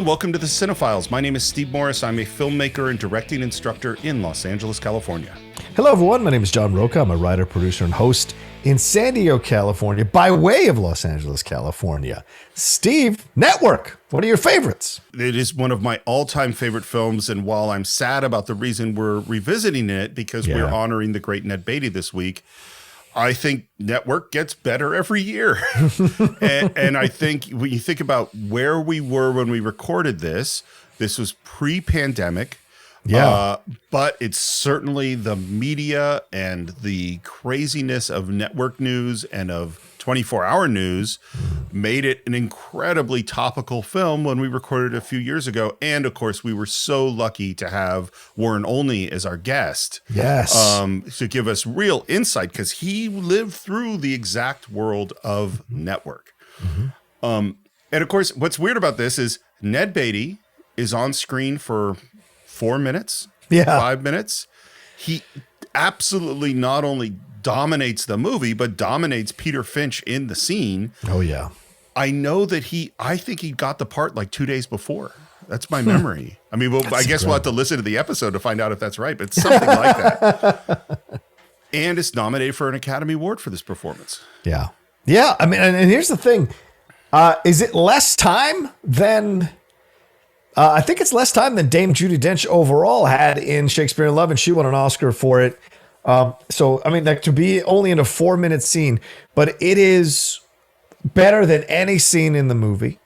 and welcome to the Cine-Files. My name is Steve Morris. I'm a filmmaker and directing instructor in Los Angeles, California. Hello, everyone. My name is John Roca. I'm a writer, producer, and host in San Diego, California, by way of Los Angeles, California. Steve, Network, what are your favorites? It is one of my all-time favorite films, and while I'm sad about the reason we're revisiting it, because we're honoring the great Ned Beatty this week, I think Network gets better every year. and I think when you think about where we were when we recorded this was pre-pandemic. Yeah. But it's certainly the media and the craziness of network news and of 24-hour news made it an incredibly topical film when we recorded it a few years ago. And of course, we were so lucky to have Warren Olney as our guest. Yes. To give us real insight, because he lived through the exact world of network. And of course, what's weird about this is Ned Beatty is on screen for 4 minutes, 5 minutes. He absolutely not only dominates the movie, but dominates Peter Finch in the scene. Oh, yeah. I know that I think he got the part like 2 days before. That's my memory. I mean, well, I guess we'll have to listen to the episode to find out if that's right, but it's something like that. And it's nominated for an Academy Award for this performance. Yeah. Yeah. I mean, and here's the thing. Is it less time than... I think it's less time than Dame Judi Dench overall had in Shakespeare in Love, and she won an Oscar for it. So, I mean, like, to be only in a 4-minute scene, but it is better than any scene in the movie.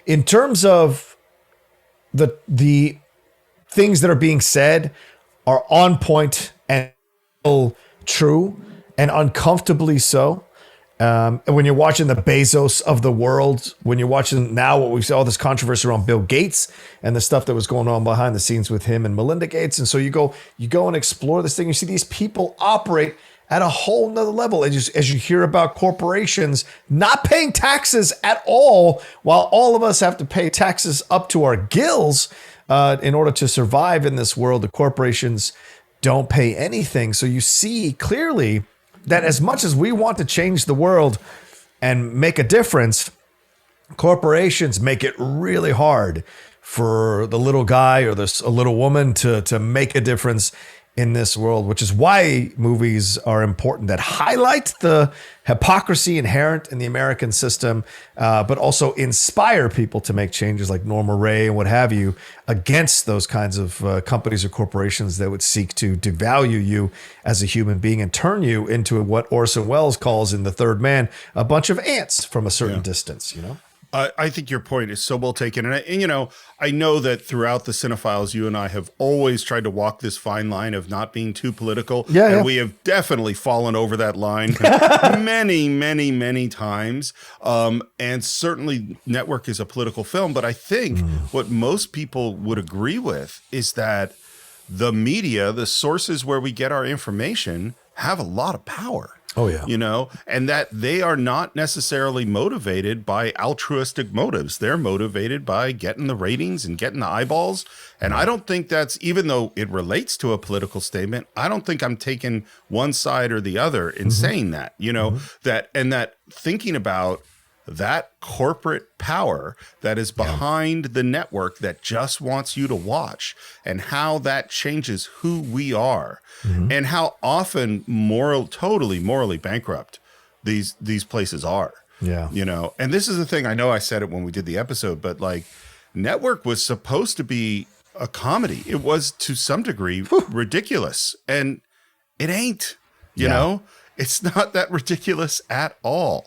In terms of the things that are being said are on point and true and uncomfortably so. And when you're watching the Bezos of the world, when you're watching now what we saw, all this controversy around Bill Gates and the stuff that was going on behind the scenes with him and Melinda Gates. And so you go and explore this thing. You see these people operate at a whole nother level. As you hear about corporations not paying taxes at all, while all of us have to pay taxes up to our gills in order to survive in this world, the corporations don't pay anything. So you see clearly that as much as we want to change the world and make a difference, corporations make it really hard for the little guy or a little woman to make a difference in this world, which is why movies are important that highlight the hypocrisy inherent in the American system, but also inspire people to make changes like Norma Ray and what have you against those kinds of companies or corporations that would seek to devalue you as a human being and turn you into what Orson Welles calls in The Third Man, a bunch of ants from a certain distance, you know? I think your point is so well taken. And I know that throughout the Cinephiles, you and I have always tried to walk this fine line of not being too political. And we have definitely fallen over that line many, many, many times. And certainly Network is a political film. But I think what most people would agree with is that the media, the sources where we get our information, have a lot of power. Oh, yeah. And that they are not necessarily motivated by altruistic motives. They're motivated by getting the ratings and getting the eyeballs. And I don't think that's, even though it relates to a political statement, I don't think I'm taking one side or the other in saying that, that thinking about that corporate power that is behind the network that just wants you to watch, and how that changes who we are, and how often totally morally bankrupt these places are. And this is the thing, I know I said it when we did the episode, but like, Network was supposed to be a comedy. It was to some degree ridiculous, and it ain't, you know, it's not that ridiculous at all.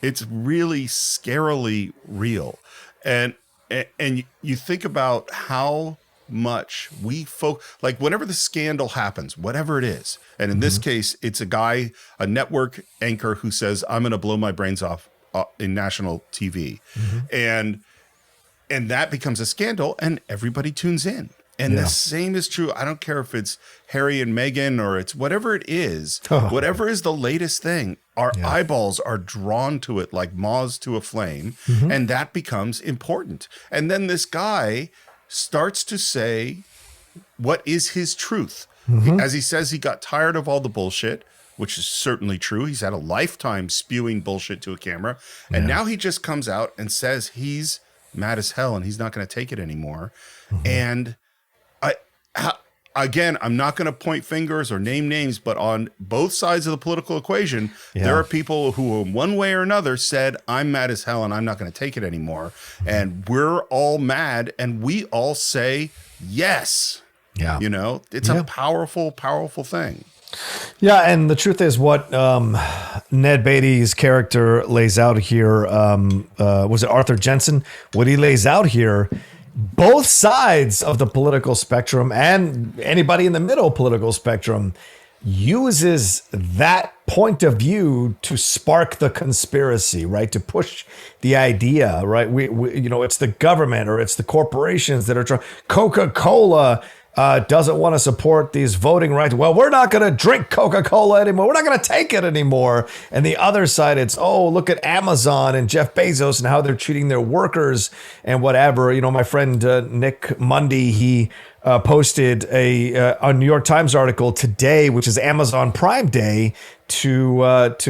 It's really scarily real. And you think about how much like whenever the scandal happens, whatever it is, and in this case, it's a network anchor who says, I'm going to blow my brains off in national TV. And that becomes a scandal and everybody tunes in. And the same is true. I don't care if it's Harry and Meghan or it's whatever it is, whatever is the latest thing, our eyeballs are drawn to it like moths to a flame. And that becomes important. And then this guy starts to say, what is his truth? As he says, he got tired of all the bullshit, which is certainly true. He's had a lifetime spewing bullshit to a camera. And now he just comes out and says he's mad as hell and he's not going to take it anymore. And again, I'm not going to point fingers or name names, but on both sides of the political equation, there are people who in one way or another said, I'm mad as hell and I'm not going to take it anymore. And we're all mad and we all say yes. Yeah. You know, it's a powerful, powerful thing. Yeah, and the truth is what Ned Beatty's character lays out here, was it Arthur Jenson? What he lays out here, both sides of the political spectrum and anybody in the middle political spectrum uses that point of view to spark the conspiracy, right? To push the idea, right? We it's the government or it's the corporations that are trying. Coca-Cola doesn't want to support these voting rights. Well, we're not going to drink Coca-Cola anymore. We're not going to take it anymore. And the other side, it's, oh, look at Amazon and Jeff Bezos and how they're treating their workers and whatever. You know, my friend Nick Mundy, he posted a New York Times article today, which is Amazon Prime Day, to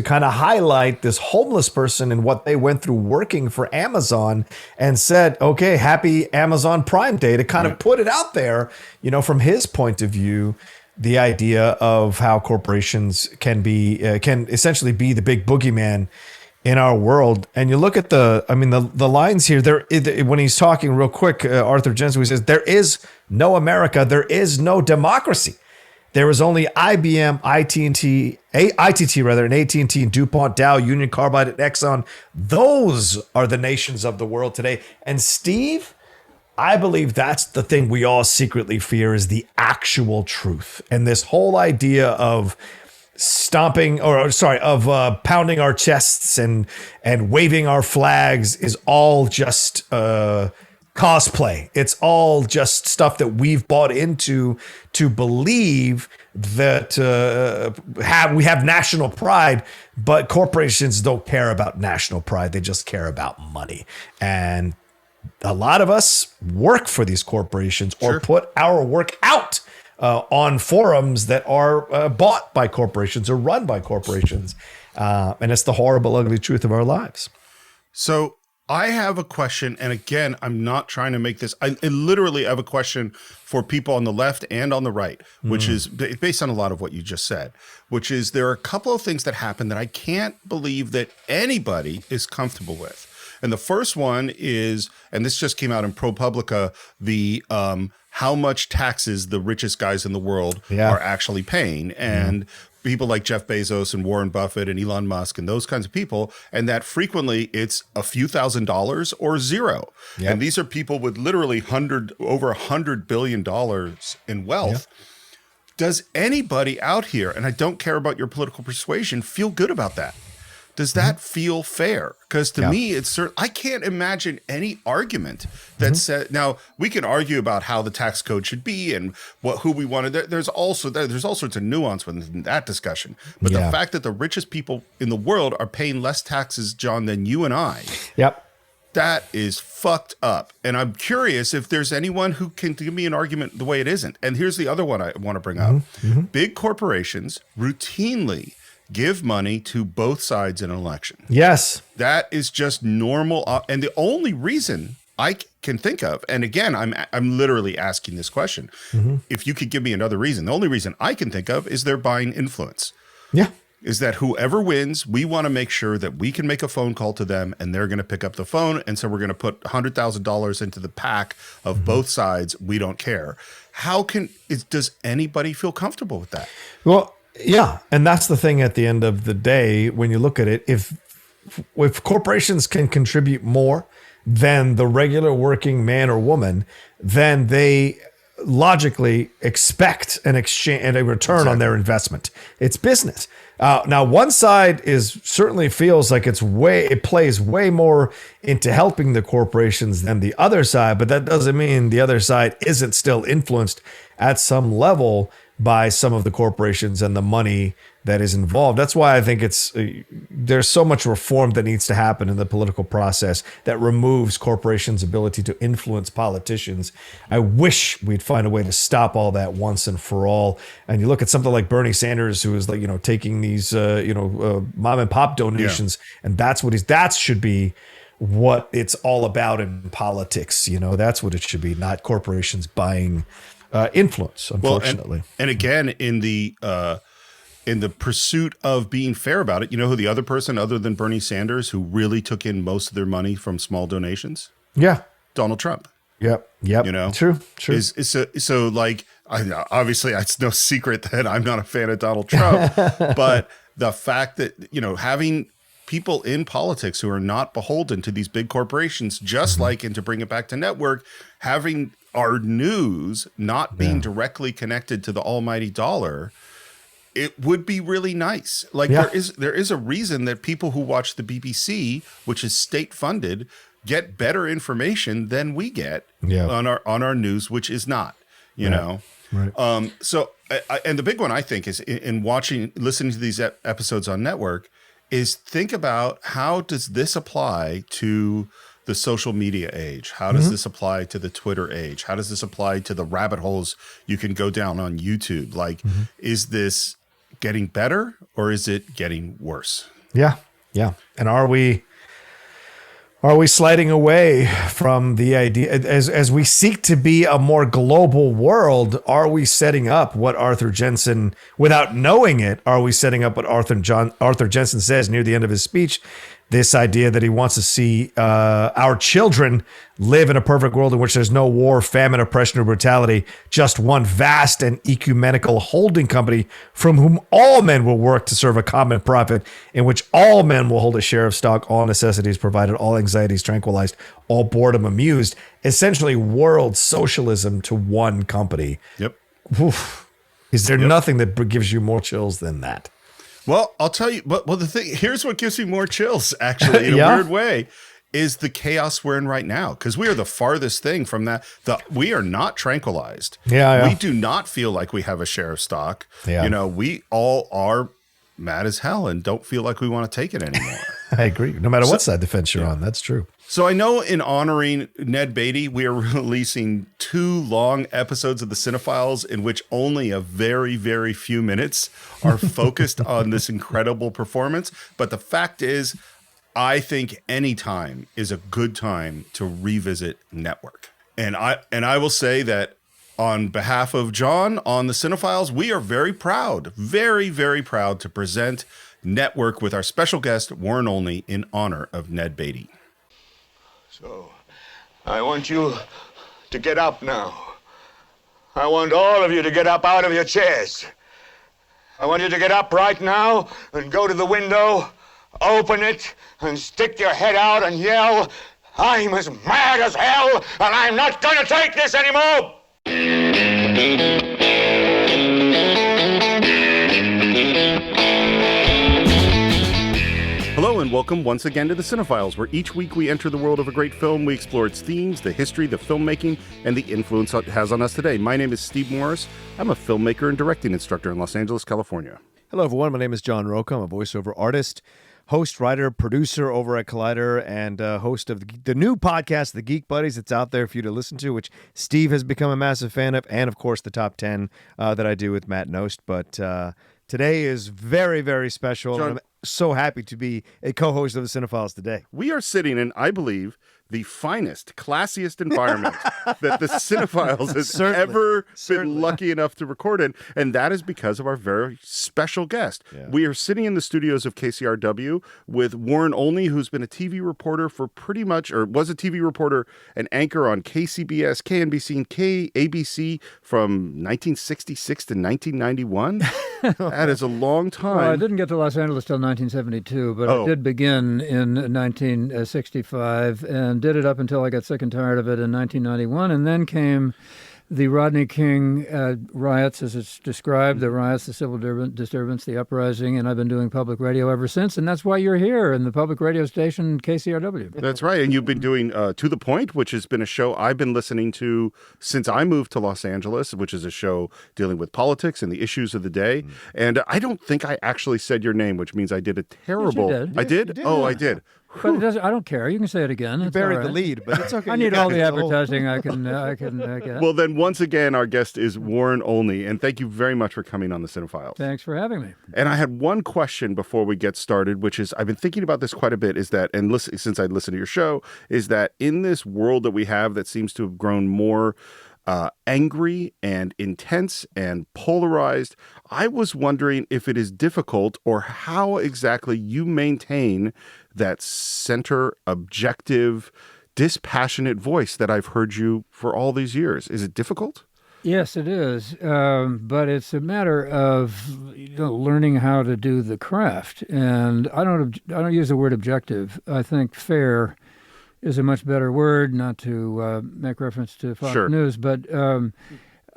kind of highlight this homeless person and what they went through working for Amazon, and said, okay, happy Amazon Prime Day, to kind of put it out there, you know, from his point of view, the idea of how corporations can essentially be the big boogeyman in our world. And you look at the lines here there, when he's talking real quick, Arthur Jenson, he says, there is no America, there is no democracy. There was only IBM, ITT rather, and AT&T, and DuPont, Dow, Union Carbide, and Exxon. Those are the nations of the world today. And Steve, I believe that's the thing we all secretly fear, is the actual truth. And this whole idea of pounding our chests and waving our flags is all just cosplay. It's all just stuff that we've bought into to believe that we have national pride, but corporations don't care about national pride. They just care about money. And a lot of us work for these corporations or put our work out on forums that are bought by corporations or run by corporations. And it's the horrible, ugly truth of our lives. So I have a question, and again, I'm not trying to make this. I literally have a question for people on the left and on the right, which is based on a lot of what you just said, which is there are a couple of things that happen that I can't believe that anybody is comfortable with. And the first one is, and this just came out in ProPublica, the how much taxes the richest guys in the world are actually paying. And people like Jeff Bezos and Warren Buffett and Elon Musk and those kinds of people, and that frequently it's a few $1,000s or zero. Yep. And these are people with literally over $100 billion in wealth. Yep. Does anybody out here, and I don't care about your political persuasion, feel good about that? Does that feel fair? Because to me, it's I can't imagine any argument that said. Now we can argue about how the tax code should be and who we wanted. There's all sorts of nuance within that discussion. But the fact that the richest people in the world are paying less taxes, John, than you and I. Yep. That is fucked up. And I'm curious if there's anyone who can give me an argument the way it isn't. And here's the other one I want to bring up. Big corporations routinely give money to both sides in an election. Yes. That is just normal. And the only reason I can think of, and again, I'm literally asking this question, if you could give me another reason, the only reason I can think of is they're buying influence. Yeah. Is that whoever wins, we want to make sure that we can make a phone call to them and they're going to pick up the phone. And so we're going to put $100,000 into the pack of both sides. We don't care. Does anybody feel comfortable with that? Well, yeah. And that's the thing at the end of the day, when you look at it, if corporations can contribute more than the regular working man or woman, then they logically expect an exchange and a return on their investment. It's business. Now, one side certainly feels like it plays way more into helping the corporations than the other side, but that doesn't mean the other side isn't still influenced at some level by some of the corporations and the money that is involved. That's why I think there's so much reform that needs to happen in the political process that removes corporations' ability to influence politicians. I wish we'd find a way to stop all that once and for all. And you look at something like Bernie Sanders, who is taking these mom and pop donations, and that should be what it's all about in politics. That's what it should be, not corporations buying influence, unfortunately. Well, and again, in the pursuit of being fair about it, you know who the other person other than Bernie Sanders who really took in most of their money from small donations? Yeah. Donald Trump. Yep. True. So like, obviously it's no secret that I'm not a fan of Donald Trump, but the fact that, having people in politics who are not beholden to these big corporations, just like, and to bring it back to network, having our news not being directly connected to the almighty dollar, it would be really nice. Like there is a reason that people who watch the BBC, which is state funded, get better information than we get on our news, which is not, you know? Right. So, and the big one I think is in listening to these episodes on network is think about how does this apply to the social media age? How does this apply to the Twitter age? How does this apply to the rabbit holes you can go down on YouTube? Like, is this getting better or is it getting worse? Yeah. And are we sliding away from the idea as we seek to be a more global world? Are we setting up what Arthur Jenson, without knowing it, are we setting up what Arthur Jenson says near the end of his speech? This idea that he wants to see our children live in a perfect world in which there's no war, famine, oppression, or brutality, just one vast and ecumenical holding company from whom all men will work to serve a common profit, in which all men will hold a share of stock, all necessities provided, all anxieties tranquilized, all boredom amused. Essentially, world socialism to one company. Yep. Oof. Is there nothing that gives you more chills than that? Well, I'll tell you, but here's what gives me more chills, actually, in a weird way, is the chaos we're in right now. Because we are the farthest thing from that. We are not tranquilized. Yeah. We do not feel like we have a share of stock. Yeah. We all are mad as hell and don't feel like we want to take it anymore. I agree. No matter what side of the fence you're on, that's true. So I know in honoring Ned Beatty, we are releasing 2 long episodes of the Cine-Files in which only a very, very few minutes are focused on this incredible performance. But the fact is, I think any time is a good time to revisit Network. And I will say that on behalf of John on the Cine-Files, we are very proud, very, very proud to present Network with our special guest, Warren Olney, in honor of Ned Beatty. So, I want you to get up now. I want all of you to get up out of your chairs. I want you to get up right now and go to the window, open it, and stick your head out and yell, "I'm as mad as hell, and I'm not going to take this anymore!" Hello and welcome once again to the Cine-Files, where each week we enter the world of a great film. We explore its themes, the history, the filmmaking, and the influence it has on us today. My name is Steve Morris. I'm a filmmaker and directing instructor in Los Angeles, California. Hello, everyone. My name is John Roca. I'm a voiceover artist, host, writer, producer over at Collider, and host of the new podcast, The Geek Buddies. It's out there for you to listen to, which Steve has become a massive fan of, and, of course, the Top 10 that I do with Matt Nost. But today is very, very special. John, and I'm so happy to be a co-host of the Cinephiles today. We are sitting in, I believe, the finest, classiest environment that the Cinephiles has ever been lucky enough to record in, and that is because of our very special guest. Yeah. We are sitting in the studios of KCRW with Warren Olney, who's been a TV reporter for pretty much, or was a TV reporter and anchor on KCBS, KNBC, and KABC from 1966 to 1991. That is a long time. Well, I didn't get to Los Angeles till 1972, but I did begin in 1965 and did it up until I got sick and tired of it in 1991. And then came the Rodney King riots, as it's described, the riots, the civil disturbance, the uprising, and I've been doing public radio ever since, and that's why you're here in the public radio station KCRW. That's right, and you've been doing To The Point, which has been a show I've been listening to since I moved to Los Angeles, which is a show dealing with politics and the issues of the day, and I don't think I actually said your name, which means I did a terrible... Yes, you did. I did? You did. Oh, I did. But it doesn't. I don't care. You can say it again. You It's buried all the right. lead, but it's okay. I You need got all the it. whole- advertising I can get. Well, then once again, our guest is Warren Olney, and thank you very much for coming on the Cinephiles. Thanks for having me. And I had one question before we get started, which is I've been thinking about this quite a bit. Is that, and listen, since I listened to your show, is that in this world that we have that seems to have grown more angry and intense and polarized, I was wondering if it is difficult or how exactly you maintain that center, objective, dispassionate voice that I've heard you for all these years. Is it difficult? Yes, it is. But it's a matter of learning how to do the craft. And I don't use the word objective. I think fair is a much better word, not to make reference to Fox Sure. News, but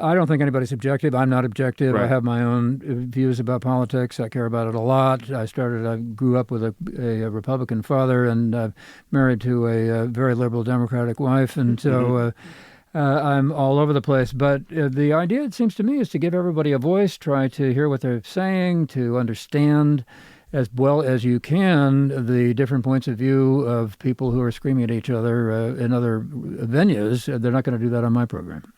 I don't think anybody's objective. I'm not objective. Right. I have my own views about politics. I care about it a lot. I grew up with a Republican father and married to a very liberal Democratic wife, and so I'm all over the place. But the idea, it seems to me, is to give everybody a voice, try to hear what they're saying, to understand as well as you can the different points of view of people who are screaming at each other in other venues. They're not going to do that on my program.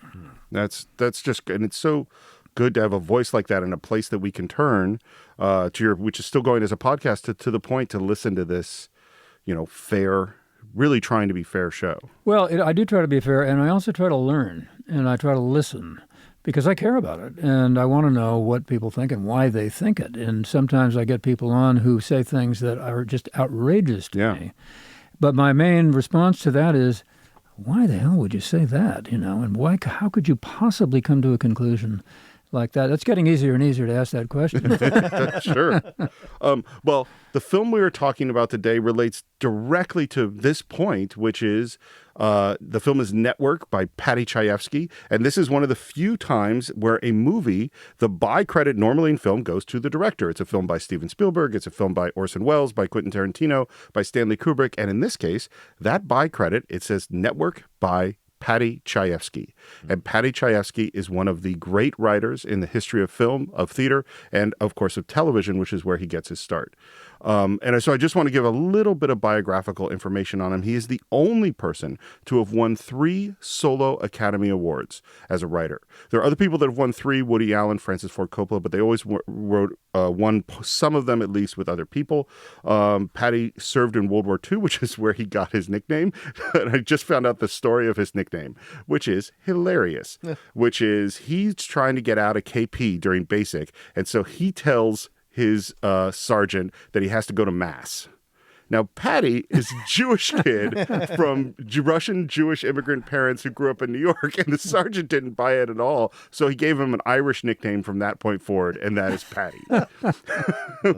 That's just, and it's so good to have a voice like that in a place that we can turn to your, which is still going as a podcast to the point to listen to this, fair, really trying to be fair show. Well, I do try to be fair, and I also try to learn, and I try to listen. Because I care about it, and I want to know what people think and why they think it. And sometimes I get people on who say things that are just outrageous to me. But my main response to that is, why the hell would you say that? And why? How could you possibly come to a conclusion like that? It's getting easier and easier to ask that question. Sure. Well, the film we were talking about today relates directly to this point, which is the film is Network by Paddy Chayefsky. And this is one of the few times where a movie, the by credit normally in film goes to the director. It's a film by Steven Spielberg. It's a film by Orson Welles, by Quentin Tarantino, by Stanley Kubrick. And in this case, that by credit, it says Network by Paddy Chayefsky. And Paddy Chayefsky is one of the great writers in the history of film, of theater, and of course of television, which is where he gets his start. And so I just want to give a little bit of biographical information on him. He is the only person to have won 3 solo Academy Awards as a writer. There are other people that have won 3, Woody Allen, Francis Ford Coppola, but they always won some of them at least with other people. Paddy served in World War II, which is where he got his nickname. And I just found out the story of his nickname, which is hilarious, which is he's trying to get out of KP during basic. And so he tells his sergeant that he has to go to mass. Now, Paddy is a Jewish kid from Russian Jewish immigrant parents who grew up in New York, and the sergeant didn't buy it at all. So he gave him an Irish nickname from that point forward, and that is Paddy,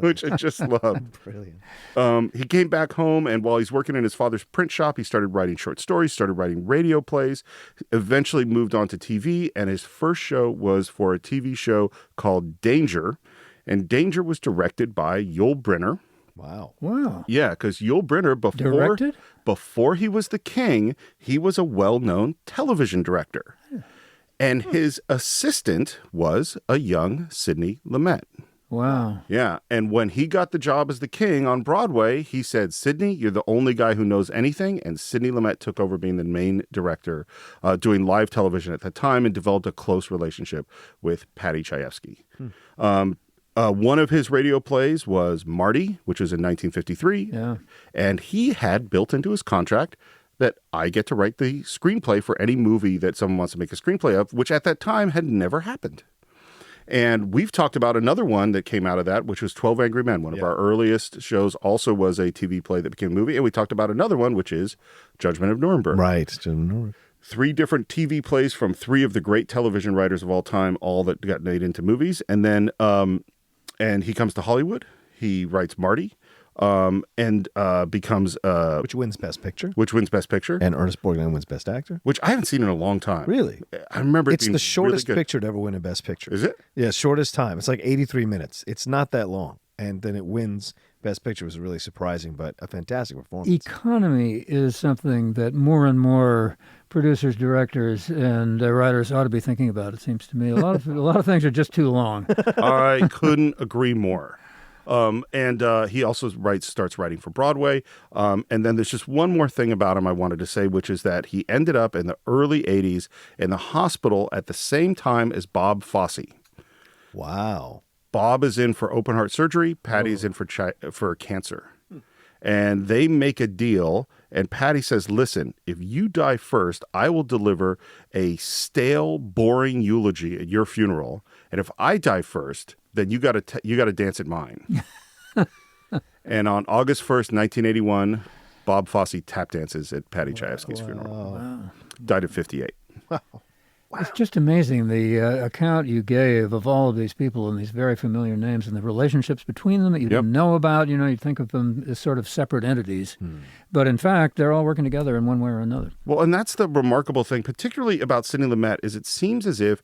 which I just love. Brilliant. He came back home, and while he's working in his father's print shop, he started writing short stories, started writing radio plays, eventually moved on to TV, and his first show was for a TV show called Danger. And Danger was directed by Yul Brynner. Wow. Yeah, because Yul Brynner, before he was the king, he was a well-known television director. And his assistant was a young Sidney Lumet. Wow. Yeah, and when he got the job as the king on Broadway, he said, Sidney, you're the only guy who knows anything. And Sidney Lumet took over being the main director, doing live television at the time, and developed a close relationship with Paddy Chayefsky. One of his radio plays was Marty, which was in 1953. Yeah. And he had built into his contract that I get to write the screenplay for any movie that someone wants to make a screenplay of, which at that time had never happened. And we've talked about another one that came out of that, which was 12 Angry Men. One of our earliest shows also was a TV play that became a movie. And we talked about another one, which is Judgment of Nuremberg. Right. Judgment of Nuremberg. 3 different TV plays from 3 of the great television writers of all time, all that got made into movies. And then and he comes to Hollywood. He writes Marty. And becomes Which wins Best Picture. which wins Best Picture, And Ernest Borgnine wins Best Actor. which I haven't seen in a long time. Really? I remember it It's being the shortest really good. picture to ever win a Best Picture. Is it? Yeah, shortest time. It's like 83 minutes. It's not that long. And then it wins Best Picture. It was really surprising, but a fantastic performance. Economy is something that more and more producers, directors, and writers ought to be thinking about. It seems to me a lot of things are just too long. I couldn't agree more. And he also starts writing for Broadway. And then there's just one more thing about him I wanted to say, which is that he ended up in the early 80s in the hospital at the same time as Bob Fosse. Wow. Bob is in for open heart surgery. Patty's in for cancer. And they make a deal. And Patty says, listen, if you die first, I will deliver a stale, boring eulogy at your funeral. And if I die first, then you got to dance at mine. And on August 1st, 1981, Bob Fosse tap dances at Patty Chayefsky's funeral. Wow. Died at 58. Wow. It's just amazing, the account you gave of all of these people and these very familiar names and the relationships between them that you didn't know about. You know, you think of them as sort of separate entities. But in fact, they're all working together in one way or another. Well, and that's the remarkable thing, particularly about Sidney Lumet, is it seems as if,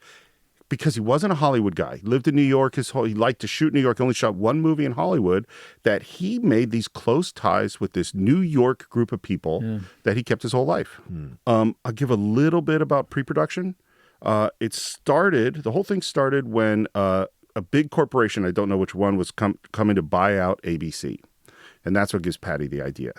because he wasn't a Hollywood guy, he lived in New York, he liked to shoot in New York, only shot one movie in Hollywood, that he made these close ties with this New York group of people that he kept his whole life. I'll give a little bit about pre-production. The whole thing started when a big corporation, I don't know which one, was coming to buy out ABC. And that's what gives Patty the idea.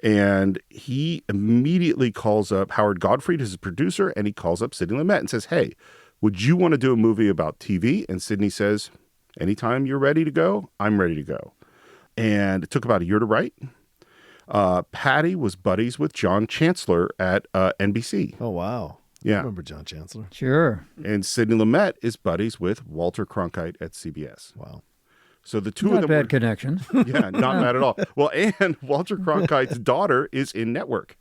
And he immediately calls up Howard Gottfried, his producer, and he calls up Sidney Lumet and says, hey, would you want to do a movie about TV? And Sidney says, anytime you're ready to go, I'm ready to go. And it took about a year to write. Patty was buddies with John Chancellor at NBC. Oh, wow. Yeah. I remember John Chancellor. Sure. And Sidney Lumet is buddies with Walter Cronkite at CBS. Wow. So the two Not of them bad connections. Yeah, not bad at all. Well, and Walter Cronkite's daughter is in Network,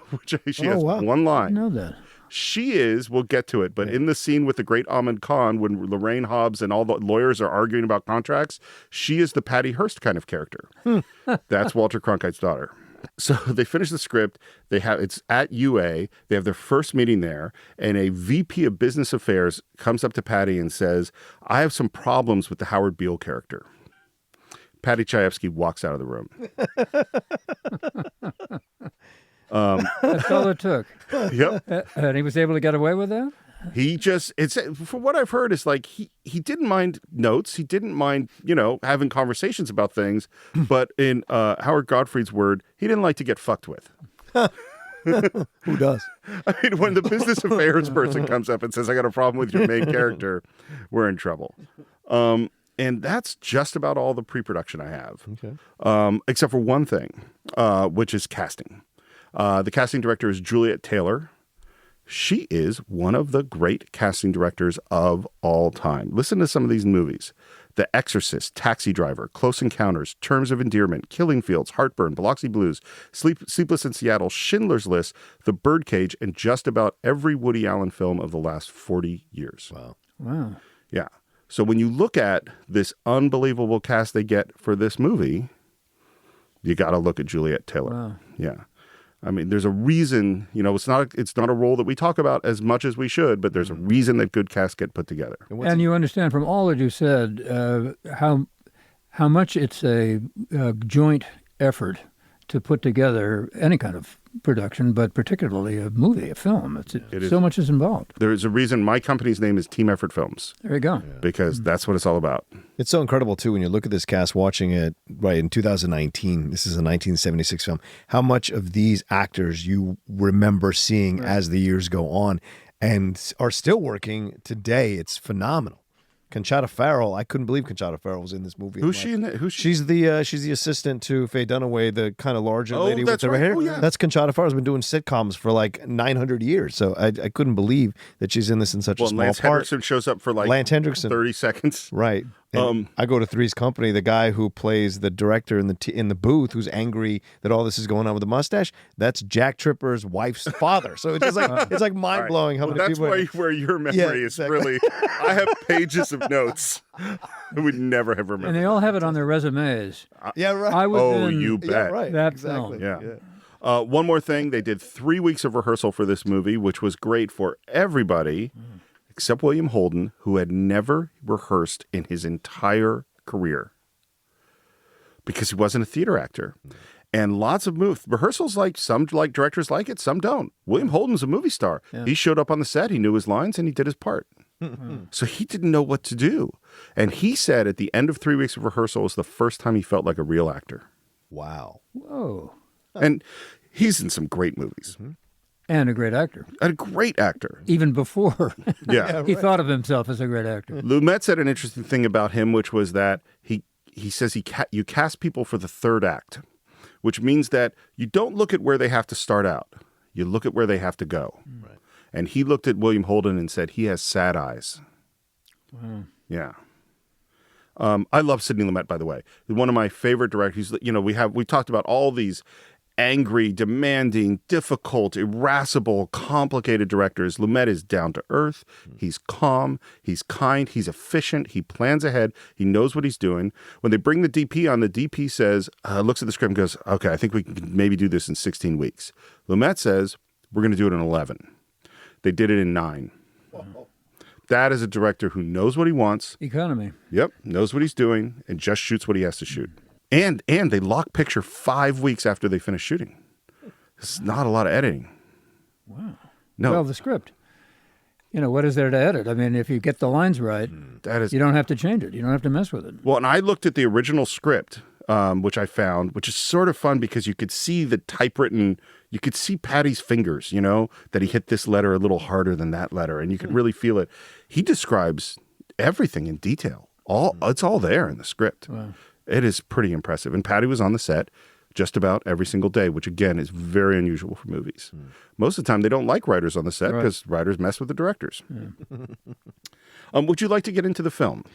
which she has one I line. know that. She is, we'll get to it, but in the scene with the great Ahmed Khan, when Lorraine Hobbs and all the lawyers are arguing about contracts, she is the Patty Hearst kind of character. That's Walter Cronkite's daughter. So they finish the script. It's at UA. They have their first meeting there, and a VP of Business Affairs comes up to Patty and says, I have some problems with the Howard Beale character. Patty Chayefsky walks out of the room. That's all it took. Yep. And he was able to get away with that? He just, from what I've heard, it's like he didn't mind notes. He didn't mind, having conversations about things. But in Howard Gottfried's word, he didn't like to get fucked with. Who does? I mean, when the business affairs person comes up and says, I got a problem with your main character, we're in trouble. And that's just about all the pre-production I have. Okay. Except for one thing, which is casting. The casting director is Juliet Taylor. She is one of the great casting directors of all time. Listen to some of these movies. The Exorcist, Taxi Driver, Close Encounters, Terms of Endearment, Killing Fields, Heartburn, Biloxi Blues, Sleepless in Seattle, Schindler's List, The Birdcage, and just about every Woody Allen film of the last 40 years. Wow. Yeah. So when you look at this unbelievable cast they get for this movie, you got to look at Juliet Taylor. Wow. Yeah. I mean, there's a reason, it's not a role that we talk about as much as we should, but there's a reason that good casts get put together. And you understand from all that you said how much it's a joint effort to put together any kind of production, but particularly a movie, a film. So much is involved. There's a reason my company's name is Team Effort Films. There you go. Because that's what it's all about. It's so incredible, too, when you look at this cast, watching it right in 2019. This is a 1976 film. How much of these actors you remember seeing as the years go on and are still working today. It's phenomenal. Conchata Farrell, I couldn't believe Conchata Farrell was in this movie. Who's she in it? She's the assistant to Faye Dunaway, the kind of larger lady with the hair. Oh, yeah. That's Conchata Farrell's been doing sitcoms for like 900 years. So I couldn't believe that she's in this in such a small Lance part. Hendrickson shows up for like Lance Hendrickson. 30 seconds. Right. And I go to Three's Company. The guy who plays the director in the booth, who's angry that all this is going on with the mustache, that's Jack Tripper's wife's father. So it's just like it's like mind blowing how many people. That's where your memory is really. I have pages of notes I would never have remembered. And they all have it on their resumes. Yeah, right. I was in you bet. Yeah, right. that Exactly. film. Yeah. One more thing, they did 3 weeks of rehearsal for this movie, which was great for everybody. Except William Holden, who had never rehearsed in his entire career because he wasn't a theater actor. And lots of rehearsals, some directors like it, some don't. William Holden's a movie star. Yeah. He showed up on the set, he knew his lines, and he did his part. So he didn't know what to do. And he said at the end of 3 weeks of rehearsal was the first time he felt like a real actor. Wow. Whoa. And he's in some great movies. And a great actor. A great actor. Even before Yeah. he thought of himself as a great actor. Lumet said an interesting thing about him, which was that he says you cast people for the third act, which means that you don't look at where they have to start out. You look at where they have to go. Right. And he looked at William Holden and said, he has sad eyes. Wow. Yeah. I love Sidney Lumet, by the way. One of my favorite directors. You know, we talked about all these angry, demanding, difficult, irascible, complicated directors. Lumet is down to earth. He's calm. He's kind. He's efficient. He plans ahead. He knows what he's doing. When they bring the DP on, the DP says, looks at the script and goes, okay, I think we can maybe do this in 16 weeks. Lumet says, we're going to do it in 11. They did it in 9. That is a director who knows what he wants. Economy. Yep, knows what he's doing and just shoots what he has to shoot. And they lock picture 5 weeks after they finish shooting. It's not a lot of editing. Wow. No. Well, the script. You know, what is there to edit? I mean, if you get the lines right, you don't have to change it. You don't have to mess with it. Well, and I looked at the original script, which I found, which is sort of fun because you could see the typewritten, you could see Patty's fingers, you know, that he hit this letter a little harder than that letter, and you could really feel it. He describes everything in detail. It's all there in the script. Wow. It is pretty impressive. And Patty was on the set just about every single day, which again is very unusual for movies. Most of the time, they don't like writers on the set because writers mess with the directors. Yeah. Would you like to get into the film?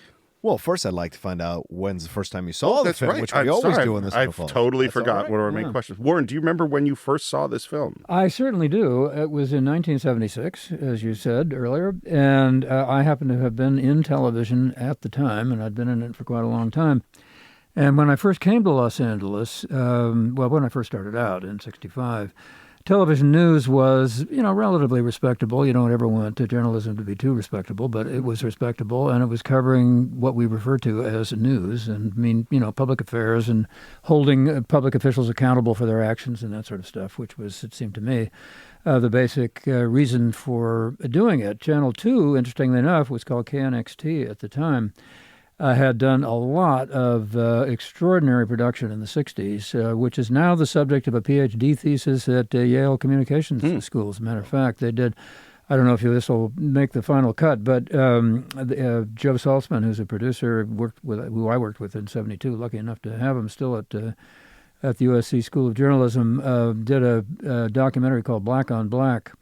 Well, first I'd like to find out when's the first time you saw the film, which we always do in this. I totally forgot what our main questions. Warren, do you remember when you first saw this film? I certainly do. It was in 1976, as you said earlier, and I happened to have been in television at the time, and I'd been in it for quite a long time. And when I first came to Los Angeles, when I first started out in 65, television news was, relatively respectable. You don't ever want journalism to be too respectable, but it was respectable, and it was covering what we refer to as news, and public affairs and holding public officials accountable for their actions and that sort of stuff, which was, it seemed to me, the basic reason for doing it. Channel 2, interestingly enough, was called KNXT at the time. Had done a lot of extraordinary production in the 60s, which is now the subject of a PhD thesis at Yale Communications School. As a matter of fact, they did, I don't know if this will make the final cut, but Joe Saltzman, who's a producer, who I worked with in 72, lucky enough to have him still at the USC School of Journalism, did a documentary called Black on Black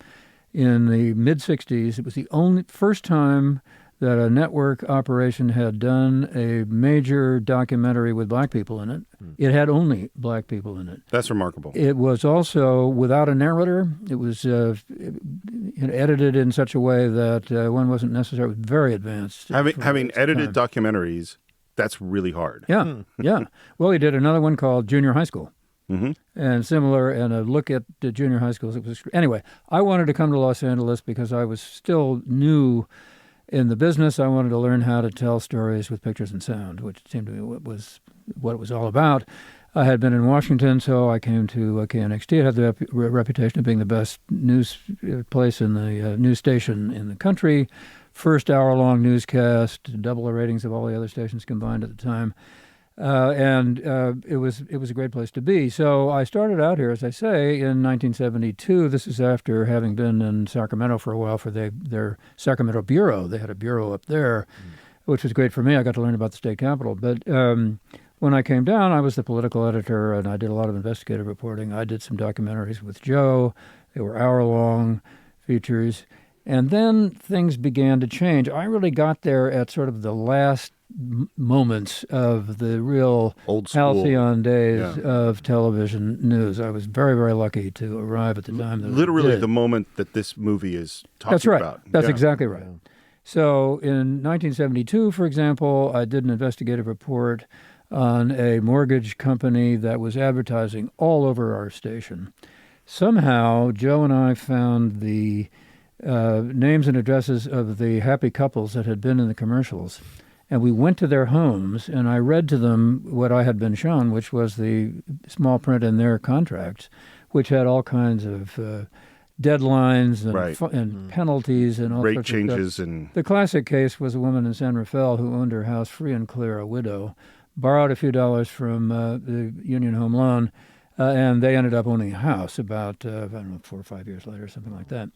in the mid-60s. It was the first time that a network operation had done a major documentary with black people in it. It had only black people in it. That's remarkable. It was also without a narrator. It was edited in such a way that one wasn't necessarily very advanced. Having edited documentaries, that's really hard. Yeah, yeah. Well, he did another one called Junior High School. And similar, and a look at the junior high schools. Anyway, I wanted to come to Los Angeles because I was still new in the business. I wanted to learn how to tell stories with pictures and sound, which seemed to me what it was all about. I had been in Washington, so I came to KNXT. It had the reputation of being the best news place in the news station in the country. First hour-long newscast, double the ratings of all the other stations combined at the time. And it was a great place to be. So I started out here, as I say, in 1972. This is after having been in Sacramento for a while for their Sacramento bureau. They had a bureau up there, which was great for me. I got to learn about the state capitol. But when I came down, I was the political editor, and I did a lot of investigative reporting. I did some documentaries with Joe. They were hour-long features. And then things began to change. I really got there at sort of the last moments of the real old school halcyon days of television news. I was very, very lucky to arrive at the time. Literally the moment that this movie is talking That's right. about. That's exactly right. So in 1972, for example, I did an investigative report on a mortgage company that was advertising all over our station. Somehow, Joe and I found the names and addresses of the happy couples that had been in the commercials. And we went to their homes, and I read to them what I had been shown, which was the small print in their contracts, which had all kinds of deadlines and, Right. and penalties and all Rate sorts changes of stuff. and The classic case was a woman in San Rafael who owned her house free and clear, a widow, borrowed a few dollars from the Union Home Loan, and they ended up owning a house about, I don't know, 4 or 5 years later, something like that.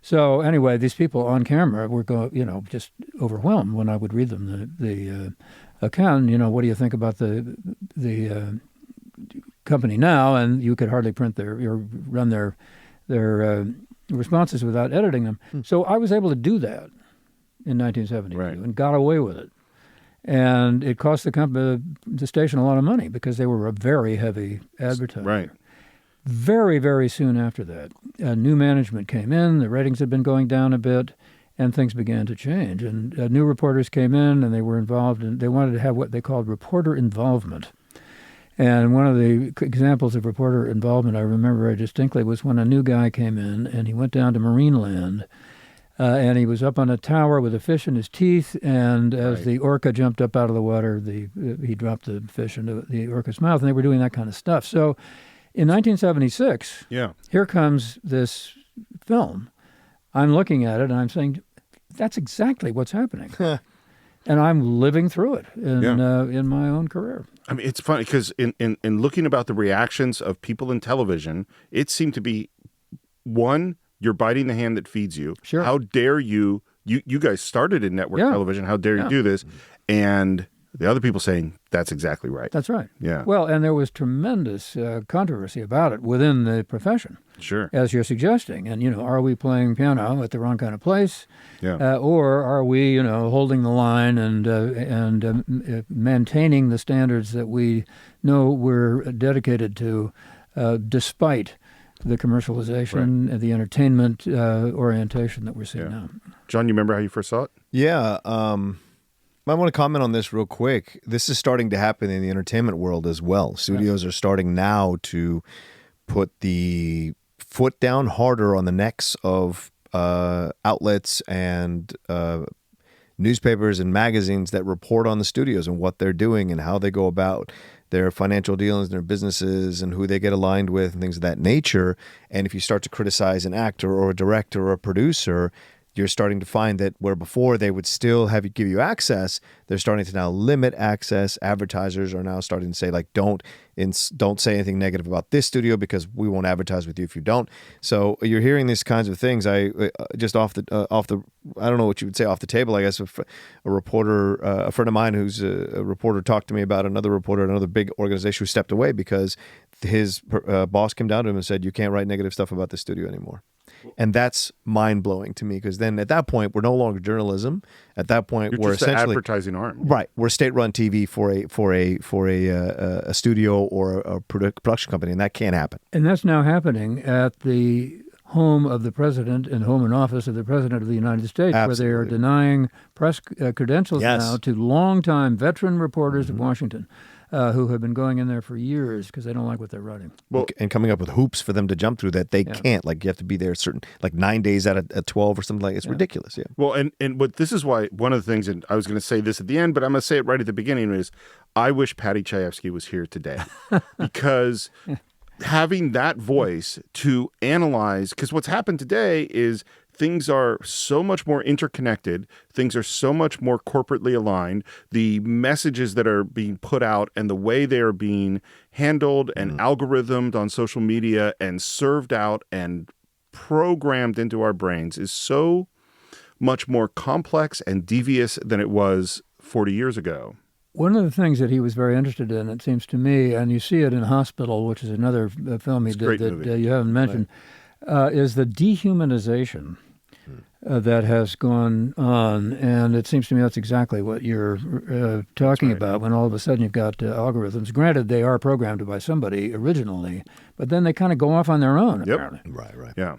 So anyway, these people on camera were just overwhelmed when I would read them the account. What do you think about the company now? And you could hardly print or run their responses without editing them. So I was able to do that in 1972 Right. and got away with it. And it cost the station a lot of money because they were a very heavy advertiser. right. Very, very soon after that, new management came in. The ratings had been going down a bit, and things began to change. And new reporters came in, and they were involved, and they wanted to have what they called reporter involvement. And one of the examples of reporter involvement I remember very distinctly was when a new guy came in, and he went down to Marineland, and he was up on a tower with a fish in his teeth, and as the orca jumped up out of the water, he dropped the fish into the orca's mouth, and they were doing that kind of stuff. So in 1976, Yeah. here comes this film. I'm looking at it, and I'm saying, that's exactly what's happening. And I'm living through it in my own career. I mean, it's funny because in looking about the reactions of people in television, it seemed to be, one, you're biting the hand that feeds you. Sure. How dare you? You guys started in network television. How dare you do this? And the other people saying, that's exactly right. That's right. Yeah. Well, and there was tremendous controversy about it within the profession, Sure. as you're suggesting. And, are we playing piano at the wrong kind of place? Yeah. Or are we, holding the line and maintaining the standards that we know we're dedicated to, despite the commercialization and the entertainment orientation that we're seeing now. John, you remember how you first saw it? Yeah. I want to comment on this real quick. This is starting to happen in the entertainment world as well. Studios are starting now to put the foot down harder on the necks of outlets and newspapers and magazines that report on the studios and what they're doing and how they go about their financial dealings, their businesses, and who they get aligned with and things of that nature. And if you start to criticize an actor or a director or a producer, you're starting to find that where before they would still give you access, they're starting to now limit access. Advertisers are now starting to say, like, don't say anything negative about this studio because we won't advertise with you if you don't. So you're hearing these kinds of things. I just off the I don't know what you would say off the table. I guess a reporter, a friend of mine who's a reporter, talked to me about another reporter at another big organization who stepped away because his boss came down to him and said, "You can't write negative stuff about the studio anymore." And that's mind-blowing to me because then at that point, we're no longer journalism. At that point, we're just the essentially advertising arm. Right. We're state-run TV for a studio or a production company, and that can't happen. And that's now happening at the home of the president and home and office of the president of the United States, where they are denying press credentials now to longtime veteran reporters of Washington. Who have been going in there for years because they don't like what they're writing. Well, and coming up with hoops for them to jump through that they can't. Like, you have to be there certain, like 9 days out of 12 or something like that. It's ridiculous. Yeah. Well, and what this is why one of the things, and I was going to say this at the end, but I'm going to say it right at the beginning, is I wish Patty Chayefsky was here today because having that voice to analyze, because what's happened today is things are so much more interconnected. Things are so much more corporately aligned. The messages that are being put out and the way they are being handled and algorithmed on social media and served out and programmed into our brains is so much more complex and devious than it was 40 years ago. One of the things that he was very interested in, it seems to me, and you see it in Hospital, which is another film he did that you haven't mentioned, is the dehumanization that has gone on. And it seems to me that's exactly what you're talking about when all of a sudden you've got algorithms. Granted, they are programmed by somebody originally, but then they kind of go off on their own, apparently. Right. Yeah.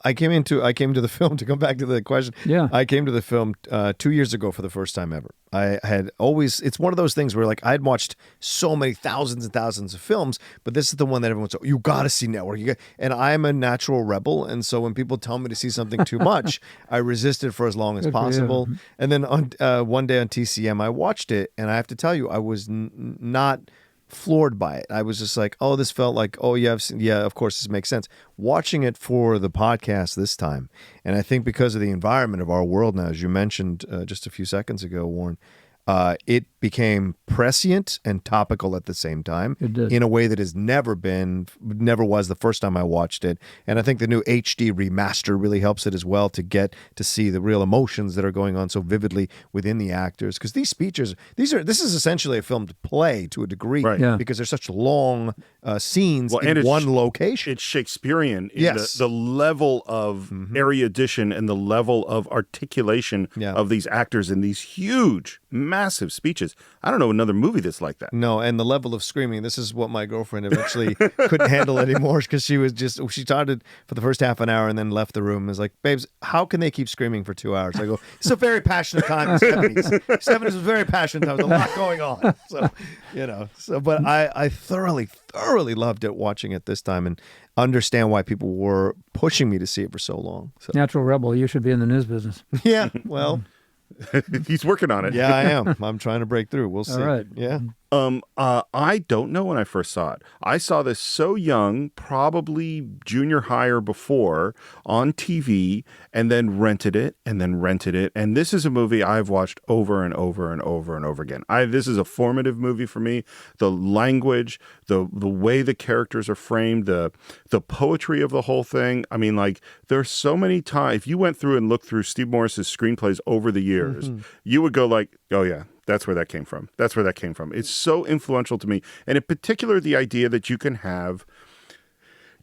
I came to the film, to come back to the question. Yeah. I came to the film 2 years ago for the first time ever. I had always, it's one of those things where, like, I'd watched so many thousands and thazens of films, but this is the one that everyone's like, you got to see Network. And I'm a natural rebel. And so when people tell me to see something too much, I resist it for as long as possible. And then on one day on TCM, I watched it. And I have to tell you, I was not floored by it. I was just like, oh, this felt like, oh yeah, yeah, of course this makes sense. Watching it for the podcast this time, and I think because of the environment of our world now, as you mentioned just a few seconds ago, Warren, it became prescient and topical at the same time in a way that has never was the first time I watched it. And I think the new HD remaster really helps it as well to get to see the real emotions that are going on so vividly within the actors. Because these speeches, this is essentially a filmed play to a degree, Right. Yeah. because they're such long scenes in one location. It's Shakespearean in Yes. the level of erudition and the level of articulation of these actors in these huge, massive speeches. I don't know another movie that's like that. No, and the level of screaming, this is what my girlfriend eventually couldn't handle anymore, because she started for the first half an hour and then left the room and was like, babes, how can they keep screaming for 2 hours? I go, it's a very passionate time in the 70s. 70s was a very passionate time. There was a lot going on. So, but I thoroughly loved it watching it this time and understand why people were pushing me to see it for so long. So, Natural rebel, you should be in the news business. yeah, well, He's working on it. yeah, I am. I'm trying to break through. We'll see. All right. Yeah. I don't know when I first saw it. I saw this so young, probably junior high or before, on TV, and then rented it. And this is a movie I've watched over and over and over and over again. This is a formative movie for me. The language, the way the characters are framed, the poetry of the whole thing. I mean, like, there's so many times, if you went through and looked through Steve Morris's screenplays over the years, you would go like, oh yeah, that's where that came from. That's where that came from. It's so influential to me. And in particular, the idea that you can have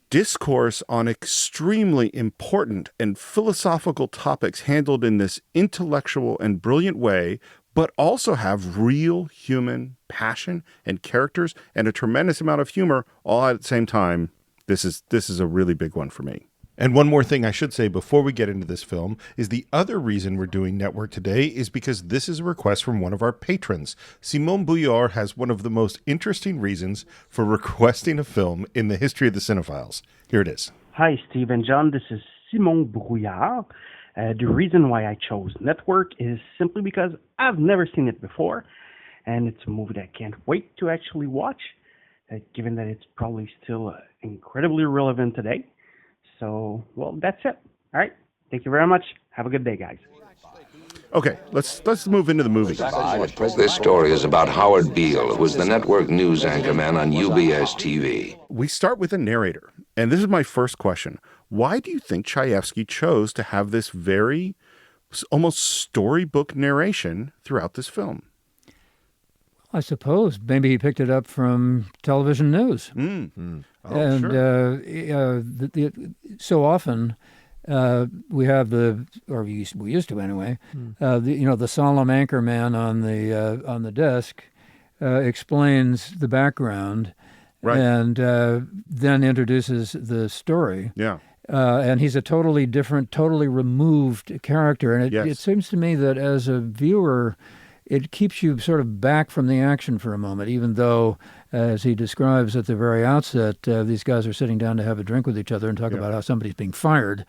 discourse on extremely important and philosophical topics handled in this intellectual and brilliant way, but also have real human passion and characters and a tremendous amount of humor all at the same time. This is a really big one for me. And one more thing I should say before we get into this film is the other reason we're doing Network today is because this is a request from one of our patrons. Simon Bouillard has one of the most interesting reasons for requesting a film in the history of the Cinephiles. Here it is. Hi, Steve and John. This is Simon Brouillard. The reason why I chose Network is simply because I've never seen it before, and it's a movie that I can't wait to actually watch, given that it's probably still incredibly relevant today. So, well, that's it. All right. Thank you very much. Have a good day, guys. Okay, let's move into the movie. This story is about Howard Beale, who was the network news anchorman on UBS TV. We start with a narrator, and this is my first question. Why do you think Chayefsky chose to have this very almost storybook narration throughout this film? I suppose maybe he picked it up from television news. Oh, And sure. So often we have we used to anyway. The solemn anchor man on the desk explains the background, Right. and then introduces the story. Yeah. And he's a totally different, totally removed character, and it seems to me that as a viewer, it keeps you sort of back from the action for a moment, even though, as he describes at the very outset, these guys are sitting down to have a drink with each other and talk about how somebody's being fired.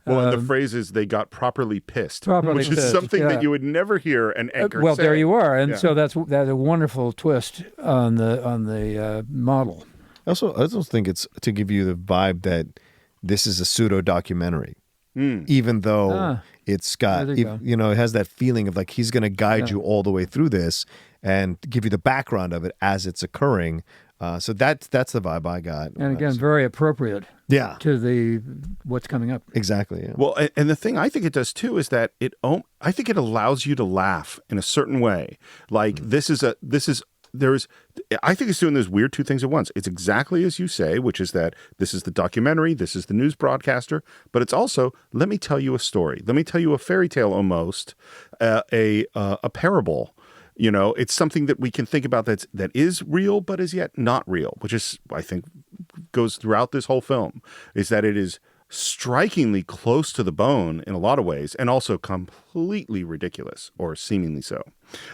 Well, and the phrase is they got properly pissed, Properly which is pissed, something yeah. that you would never hear an anchor Well, say. there you are, and Yeah. so that's a wonderful twist on the model. I also think it's to give you the vibe that this is a pseudo documentary, even though it's got there you go. it has that feeling of like he's going to guide you all the way through this and give you the background of it as it's occurring. So that's the vibe I got. And again, very appropriate yeah, to what's coming up. exactly. Yeah. Well, and the thing I think it does too is that I think it allows you to laugh in a certain way. Like I think it's doing those weird two things at once. It's exactly as you say, which is that this is the documentary, this is the news broadcaster, but it's also, let me tell you a story. Let me tell you a fairy tale almost, a parable. It's something that we can think about that is real, but is yet not real, which is, I think, goes throughout this whole film, is that it is strikingly close to the bone in a lot of ways and also completely ridiculous, or seemingly so.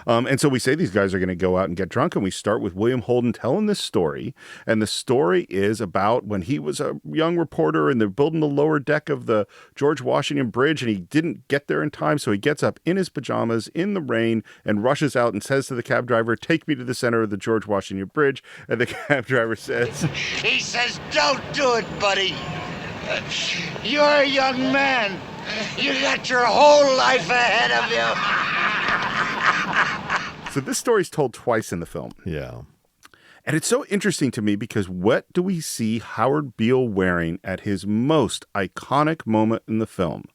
And so we say these guys are going to go out and get drunk, and we start with William Holden telling this story. And the story is about when he was a young reporter and they're building the lower deck of the George Washington Bridge, and he didn't get there in time. So he gets up in his pajamas in the rain and rushes out and says to the cab driver, "Take me to the center of the George Washington Bridge." And the cab driver says, He says, "Don't do it, buddy. You're a young man. You got your whole life ahead of you." So this story's told twice in the film. Yeah. And it's so interesting to me because what do we see Howard Beale wearing at his most iconic moment in the film?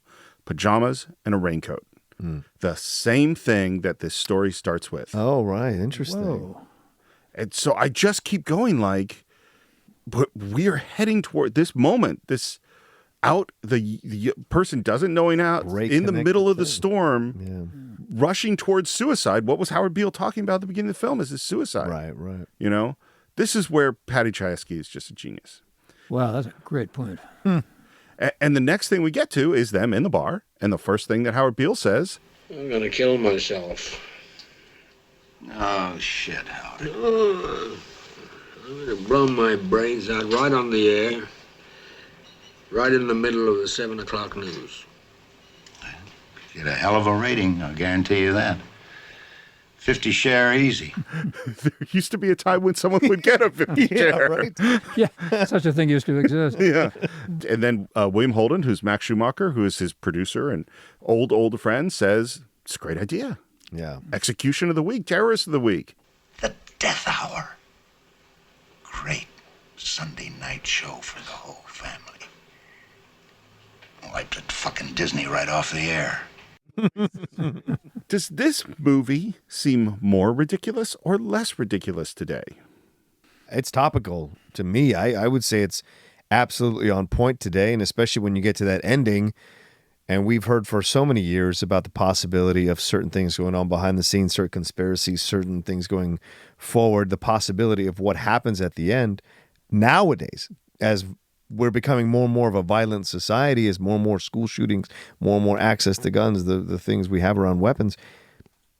Pajamas and a raincoat. The same thing that this story starts with. Oh, right. Interesting. Whoa. And so I just keep going like, but we're heading toward this moment, this out, the person doesn't knowing out in the middle of the storm, rushing towards suicide. What was Howard Beale talking about at the beginning of the film is his suicide. Right. You know, this is where Patty Chayefsky is just a genius. Wow, that's a great point. And the next thing we get to is them in the bar. And the first thing that Howard Beale says, "I'm gonna kill myself." Oh, shit, Howard. I'm gonna blow my brains out right on the air, right in the middle of the 7 o'clock news. Get a hell of a rating, I'll guarantee you that. 50 share easy. there used to be a time when someone would get a 50 share. Right. Yeah, such a thing used to exist. Yeah. And then William Holden, who's Max Schumacher, who is his producer and old friend, says, it's a great idea. Yeah. Execution of the week, terrorist of the week. The Death Hour. Great Sunday night show for the whole family. Wiped it fucking Disney right off the air. Does this movie seem more ridiculous or less ridiculous today? It's topical to me. I would say it's absolutely on point today, and especially when you get to that ending. And we've heard for so many years about the possibility of certain things going on behind the scenes, certain conspiracies, certain things going forward, the possibility of what happens at the end. Nowadays, as we're becoming more and more of a violent society, as more and more school shootings, more and more access to guns, the things we have around weapons.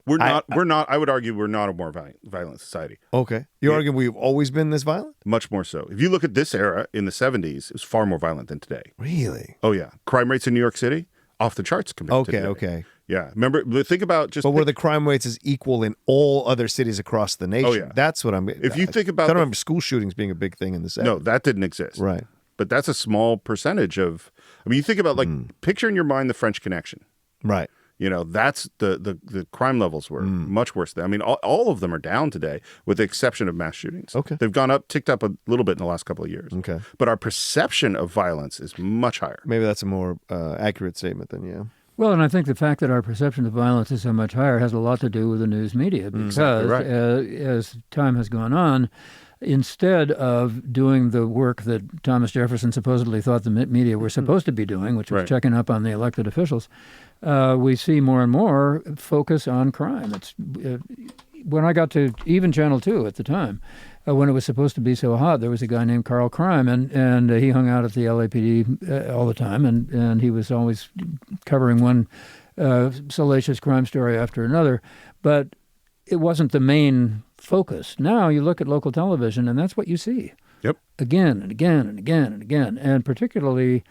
I would argue we're not a more violent society. Okay. You're arguing we've always been this violent? Much more so. If you look at this era in the 70s, it was far more violent than today. Really? Oh, yeah. Crime rates in New York City, off the charts compared to today. Okay. Yeah. Remember, think about just... But where the crime rates is equal in all other cities across the nation. Oh, yeah. That's what I'm... If you think about... I don't remember school shootings being a big thing in the 70s. No, that didn't exist. Right. But that's a small percentage of... I mean, you think about, picture in your mind the French Connection. Right. You know, that's the crime levels were much worse. I mean, all of them are down today, with the exception of mass shootings. Okay. They've ticked up a little bit in the last couple of years. Okay. But our perception of violence is much higher. Maybe that's a more accurate statement than, yeah. Well, and I think the fact that our perception of violence is so much higher has a lot to do with the news media, because right. as time has gone on, instead of doing the work that Thomas Jefferson supposedly thought the media were supposed to be doing, which was Right. checking up on the elected officials, we see more and more focus on crime. It's when I got to even Channel 2 at the time, when it was supposed to be so hot, there was a guy named Carl Crime, and he hung out at the LAPD all the time, and he was always covering one salacious crime story after another, but it wasn't the main focus. Now you look at local television, and that's what you see. Yep. Again and again and again and again, and particularly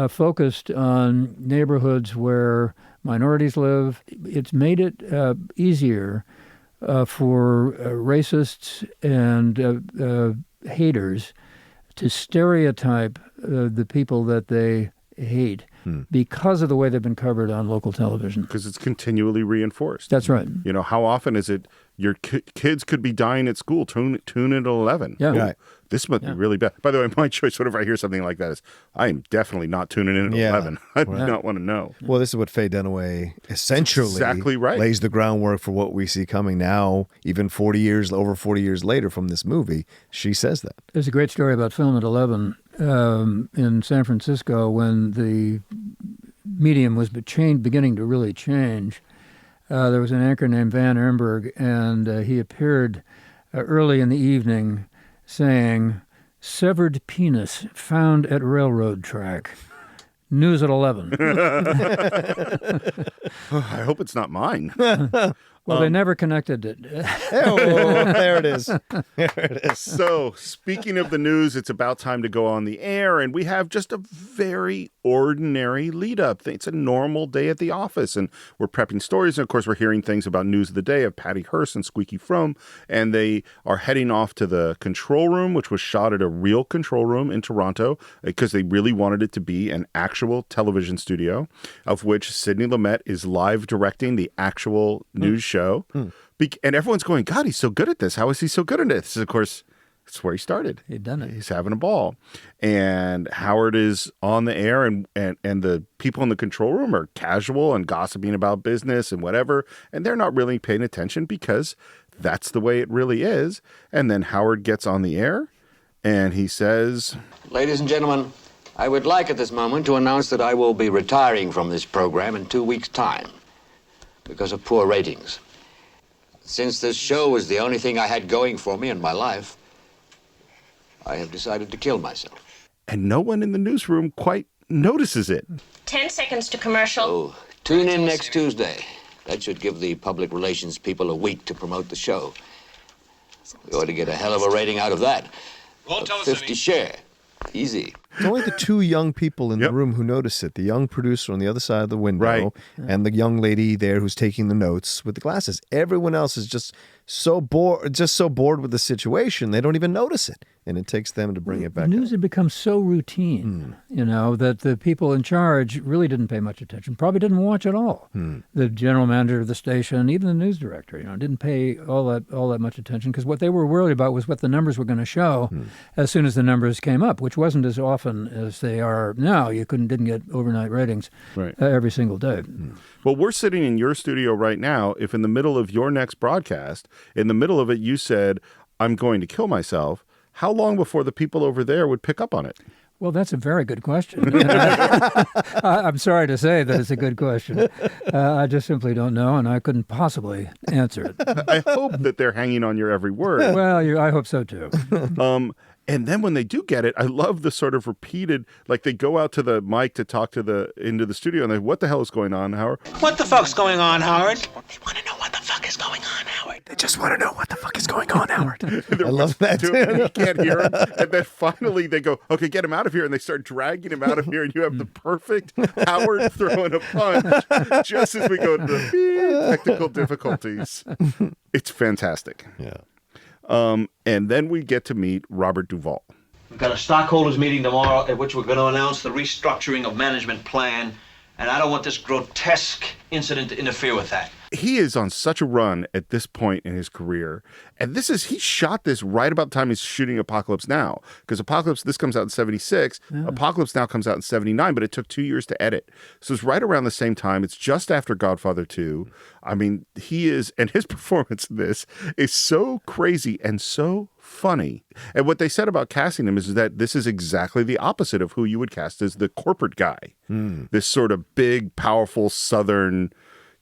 focused on neighborhoods where minorities live. It's made it easier for racists and haters to stereotype the people that they hate because of the way they've been covered on local television. Because it's continually reinforced. That's right. You know, how often is it your kids could be dying at school, tune in at 11? Yeah. Ooh, Right. This must be really bad. By the way, my choice whenever I hear something like that is, I am definitely not tuning in at 11. I do not want to know. Well, this is what Faye Dunaway essentially exactly right. lays the groundwork for what we see coming now, even over 40 years later from this movie. She says that. There's a great story about Film at 11 in San Francisco when the medium was beginning to really change. There was an anchor named Van Ehrenberg, and he appeared early in the evening saying, "Severed penis found at railroad track. News at 11." I hope it's not mine. Well, they never connected it. Oh, there it is. There it is. So, speaking of the news, it's about time to go on the air, and we have just a very ordinary lead-up. It's a normal day at the office, and we're prepping stories, and of course, we're hearing things about news of the day of Patty Hearst and Squeaky Fromme, and they are heading off to the control room, which was shot at a real control room in Toronto, because they really wanted it to be an actual television studio, of which Sidney Lumet is live directing the actual news show. And everyone's going, God, he's so good at this. How is he so good at this? Of course, it's where he started. He'd done it. He's having a ball. And Howard is on the air, and the people in the control room are casual and gossiping about business and whatever. And they're not really paying attention because that's the way it really is. And then Howard gets on the air and he says, Ladies and gentlemen, I would like at this moment to announce that I will be retiring from this program in 2 weeks' time because of poor ratings. Since this show was the only thing I had going for me in my life, I have decided to kill myself. And no one in the newsroom quite notices it. 10 seconds to commercial. Oh, tune in next Tuesday. That should give the public relations people a week to promote the show. We ought to get a hell of a rating out of that. Won't tell us 50 any. share. Easy. It's only the two young people in the room who notice it. The young producer on the other side of the window and the young lady there who's taking the notes with the glasses. Everyone else is just so bored with the situation, they don't even notice it. And it takes them to bring it back The news up. had become so routine, that the people in charge really didn't pay much attention, probably didn't watch at all. The general manager of the station, even the news director, didn't pay all that much attention because what they were worried about was what the numbers were going to show as soon as the numbers came up, which wasn't as often as they are now. You didn't get overnight ratings every single day. Well, we're sitting in your studio right now. If in the middle of your next broadcast, in the middle of it, you said, I'm going to kill myself, how long before the people over there would pick up on it? Well, that's a very good question. I'm sorry to say that it's a good question. I just simply don't know, and I couldn't possibly answer it. I hope that they're hanging on your every word. Well, I hope so, too. And then when they do get it, I love the sort of repeated, like they go out to the mic to talk to into the studio, and they, what the hell is going on, Howard? What the fuck's going on, Howard? They want to know what the fuck is going on, Howard. They just want to know what the fuck is going on, Howard. I love that, too. You can't hear him. And then finally they go, okay, get him out of here. And they start dragging him out of here. And you have the perfect Howard throwing a punch just as we go to the technical difficulties. It's fantastic. Yeah. And then we get to meet Robert Duvall. We've got a stockholders meeting tomorrow at which we're going to announce the restructuring of management plan, and I don't want this grotesque incident to interfere with that. He is on such a run at this point in his career. And he shot this right about the time he's shooting Apocalypse Now. Because this comes out in 76. Yeah. Apocalypse Now comes out in 79, but it took 2 years to edit. So it's right around the same time. It's just after Godfather 2. I mean, his performance in this is so crazy and so funny. And what they said about casting him is that this is exactly the opposite of who you would cast as the corporate guy. This sort of big, powerful Southern,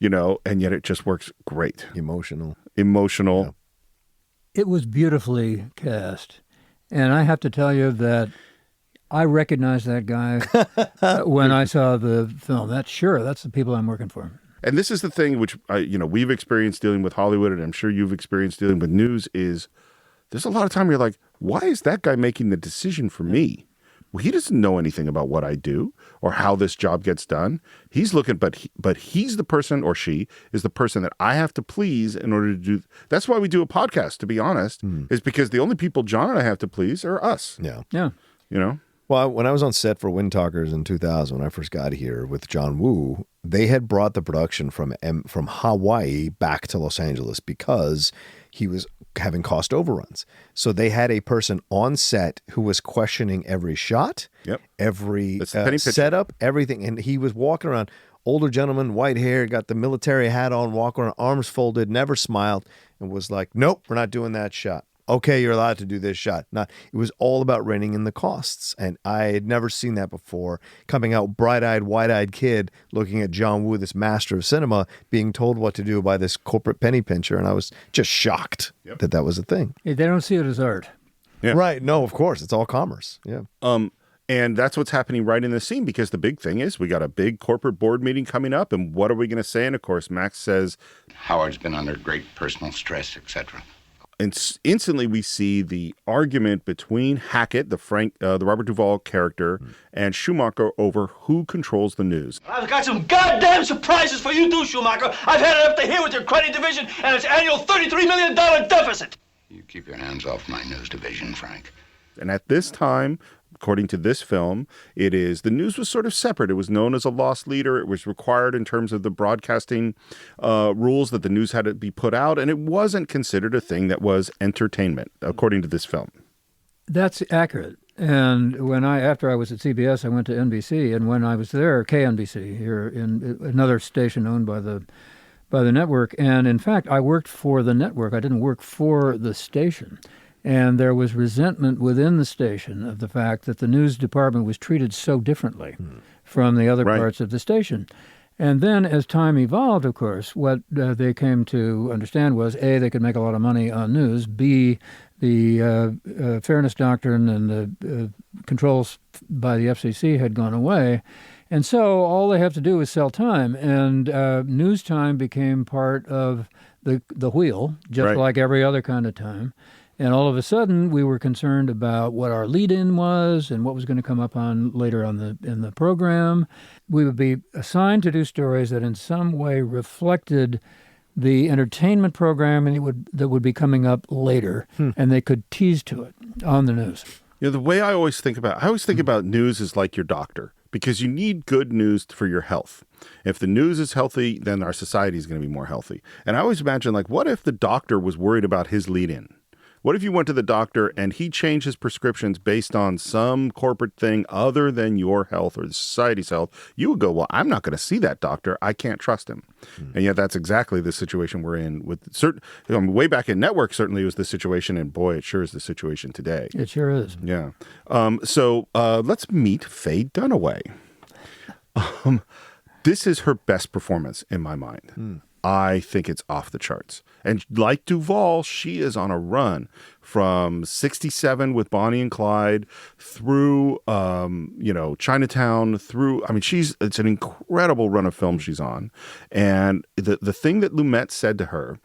and yet it just works great. Emotional. Yeah. It was beautifully cast. And I have to tell you that I recognized that guy when I saw the film. That's the people I'm working for. And this is the thing which, we've experienced dealing with Hollywood, and I'm sure you've experienced dealing with news, is there's a lot of time you're like, why is that guy making the decision for me? Well, he doesn't know anything about what I do or how this job gets done. He's looking, but he's the person, or she is the person that I have to please in order to do. That's why we do a podcast, to be honest, is because the only people John and I have to please are us. Yeah. Yeah. Well, when I was on set for Wind Talkers in 2000, when I first got here with John Woo, they had brought the production from Hawaii back to Los Angeles because he was having cost overruns. So they had a person on set who was questioning every shot, every setup, everything. And he was walking around, older gentleman, white hair, got the military hat on, walking around, arms folded, never smiled, and was like, nope, we're not doing that shot. Okay, you're allowed to do this shot. It was all about reining in the costs. And I had never seen that before. Coming out bright-eyed, wide-eyed kid looking at John Woo, this master of cinema, being told what to do by this corporate penny pincher. And I was just shocked that was a thing. They don't see it as art. Yeah. Right. No, of course. It's all commerce. Yeah. And that's what's happening right in the scene, because the big thing is we got a big corporate board meeting coming up, and what are we going to say? And of course, Max says, Howard's been under great personal stress, etc. and instantly we see the argument between Hackett, the Robert Duvall character, and Schumacher over who controls the news. I've got some goddamn surprises for you too, Schumacher. I've had it up to here with your credit division and its annual $33 million deficit. You keep your hands off my news division, Frank. And at this time, according to this film, the news was sort of separate. It was known as a lost leader. It was required in terms of the broadcasting rules that the news had to be put out, and it wasn't considered a thing that was entertainment, according to this film. That's accurate. And after I was at CBS, I went to NBC, and when I was there, KNBC here in another station owned by the network, and in fact, I worked for the network. I didn't work for the station. And there was resentment within the station of the fact that the news department was treated so differently from the other parts of the station. And then as time evolved, of course, what they came to understand was, A, they could make a lot of money on news, B, the fairness doctrine and the controls by the FCC had gone away. And so all they have to do is sell time. And news time became part of the wheel, just like every other kind of time. And all of a sudden, we were concerned about what our lead-in was and what was going to come up on later in the program. We would be assigned to do stories that in some way reflected the entertainment programming that would be coming up later, and they could tease to it on the news. The way I always think about news is like your doctor, because you need good news for your health. If the news is healthy, then our society is going to be more healthy. And I always imagine, what if the doctor was worried about his lead-in? What if you went to the doctor and he changed his prescriptions based on some corporate thing other than your health or the society's health? You would go, well, I'm not going to see that doctor. I can't trust him. And yet that's exactly the situation we're in with certain. Way back in network, certainly it was the situation, and boy, it sure is the situation today. It sure is. Yeah. So let's meet Faye Dunaway. This is her best performance in my mind. I think it's off the charts. And like Duvall, she is on a run from 67 with Bonnie and Clyde through, Chinatown, it's an incredible run of film she's on. And the thing that Lumet said to her,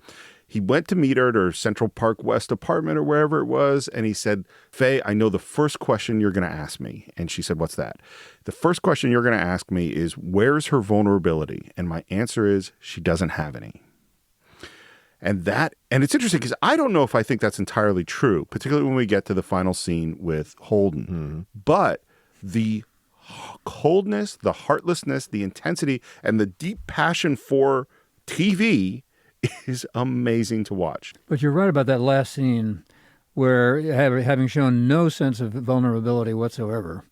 he went to meet her at her Central Park West apartment or wherever it was, and he said, Faye, I know the first question you're going to ask me. And she said, what's that? The first question you're going to ask me is, where's her vulnerability? And my answer is, she doesn't have any. And it's interesting because I don't know if I think that's entirely true, particularly when we get to the final scene with Holden. But the coldness, the heartlessness, the intensity, and the deep passion for TV is amazing to watch. But you're right about that last scene where, having shown no sense of vulnerability whatsoever,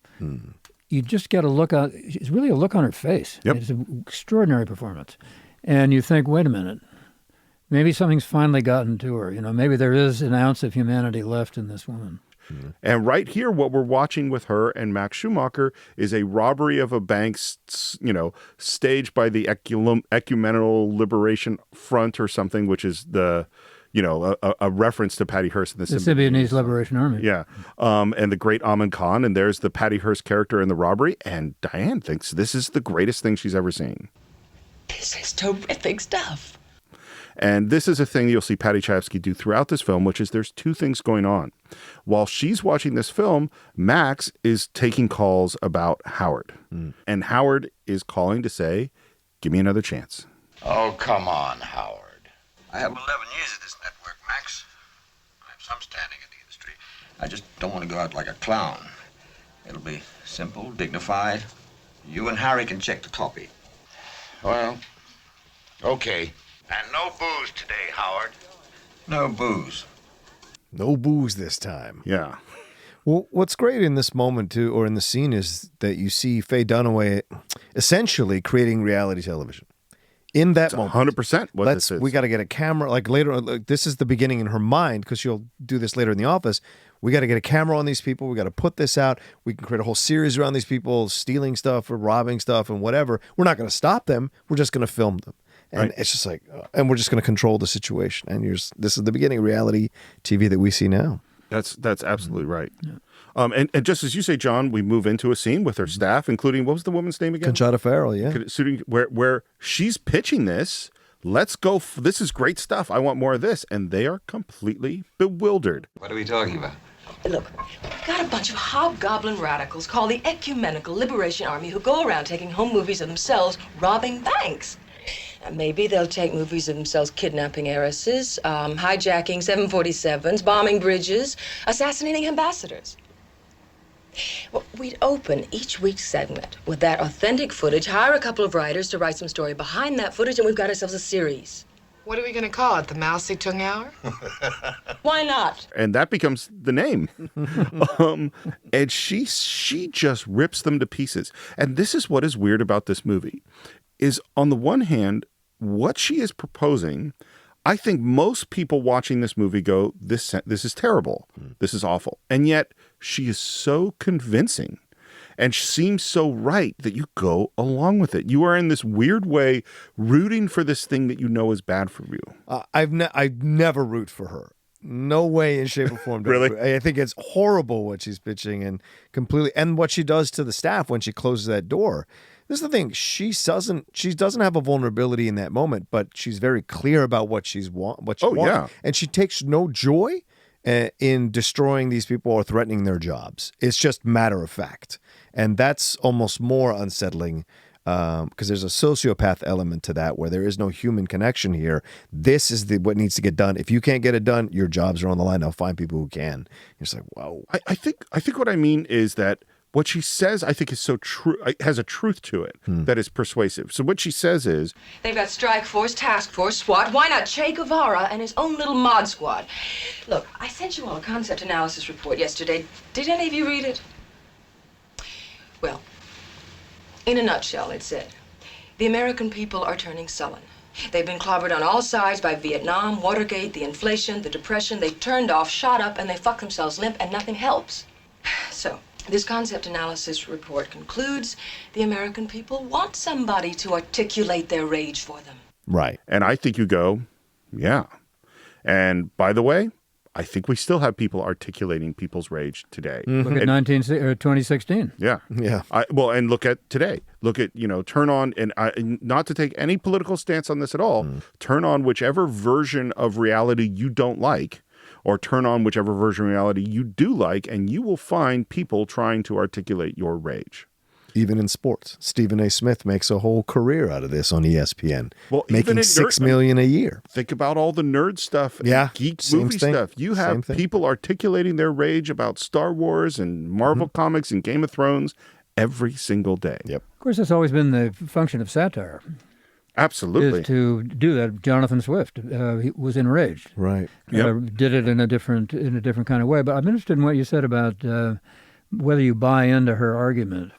you just get it's really a look on her face. Yep. It's an extraordinary performance. And you think, wait a minute, maybe something's finally gotten to her. Maybe there is an ounce of humanity left in this woman. And right here, what we're watching with her and Max Schumacher is a robbery of a bank, staged by the Ecumenical Liberation Front or something, which is a reference to Patty Hearst in the Symbionese Liberation Army. Yeah. And the great Amin Khan. And there's the Patty Hearst character in the robbery. And Diane thinks this is the greatest thing she's ever seen. This is terrific stuff. And this is a thing you'll see Patty Chayefsky do throughout this film, which is there's two things going on. While she's watching this film, Max is taking calls about Howard. And Howard is calling to say, give me another chance. Oh, come on, Howard. I have 11 years at this network, Max. I have some standing in the industry. I just don't want to go out like a clown. It'll be simple, dignified. You and Harry can check the copy. Well, okay. And no booze today, Howard. No booze. No booze this time. Yeah. Well, what's great in this moment, too, or in the scene, is that you see Faye Dunaway essentially creating reality television. In that moment. 100% what this is. We got to get a camera. This is the beginning in her mind, because she'll do this later in the office. We got to get a camera on these people. We got to put this out. We can create a whole series around these people stealing stuff or robbing stuff and whatever. We're not going to stop them. We're just going to film them. And it's just and we're just going to control the situation. And this is the beginning of reality TV that we see now. That's absolutely right. Yeah. And just as you say, John, we move into a scene with her staff, including, what was the woman's name again? Conchata Farrell, yeah. Where she's pitching this. Let's go. This is great stuff. I want more of this. And they are completely bewildered. What are we talking about? Look, we've got a bunch of hobgoblin radicals called the Ecumenical Liberation Army who go around taking home movies of themselves robbing banks. Now, maybe they'll take movies of themselves kidnapping heiresses, hijacking 747s, bombing bridges, assassinating ambassadors. Well, we'd open each week's segment with that authentic footage, hire a couple of writers to write some story behind that footage, and we've got ourselves a series. What are we going to call it? The Mao Zedong Hour? Why not? And that becomes the name. And she just rips them to pieces. And this is what is weird about this movie, is on the one hand, what she is proposing, I think most people watching this movie go, this is terrible. This is awful. And yet she is so convincing and seems so right that you go along with it. You are in this weird way rooting for this thing that you know is bad for you. I've never root for her. No way in shape or form. Really? I think it's horrible what she's pitching and what she does to the staff when she closes that door. This is the thing. She doesn't have a vulnerability in that moment, but she's very clear about what she wants. Yeah. And she takes no joy in destroying these people or threatening their jobs. It's just matter of fact. And that's almost more unsettling because there's a sociopath element to that where there is no human connection here. This is what needs to get done. If you can't get it done, your jobs are on the line. I'll find people who can. You're just like, whoa. I think what I mean is that what she says, I think, is so true. It has a truth to it that is persuasive. So what she says is, they've got Strike Force, Task Force, SWAT. Why not Che Guevara and his own little mod squad? Look, I sent you all a concept analysis report yesterday. Did any of you read it? Well, in a nutshell, it said, the American people are turning sullen. They've been clobbered on all sides by Vietnam, Watergate, the inflation, the depression. They've turned off, shot up, and they fuck themselves limp, and nothing helps. So, this concept analysis report concludes the American people want somebody to articulate their rage for them. Right. And I think you go, yeah. And by the way, I think we still have people articulating people's rage today. Look at 2016. Yeah. Yeah. And look at today. Look at, turn on, and not to take any political stance on this at all, turn on whichever version of reality you don't like, or turn on whichever version of reality you do like, and you will find people trying to articulate your rage. Even in sports. Stephen A. Smith makes a whole career out of this on ESPN, making $6 million a year. Think about all the nerd stuff, geek movie stuff. You have people articulating their rage about Star Wars and Marvel Comics and Game of Thrones every single day. Yep. Of course, that's always been the function of satire. Absolutely. Is to do that. Jonathan Swift he was enraged. Right. Did it in a different kind of way. But I'm interested in what you said about whether you buy into her argument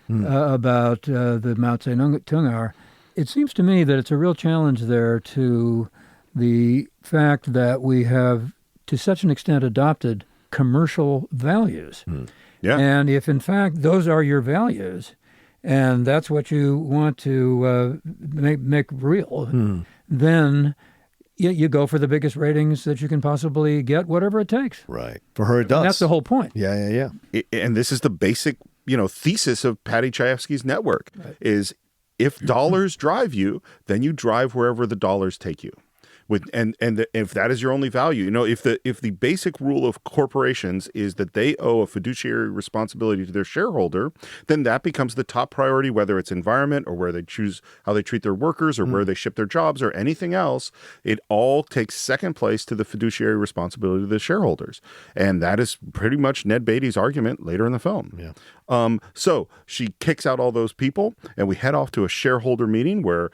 about the Mao Zedong Hour. It seems to me that it's a real challenge there to the fact that we have, to such an extent, adopted commercial values. Yeah. And if, in fact, those are your values, and that's what you want to make real, then you go for the biggest ratings that you can possibly get, whatever it takes. Right. For her, it does. And that's the whole point. Yeah. And this is the basic, thesis of Patty Chayefsky's network, is if dollars drive you, then you drive wherever the dollars take you. If that is your only value, if the basic rule of corporations is that they owe a fiduciary responsibility to their shareholder, then that becomes the top priority, whether it's environment or where they choose how they treat their workers or where they ship their jobs or anything else. It all takes second place to the fiduciary responsibility of the shareholders. And that is pretty much Ned Beatty's argument later in the film. Yeah. So she kicks out all those people, and we head off to a shareholder meeting where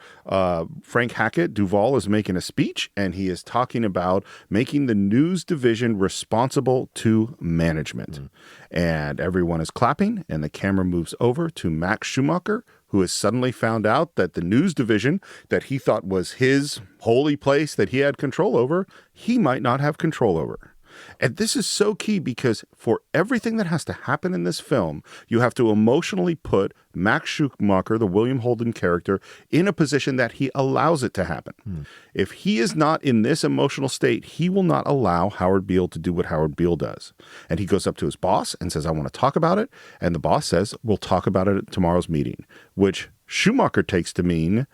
Frank Hackett Duvall is making a speech, and he is talking about making the news division responsible to management. And everyone is clapping, and the camera moves over to Max Schumacher, who has suddenly found out that the news division that he thought was his holy place that he had control over, he might not have control over. And this is so key because for everything that has to happen in this film, you have to emotionally put Max Schumacher, the William Holden character, in a position that he allows it to happen. If he is not in this emotional state, he will not allow Howard Beale to do what Howard Beale does. And he goes up to his boss and says, I want to talk about it. And the boss says, we'll talk about it at tomorrow's meeting, which Schumacher takes to mean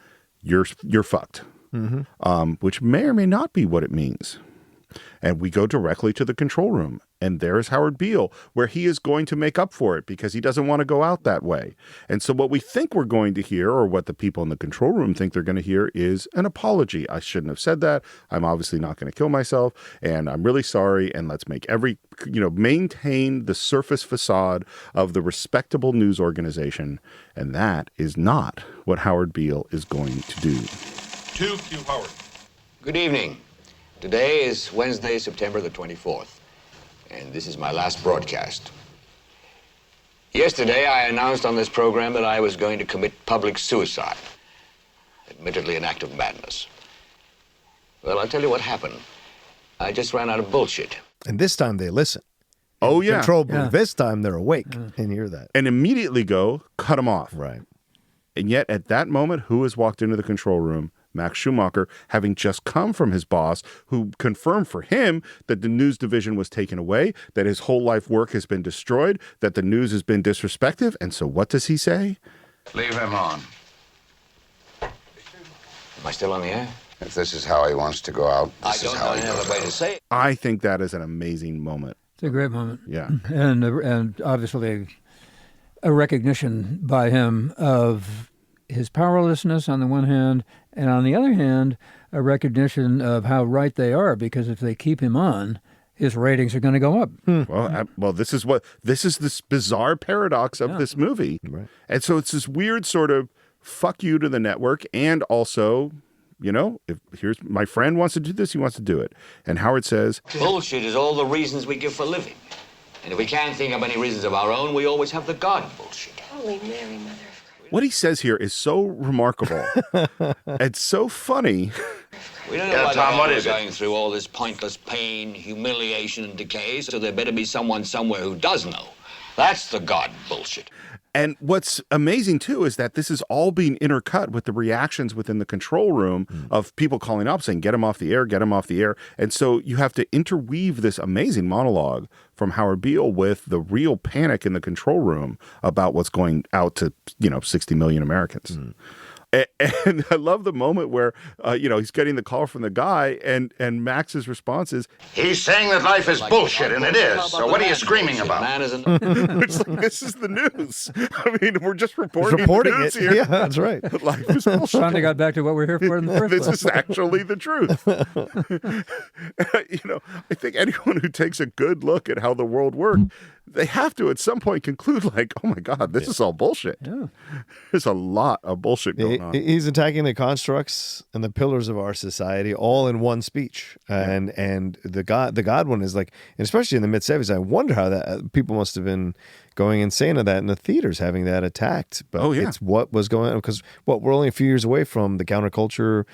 you're fucked, which may or may not be what it means. And we go directly to the control room, and there's Howard Beale, where he is going to make up for it because he doesn't want to go out that way. And so what we think we're going to hear, or what the people in the control room think they're going to hear, is an apology. I shouldn't have said that. I'm obviously not going to kill myself, and I'm really sorry, and let's make maintain the surface facade of the respectable news organization. And that is not what Howard Beale is going to do. To Q Howard. Good evening. Today is Wednesday, September the 24th, and this is my last broadcast. Yesterday, I announced on this program that I was going to commit public suicide. Admittedly, an act of madness. Well, I'll tell you what happened. I just ran out of bullshit. And this time they listen. Oh, yeah. Control booth. This time they're awake and hear that. And immediately go, cut him off. Right. And yet, at that moment, who has walked into the control room? Max Schumacher, having just come from his boss, who confirmed for him that the news division was taken away, that his whole life work has been destroyed, that the news has been disrespectful. And so what does he say? Leave him on. Am I still on the air? If this is how he wants to go out, I don't know any other way to say it. I think that is an amazing moment. It's a great moment. Yeah. And obviously a recognition by him of his powerlessness on the one hand, and on the other hand, a recognition of how right they are, because if they keep him on, his ratings are going to go up. Well, this is this bizarre paradox of this movie. Right. And so it's this weird sort of fuck you to the network, and also, if here's my friend wants to do this, he wants to do it. And Howard says, Bullshit is all the reasons we give for living. And if we can't think of any reasons of our own, we always have the God bullshit. Holy Mary, Mother. what he says here is so remarkable. It's so funny. We don't know why Tom, what is going through all this pointless pain, humiliation, and decay, so there better be someone somewhere who does know. That's the God bullshit. And what's amazing, too, is that this is all being intercut with the reactions within the control room of people calling up saying, get him off the air, get him off the air. And so you have to interweave this amazing monologue from Howard Beale with the real panic in the control room about what's going out to, 60 million Americans. And I love the moment where, he's getting the call from the guy and Max's response is, he's saying that life is bullshit, and it is. So what are you screaming about? It's like, this is the news. I mean, we're just reporting news here. Yeah, that's right. Life is bullshit. Finally got back to what we're here for in the first place. This is actually the truth. I think anyone who takes a good look at how the world works, they have to at some point conclude like, oh my God, this is all bullshit. Yeah. There's a lot of bullshit going on. He's attacking the constructs and the pillars of our society all in one speech. And the God one is like, and especially in the mid-70s, I wonder how that people must have been going insane at that in the theaters, having that attacked. But it's what was going on, because we're only a few years away from the counterculture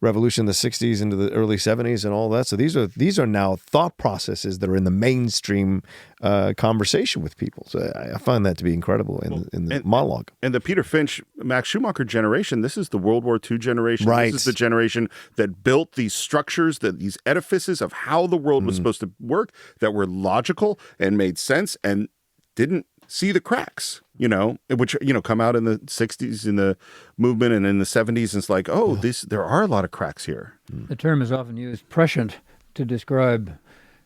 revolution in the 60s into the early 70s and all that. So these are now thought processes that are in the mainstream conversation with people. So I find that to be incredible in the monologue. And the Peter Finch, Max Schumacher generation, this is the World War II generation. Right. This is the generation that built these structures, these edifices of how the world was supposed to work, that were logical and made sense and didn't see the cracks, which, come out in the 60s in the movement and in the 70s. And it's like, there are a lot of cracks here. The term is often used, prescient, to describe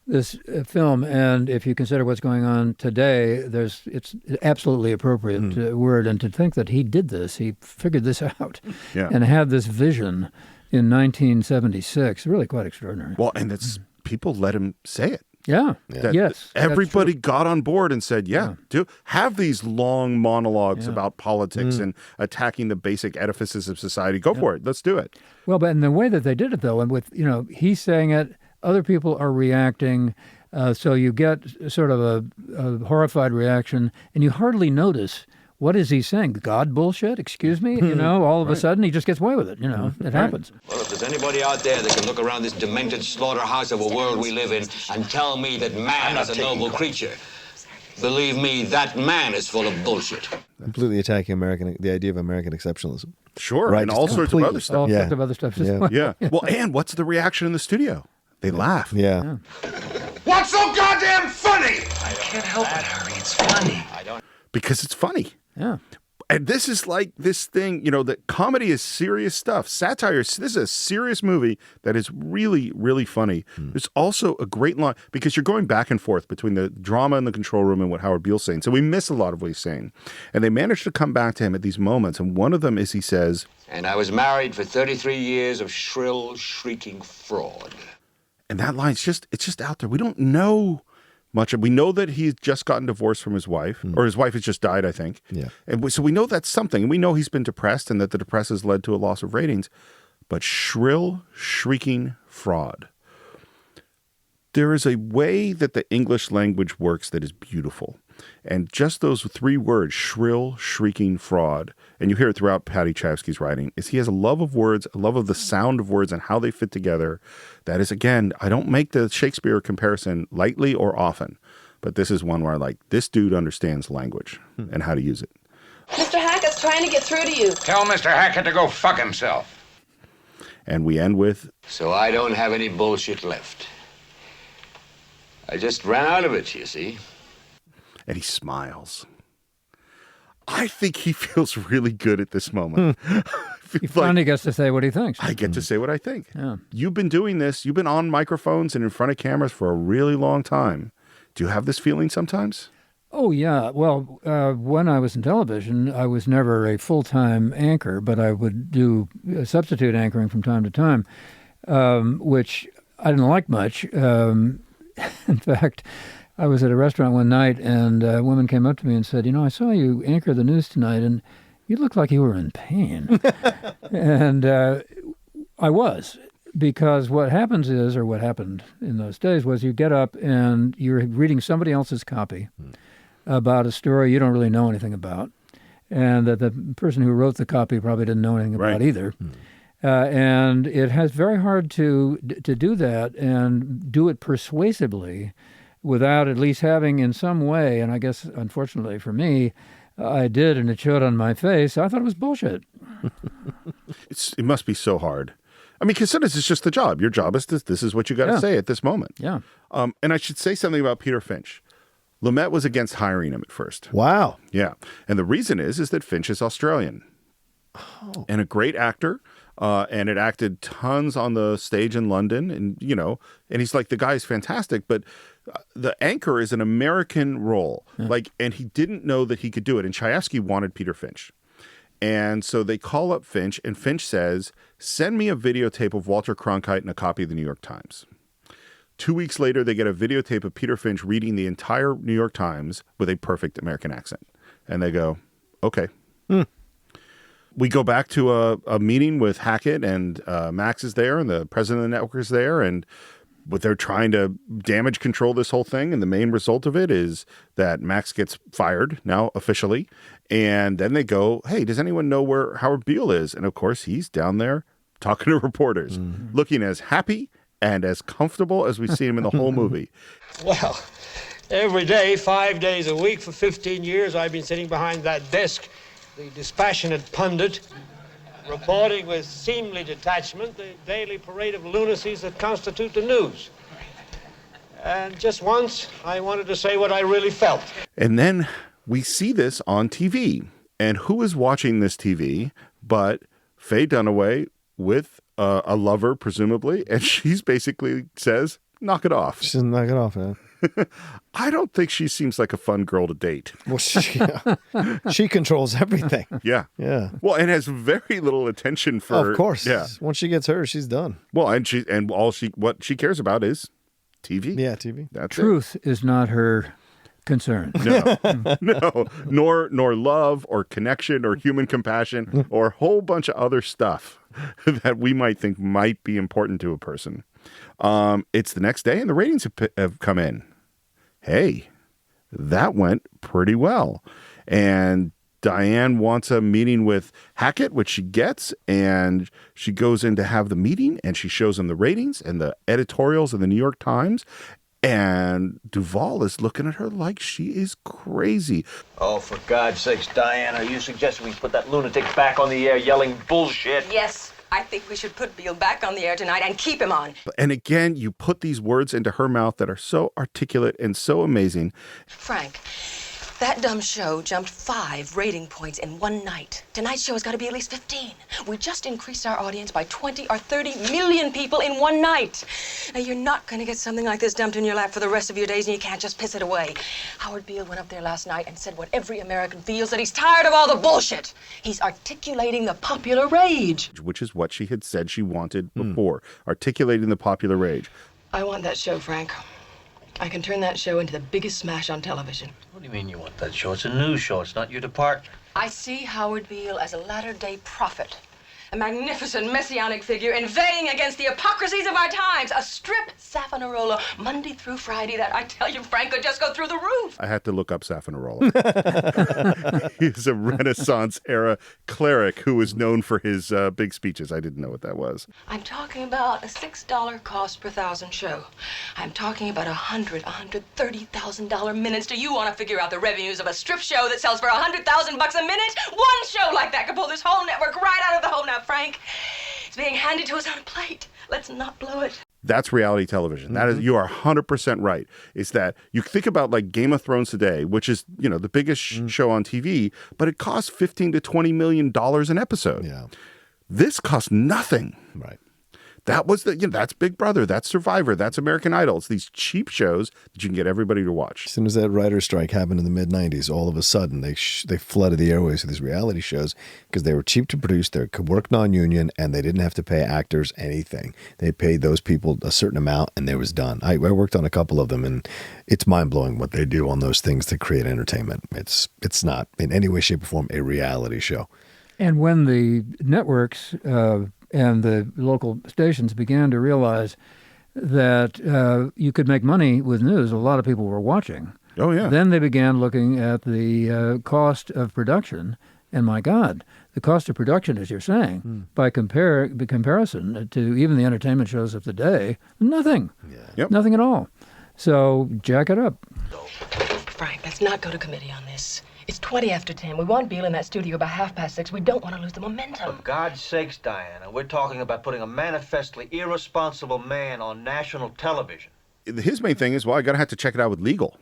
this film. And if you consider what's going on today, it's absolutely appropriate word. And to think that he did this, he figured this out and had this vision in 1976, really quite extraordinary. Well, and it's people let him say it. Yeah. Yes. Everybody got on board and said, do have these long monologues about politics and attacking the basic edifices of society. Go for it. Let's do it. Well, but in the way that they did it, though, and with, he's saying it, other people are reacting. So you get sort of a horrified reaction, and you hardly notice what is he saying? God bullshit? Excuse me? You know, all of a sudden he just gets away with it. You know, it happens. Well, if there's anybody out there that can look around this demented slaughterhouse of a world we live in and tell me that man is a noble creature, believe me, that man is full of bullshit. Completely attacking the idea of American exceptionalism. Sure, Right, and just all sorts of completely. other stuff. All Yeah. sorts of other stuff. as Yeah. well. Yeah. Well, and what's the reaction in the studio? They laugh. Yeah. What's so goddamn funny? I can't help it, Harry. It's funny. Because it's funny. Yeah. And this is like this thing, you know, that comedy is serious stuff. Satire, this is a serious movie that is really, really funny. There's also a great line, because you're going back and forth between the drama in the control room and what Howard Beale's saying. So we miss a lot of what he's saying. And they manage to come back to him at these moments. And one of them is he says, And I was married for 33 years of shrill, shrieking fraud. and that line's it's just out there. We don't know much. We know that he's just gotten divorced from his wife, or his wife has just died, I think. Yeah. And so we know that's something. And we know he's been depressed and that the depression has led to a loss of ratings. But shrill, shrieking fraud. There is a way that the English language works that is beautiful. And just those three words, shrill, shrieking fraud, and you hear it throughout Paddy Chayefsky's writing, is he has a love of words, a love of the sound of words and how they fit together. That is, again, I don't make the Shakespeare comparison lightly or often, but this is one where I like, this dude understands language and how to use it. Mr. Hackett's trying to get through to you. Tell Mr. Hackett to go fuck himself. And we end with, So I don't have any bullshit left. I just ran out of it, you see. and he smiles. I think he feels really good at this moment. He finally gets to say what he thinks. I get to say what I think. Yeah. You've been doing this. You've been on microphones and in front of cameras for a really long time. Do you have this feeling sometimes? Oh, yeah. Well, when I was in television, I was never a full-time anchor, but I would do substitute anchoring from time to time, which I didn't like much. In fact, I was at a restaurant one night, and a woman came up to me and said, I saw you anchor the news tonight, and you looked like you were in pain. And I was, because what happens is, or what happened in those days, was you get up and you're reading somebody else's copy about a story you don't really know anything about, and that the person who wrote the copy probably didn't know anything about either. And it has very hard to do that and do it persuasively without at least having in some way, and I guess unfortunately for me, I did, and it showed on my face, I thought it was bullshit. It must be so hard. I mean, because sometimes it's just the job. Your job is this is what you got to say at this moment. Yeah. And I should say something about Peter Finch. Lumet was against hiring him at first. Wow. Yeah. And the reason is that Finch is Australian. Oh. And a great actor. And it acted tons on the stage in London. And, and he's like, the guy is fantastic. But the anchor is an American role. Yeah. And he didn't know that he could do it. And Chayefsky wanted Peter Finch. And so they call up Finch, and Finch says, send me a videotape of Walter Cronkite and a copy of the New York Times. 2 weeks later, they get a videotape of Peter Finch reading the entire New York Times with a perfect American accent. And they go, okay. We go back to a meeting with Hackett, and Max is there, and the president of the network is there, but they're trying to damage control this whole thing. And the main result of it is that Max gets fired now officially. And then they go, hey, does anyone know where Howard Beale is? And of course, he's down there talking to reporters, looking as happy and as comfortable as we see him in the whole movie. Well, every day, 5 days a week for 15 years, I've been sitting behind that desk, the dispassionate pundit, reporting with seemly detachment the daily parade of lunacies that constitute the news. And just once, I wanted to say what I really felt. And then we see this on TV. And who is watching this TV but Faye Dunaway with a lover, presumably, and she's basically says, knock it off. She says, knock it off, man. I don't think she seems like a fun girl to date. Well, she controls everything. Yeah. Yeah. Well, and has very little attention for. Of course. Yeah. Once she gets her, she's done. Well, and what she cares about is TV. Yeah, TV. That's Truth is not her concern. No, nor love or connection or human compassion or a whole bunch of other stuff that we might think might be important to a person. It's the next day and the ratings have come in. Hey, that went pretty well. And Diane wants a meeting with Hackett, which she gets, and she goes in to have the meeting, and she shows him the ratings and the editorials in the New York Times. And Duvall is looking at her like she is crazy. Oh, for God's sakes, Diane, are you suggesting we put that lunatic back on the air yelling bullshit? Yes, I think we should put Beale back on the air tonight and keep him on. And again, you put these words into her mouth that are so articulate and so amazing. Frank, that dumb show jumped 5 rating points in one night. Tonight's show has got to be at least 15. We just increased our audience by 20 or 30 million people in one night. Now, you're not going to get something like this dumped in your lap for the rest of your days, and you can't just piss it away. Howard Beale went up there last night and said what every American feels, that he's tired of all the bullshit. He's articulating the popular rage. Which is what she had said she wanted before, articulating the popular rage. I want that show, Frank. I can turn that show into the biggest smash on television. What do you mean you want that show? It's a news show. It's not your department. I see Howard Beale as a latter-day prophet, a magnificent messianic figure inveighing against the hypocrisies of our times, a strip Savonarola Monday through Friday that I tell you, Frank, could just go through the roof. I had to look up Savonarola. He's a Renaissance era cleric who was known for his big speeches. I didn't know what that was. I'm talking about a $6 cost per 1,000 show. I'm talking about $130,000 minutes. Do you want to figure out the revenues of a strip show that sells for $100,000 a minute? One show like that could pull this whole network right out of the hole. Now, Frank, it's being handed to us on a plate. Let's not blow it. That's reality television. That is, you are 100% right. It's that you think about like Game of Thrones today, which is, you know, the biggest show on TV, but it costs $15 to $20 million an episode. Yeah. This costs nothing. Right. That was that's Big Brother, that's Survivor, that's American Idol. It's these cheap shows that you can get everybody to watch. As soon as that writer's strike happened in the mid-'90s, all of a sudden they flooded the airways with these reality shows because they were cheap to produce, they could work non-union, and they didn't have to pay actors anything. They paid those people a certain amount, and they was done. I worked on a couple of them, and it's mind-blowing what they do on those things to create entertainment. It's not in any way, shape, or form a reality show. And when the networks and the local stations began to realize that you could make money with news, a lot of people were watching. Oh, yeah. Then they began looking at the cost of production, and my God, the cost of production, as you're saying, by comparison to even the entertainment shows of the day, nothing. Yeah. Yep. Nothing at all. So jack it up. Frank, let's not go to committee on this. It's 20 after 10. We want Beale in that studio by 6:30. We don't want to lose the momentum. For God's sakes, Diana, we're talking about putting a manifestly irresponsible man on national television. His main thing is, well, I have to check it out with legal.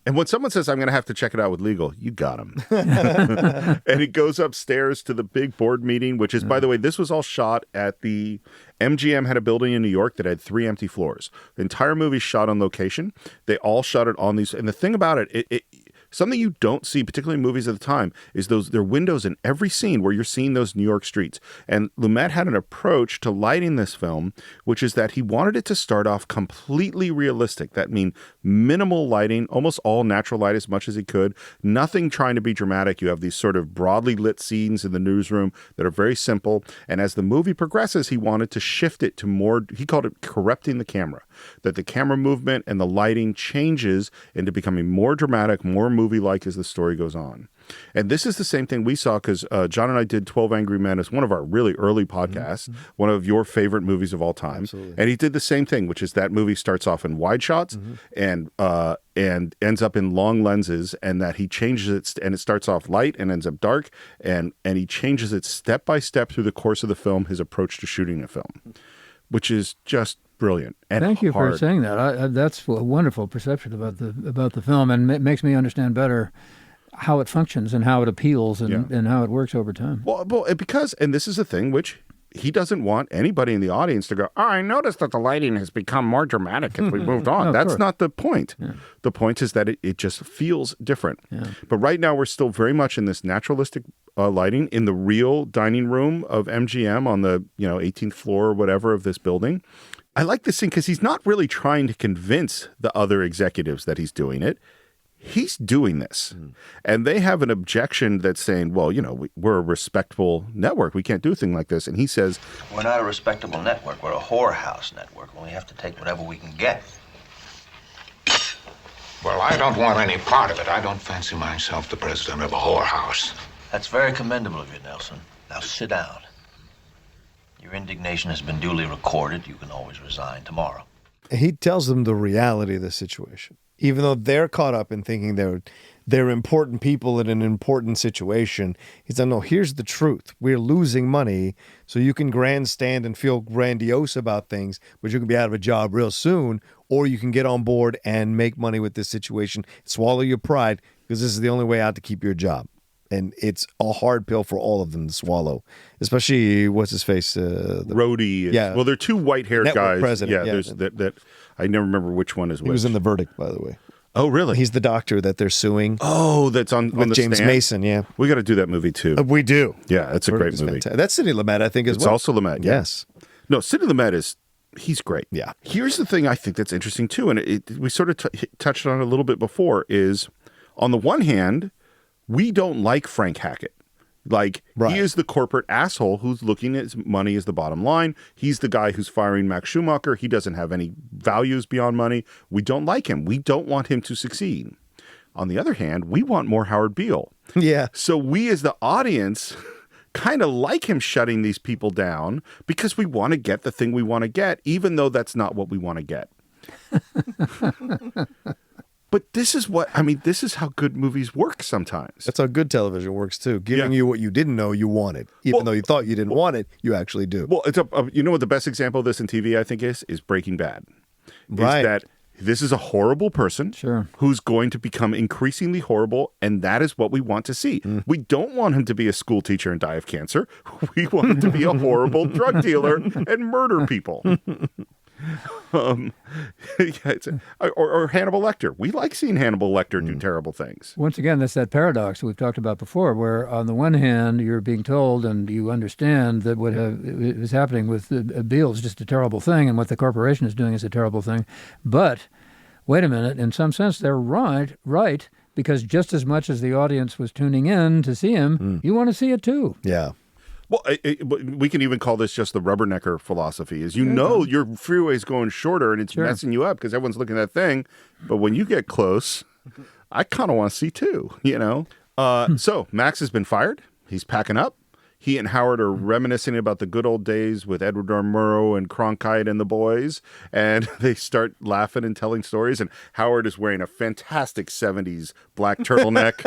And when someone says, I'm going to have to check it out with legal, you got him. And he goes upstairs to the big board meeting, which is, by the way, this was all shot at the MGM had a building in New York that had 3 empty floors. The entire movie shot on location. They all shot it on these. And the thing about it something you don't see, particularly in movies at the time, is there are windows in every scene where you're seeing those New York streets. And Lumet had an approach to lighting this film, which is that he wanted it to start off completely realistic. That means minimal lighting, almost all natural light as much as he could, nothing trying to be dramatic. You have these sort of broadly lit scenes in the newsroom that are very simple. And as the movie progresses, he wanted to shift it to more, he called it corrupting the camera, that the camera movement and the lighting changes into becoming more dramatic, more movie-like as the story goes on. And this is the same thing we saw because John and I did 12 Angry Men as one of our really early podcasts, one of your favorite movies of all time. Absolutely. And he did the same thing, which is that movie starts off in wide shots and ends up in long lenses, and that he changes it, and it starts off light and ends up dark, and he changes it step by step through the course of the film, his approach to shooting a film, which is just brilliant. And thank you hard. for saying that. That's a wonderful perception about the film, and it makes me understand better how it functions and how it appeals and how it works over time. Well, because, and this is a thing which he doesn't want anybody in the audience to go, I noticed that the lighting has become more dramatic as we moved on. No, That's course. not the point. Yeah. The point is that it just feels different. Yeah. But right now we're still very much in this naturalistic lighting in the real dining room of MGM on the 18th floor or whatever of this building. I like this scene because he's not really trying to convince the other executives that he's doing it. He's doing this. And they have an objection that's saying, well, we're a respectable network. We can't do a thing like this. And he says, We're not a respectable network. We're a whorehouse network. And we have to take whatever we can get. Well, I don't want any part of it. I don't fancy myself the president of a whorehouse. That's very commendable of you, Nelson. Now sit down. Your indignation has been duly recorded. You can always resign tomorrow. He tells them the reality of the situation, even though they're caught up in thinking they're important people in an important situation. He said, no, here's the truth. We're losing money, so you can grandstand and feel grandiose about things, but you can be out of a job real soon, or you can get on board and make money with this situation, swallow your pride, because this is the only way out to keep your job. And it's a hard pill for all of them to swallow, especially what's his face, Rhodey. Yeah. Well, they're two white-haired Network guys. president, yeah. There's that. I never remember which one is which. He was in The Verdict, by the way. Oh, really? He's the doctor that they're suing. Oh, that's on with the James stand? Mason. Yeah, we got to do that movie too. We do. Yeah, it's a great movie. Fantastic. That's Sidney Lumet, I think, as it's well. It's also Lumet. Yeah. Yes. No, Sidney Lumet he's great. Yeah. Here's the thing I think that's interesting too, and we sort of touched on it a little bit before, is on the one hand, we don't like Frank Hackett. Like, right. He is the corporate asshole who's looking at money as the bottom line. He's the guy who's firing Max Schumacher. He doesn't have any values beyond money. We don't like him. We don't want him to succeed. On the other hand, we want more Howard Beale. Yeah. So we as the audience kind of like him shutting these people down because we want to get the thing we want to get, even though that's not what we want to get. But this is this is how good movies work sometimes. That's how good television works too. Giving you what you didn't know you wanted. Even though you thought you didn't want it, you actually do. Well, it's you know what the best example of this in TV I think is Breaking Bad. Right. Is that this is a horrible person who's going to become increasingly horrible, and that is what we want to see. We don't want him to be a school teacher and die of cancer. We want him to be a horrible drug dealer and murder people. Or Hannibal Lecter. We like seeing Hannibal Lecter do terrible things. Once again, that's that paradox we've talked about before, where on the one hand, you're being told and you understand that what is happening with Beale is just a terrible thing, and what the corporation is doing is a terrible thing. But wait a minute, in some sense, they're right, because just as much as the audience was tuning in to see him, you want to see it too. Yeah. Well, we can even call this just the rubbernecker philosophy. Is your freeway's going shorter and it's messing you up because everyone's looking at that thing. But when you get close, I kind of want to see too, So Max has been fired. He's packing up. He and Howard are reminiscing about the good old days with Edward R. Murrow and Cronkite and the boys. And they start laughing and telling stories. And Howard is wearing a fantastic 70s black turtleneck.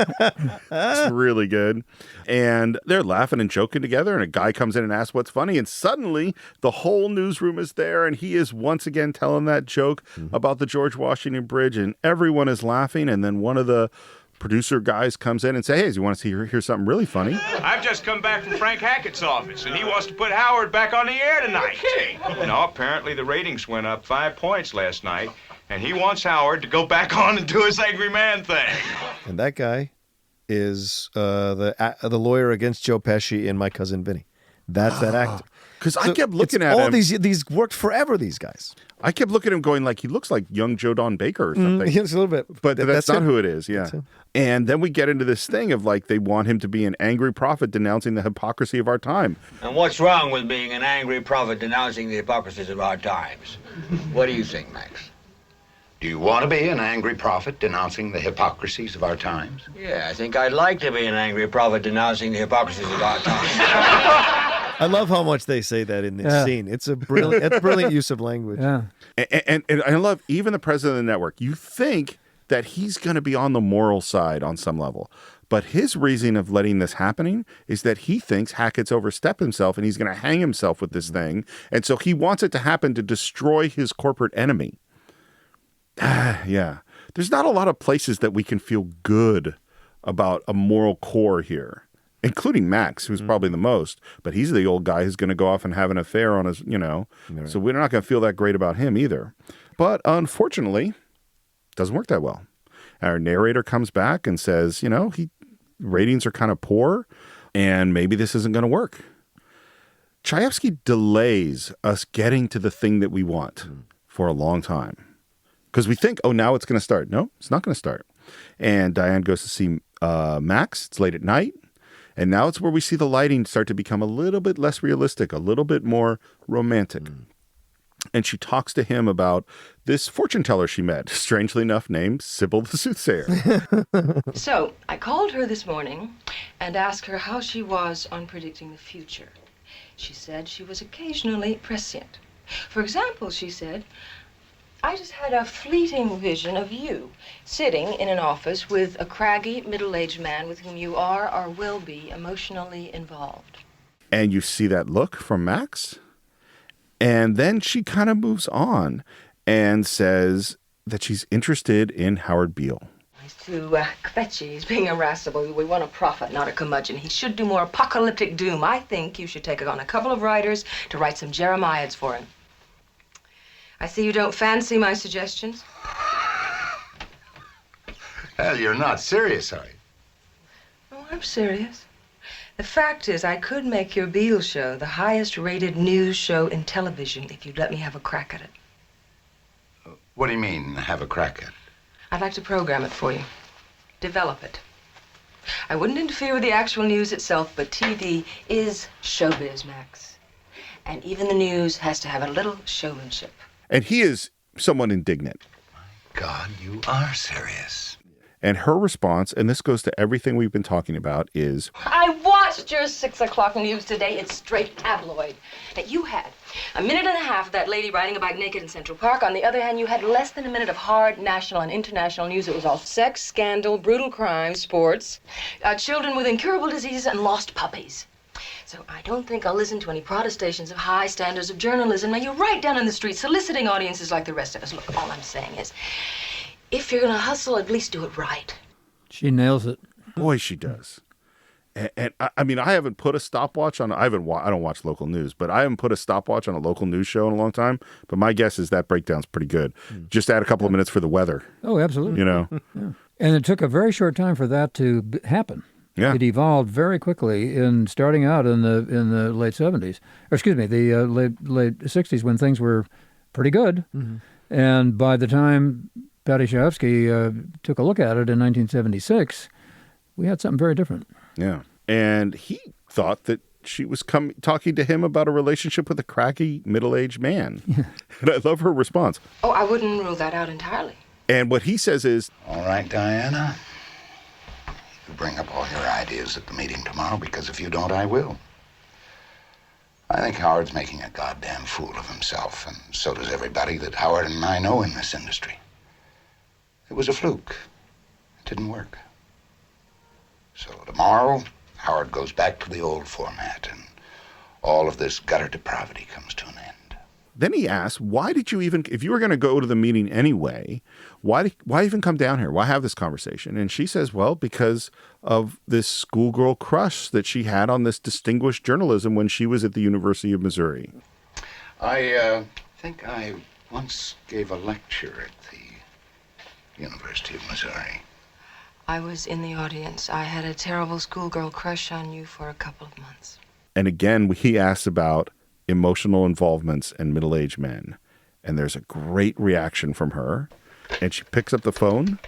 It's really good. And they're laughing and joking together. And a guy comes in and asks what's funny. And suddenly the whole newsroom is there. And he is once again telling that joke about the George Washington Bridge. And everyone is laughing. And then one of the producer guys comes in and say, hey, do you want to hear something really funny? I've just come back from Frank Hackett's office, and he wants to put Howard back on the air tonight. Okay. No, apparently the ratings went up 5 points last night, and he wants Howard to go back on and do his angry man thing. And that guy is the lawyer against Joe Pesci in My Cousin Vinny. That's that actor. Because I kept looking at him. These worked forever, these guys. I kept looking at him going like, he looks like young Joe Don Baker or something. He looks a little bit. But that's not who it is, yeah. And then we get into this thing of like, they want him to be an angry prophet denouncing the hypocrisy of our time. And what's wrong with being an angry prophet denouncing the hypocrisies of our times? What do you think, Max? Do you want to be an angry prophet denouncing the hypocrisies of our times? Yeah, I think I'd like to be an angry prophet denouncing the hypocrisies of our times. I love how much they say that in this scene. It's a brilliant use of language. Yeah. And I love even the president of the network. You think that he's going to be on the moral side on some level. But his reason of letting this happening is that he thinks Hackett's overstepped himself and he's going to hang himself with this thing. And so he wants it to happen to destroy his corporate enemy. Yeah. There's not a lot of places that we can feel good about a moral core here, including Max, who's probably the most, but he's the old guy who's going to go off and have an affair on his, so we're not going to feel that great about him either. But unfortunately, it doesn't work that well. Our narrator comes back and says, ratings are kind of poor and maybe this isn't going to work. Chayefsky delays us getting to the thing that we want for a long time because we think, now it's going to start. No, it's not going to start. And Diane goes to see Max. It's late at night. And now it's where we see the lighting start to become a little bit less realistic, a little bit more romantic. And she talks to him about this fortune teller she met, strangely enough named Sybil the Soothsayer. So, I called her this morning and asked her how she was on predicting the future. She said she was occasionally prescient. For example, she said, I just had a fleeting vision of you sitting in an office with a craggy, middle-aged man with whom you are or will be emotionally involved. And you see that look from Max? And then she kind of moves on and says that she's interested in Howard Beale. He's too kvetchy. He's being irascible. We want a prophet, not a curmudgeon. He should do more apocalyptic doom. I think you should take on a couple of writers to write some Jeremiads for him. I see you don't fancy my suggestions. Well, you're not serious, are you? Oh, I'm serious. The fact is, I could make your Beale show the highest-rated news show in television if you'd let me have a crack at it. What do you mean, have a crack at it? I'd like to program it for you. Develop it. I wouldn't interfere with the actual news itself, but TV is showbiz, Max. And even the news has to have a little showmanship. And he is somewhat indignant. God, you are serious. And her response, and this goes to everything we've been talking about, is, I watched your 6 o'clock news today. It's straight tabloid. That you had a minute and a half of that lady riding a bike naked in Central Park. On the other hand, you had less than a minute of hard national and international news. It was all sex, scandal, brutal crime, sports, children with incurable diseases, and lost puppies. So I don't think I'll listen to any protestations of high standards of journalism. Now, you're right down in the street soliciting audiences like the rest of us. Look, all I'm saying is, if you're going to hustle, at least do it right. She nails it. Boy, she does. And I mean, I haven't put a stopwatch on. I don't watch local news, but I haven't put a stopwatch on a local news show in a long time. But my guess is that breakdown's pretty good. Just add a couple of minutes for the weather. Oh, absolutely. You know, yeah. And it took a very short time for that to happen. Yeah. It evolved very quickly in starting out in the late 70s, or excuse me, the late 60s when things were pretty good. Mm-hmm. And by the time Patty Chayefsky took a look at it in 1976, we had something very different. Yeah. And he thought that she was talking to him about a relationship with a craggy middle-aged man. Yeah. And I love her response. Oh, I wouldn't rule that out entirely. And what he says is, all right, Diana. You bring up all your ideas at the meeting tomorrow, because if you don't, I will. I think Howard's making a goddamn fool of himself, and so does everybody that Howard and I know in this industry. It was a fluke. It didn't work. So tomorrow, Howard goes back to the old format, and all of this gutter depravity comes to an end. Then he asks, why did you even, if you were going to go to the meeting anyway, why even come down here? Why have this conversation? And she says, well, because of this schoolgirl crush that she had on this distinguished journalism when she was at the University of Missouri. I think I once gave a lecture at the University of Missouri. I was in the audience. I had a terrible schoolgirl crush on you for a couple of months. And again, he asks about emotional involvements and middle-aged men. And there's a great reaction from her. And she picks up the phone.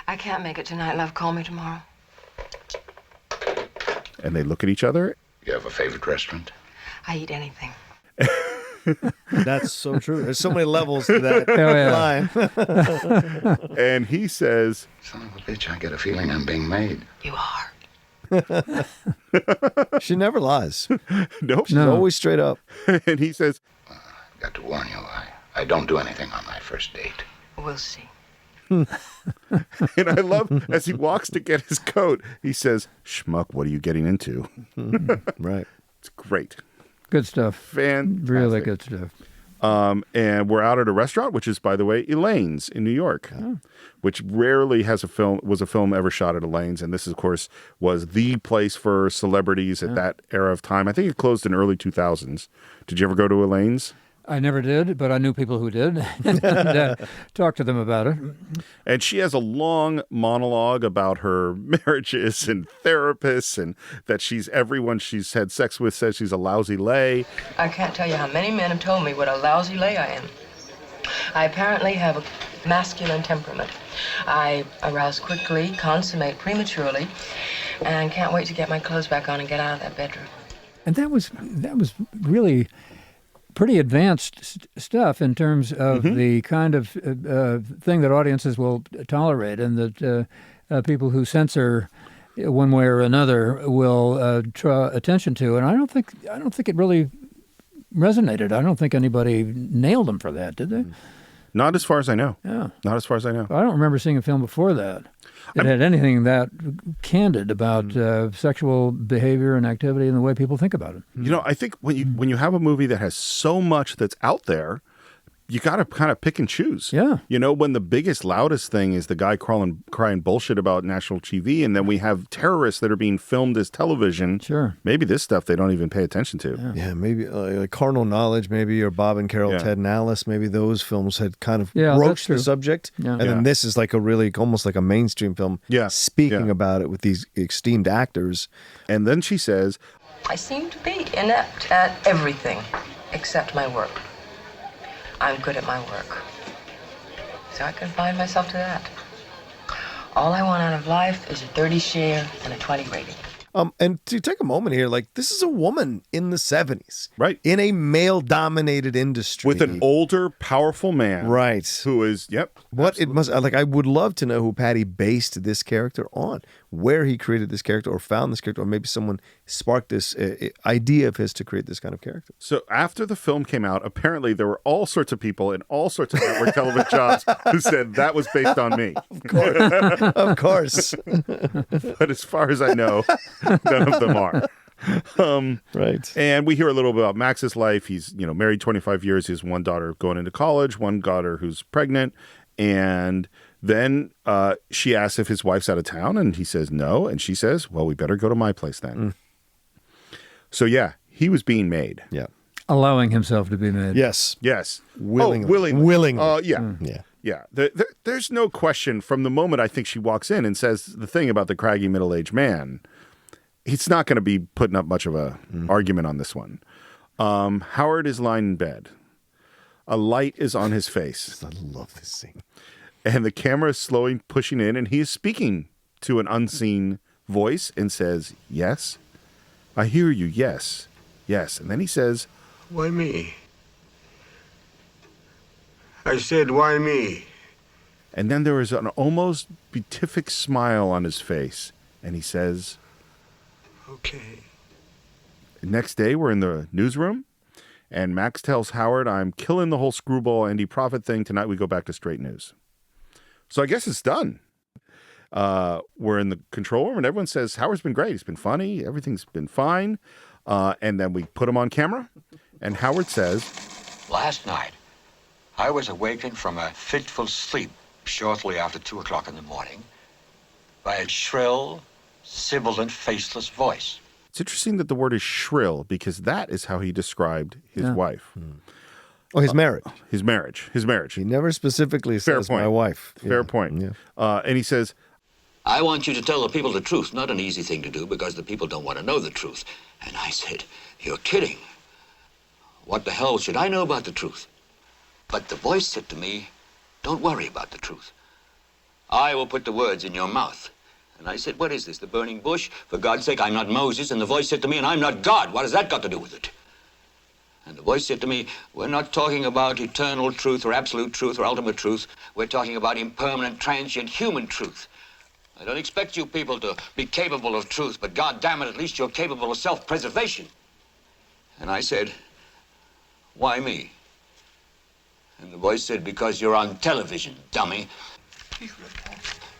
I can't make it tonight, love. Call me tomorrow. And they look at each other. You have a favorite restaurant? I eat anything. That's so true. There's so many levels to that line. And he says, son of a bitch, I get a feeling I'm being made. You are. She never lies. Nope. She's always straight up. And he says, I've got to warn you, I don't do anything on my first date. We'll see. And I love, as he walks to get his coat, he says, schmuck, what are you getting into? Right. It's great. Good stuff. Fantastic. Really good stuff. And we're out at a restaurant, which is, by the way, Elaine's in New York, which rarely was a film ever shot at Elaine's. And this, of course, was the place for celebrities at that era of time. I think it closed in early 2000s. Did you ever go to Elaine's? I never did, but I knew people who did and talked to them about it. And she has a long monologue about her marriages and therapists and that everyone she's had sex with says she's a lousy lay. I can't tell you how many men have told me what a lousy lay I am. I apparently have a masculine temperament. I arouse quickly, consummate prematurely, and can't wait to get my clothes back on and get out of that bedroom. And that was really pretty advanced stuff in terms of the kind of thing that audiences will tolerate, and that people who censor one way or another will draw attention to. And I don't think it really resonated. I don't think anybody nailed them for that, did they? Not as far as I know. Yeah. Not as far as I know. I don't remember seeing a film before that had anything that candid about sexual behavior and activity and the way people think about it. You know, I think when you have a movie that has so much that's out there, you got to kind of pick and choose. Yeah. You know, when the biggest, loudest thing is the guy crying bullshit about national TV, and then we have terrorists that are being filmed as television. Sure. Maybe this stuff they don't even pay attention to. Yeah, maybe like Carnal Knowledge, maybe, or Bob and Carol, Ted and Alice. Maybe those films had kind of broached the subject. Yeah. And then this is like almost like a mainstream film speaking about it with these esteemed actors. And then she says, I seem to be inept at everything except my work. I'm good at my work, so I confine myself to that. All I want out of life is a 30 share and a 20 rating. And to take a moment here, like, this is a woman in the 70s. Right. In a male-dominated industry. with an older, powerful man. Right. Who is, What it must, like, I would love to know who Patty based this character on, where he created this character or found this character, or maybe someone sparked this idea of his to create this kind of character. So after the film came out, apparently there were all sorts of people in all sorts of network television jobs who said that was based on me. Of course. But as far as I know, none of them are. Right. And we hear a little bit about Max's life. He's, married 25 years. He has one daughter going into college, one daughter who's pregnant. And then she asks if his wife's out of town, and he says no. And she says, well, we better go to my place then. So, he was being made. Yeah. Allowing himself to be made. Yes. Willingly. Willingly. Yeah. There's no question from the moment I think she walks in and says the thing about the craggy middle-aged man, he's not going to be putting up much of a argument on this one. Howard is lying in bed. A light is on his face. I love this scene. And the camera is slowly pushing in, and he is speaking to an unseen voice and says, yes, I hear you, yes, yes. And then he says, Why me? I said, why me? and then there is an almost beatific smile on his face, and he says, Okay. next day, we're in the newsroom, and Max tells Howard, I'm killing the whole screwball Andy Prophet thing. Tonight we go back to straight news. So I guess it's done. We're in the control room, and everyone says, Howard's been great. He's been funny. Everything's been fine. And then we put him on camera, and Howard says, Last night, I was awakened from a fitful sleep shortly after 2 o'clock in the morning by a shrill, sibilant, faceless voice. It's interesting that the word is shrill, because that is how he described his wife. Oh, his marriage. His marriage. He never specifically says my wife. Fair point. Yeah. And he says, I want you to tell the people the truth. Not an easy thing to do because the people don't want to know the truth. And I said, you're kidding. What the hell should I know about the truth? But the voice said to me, don't worry about the truth. I will put the words in your mouth. And I said, what is this, the burning bush? For God's sake, I'm not Moses. And the voice said to me, and I'm not God. What has that got to do with it? And the voice said to me, we're not talking about eternal truth or absolute truth or ultimate truth. We're talking about impermanent, transient, human truth. I don't expect you people to be capable of truth, but God damn it, at least you're capable of self-preservation. And I said, why me? And the voice said, because you're on television, dummy.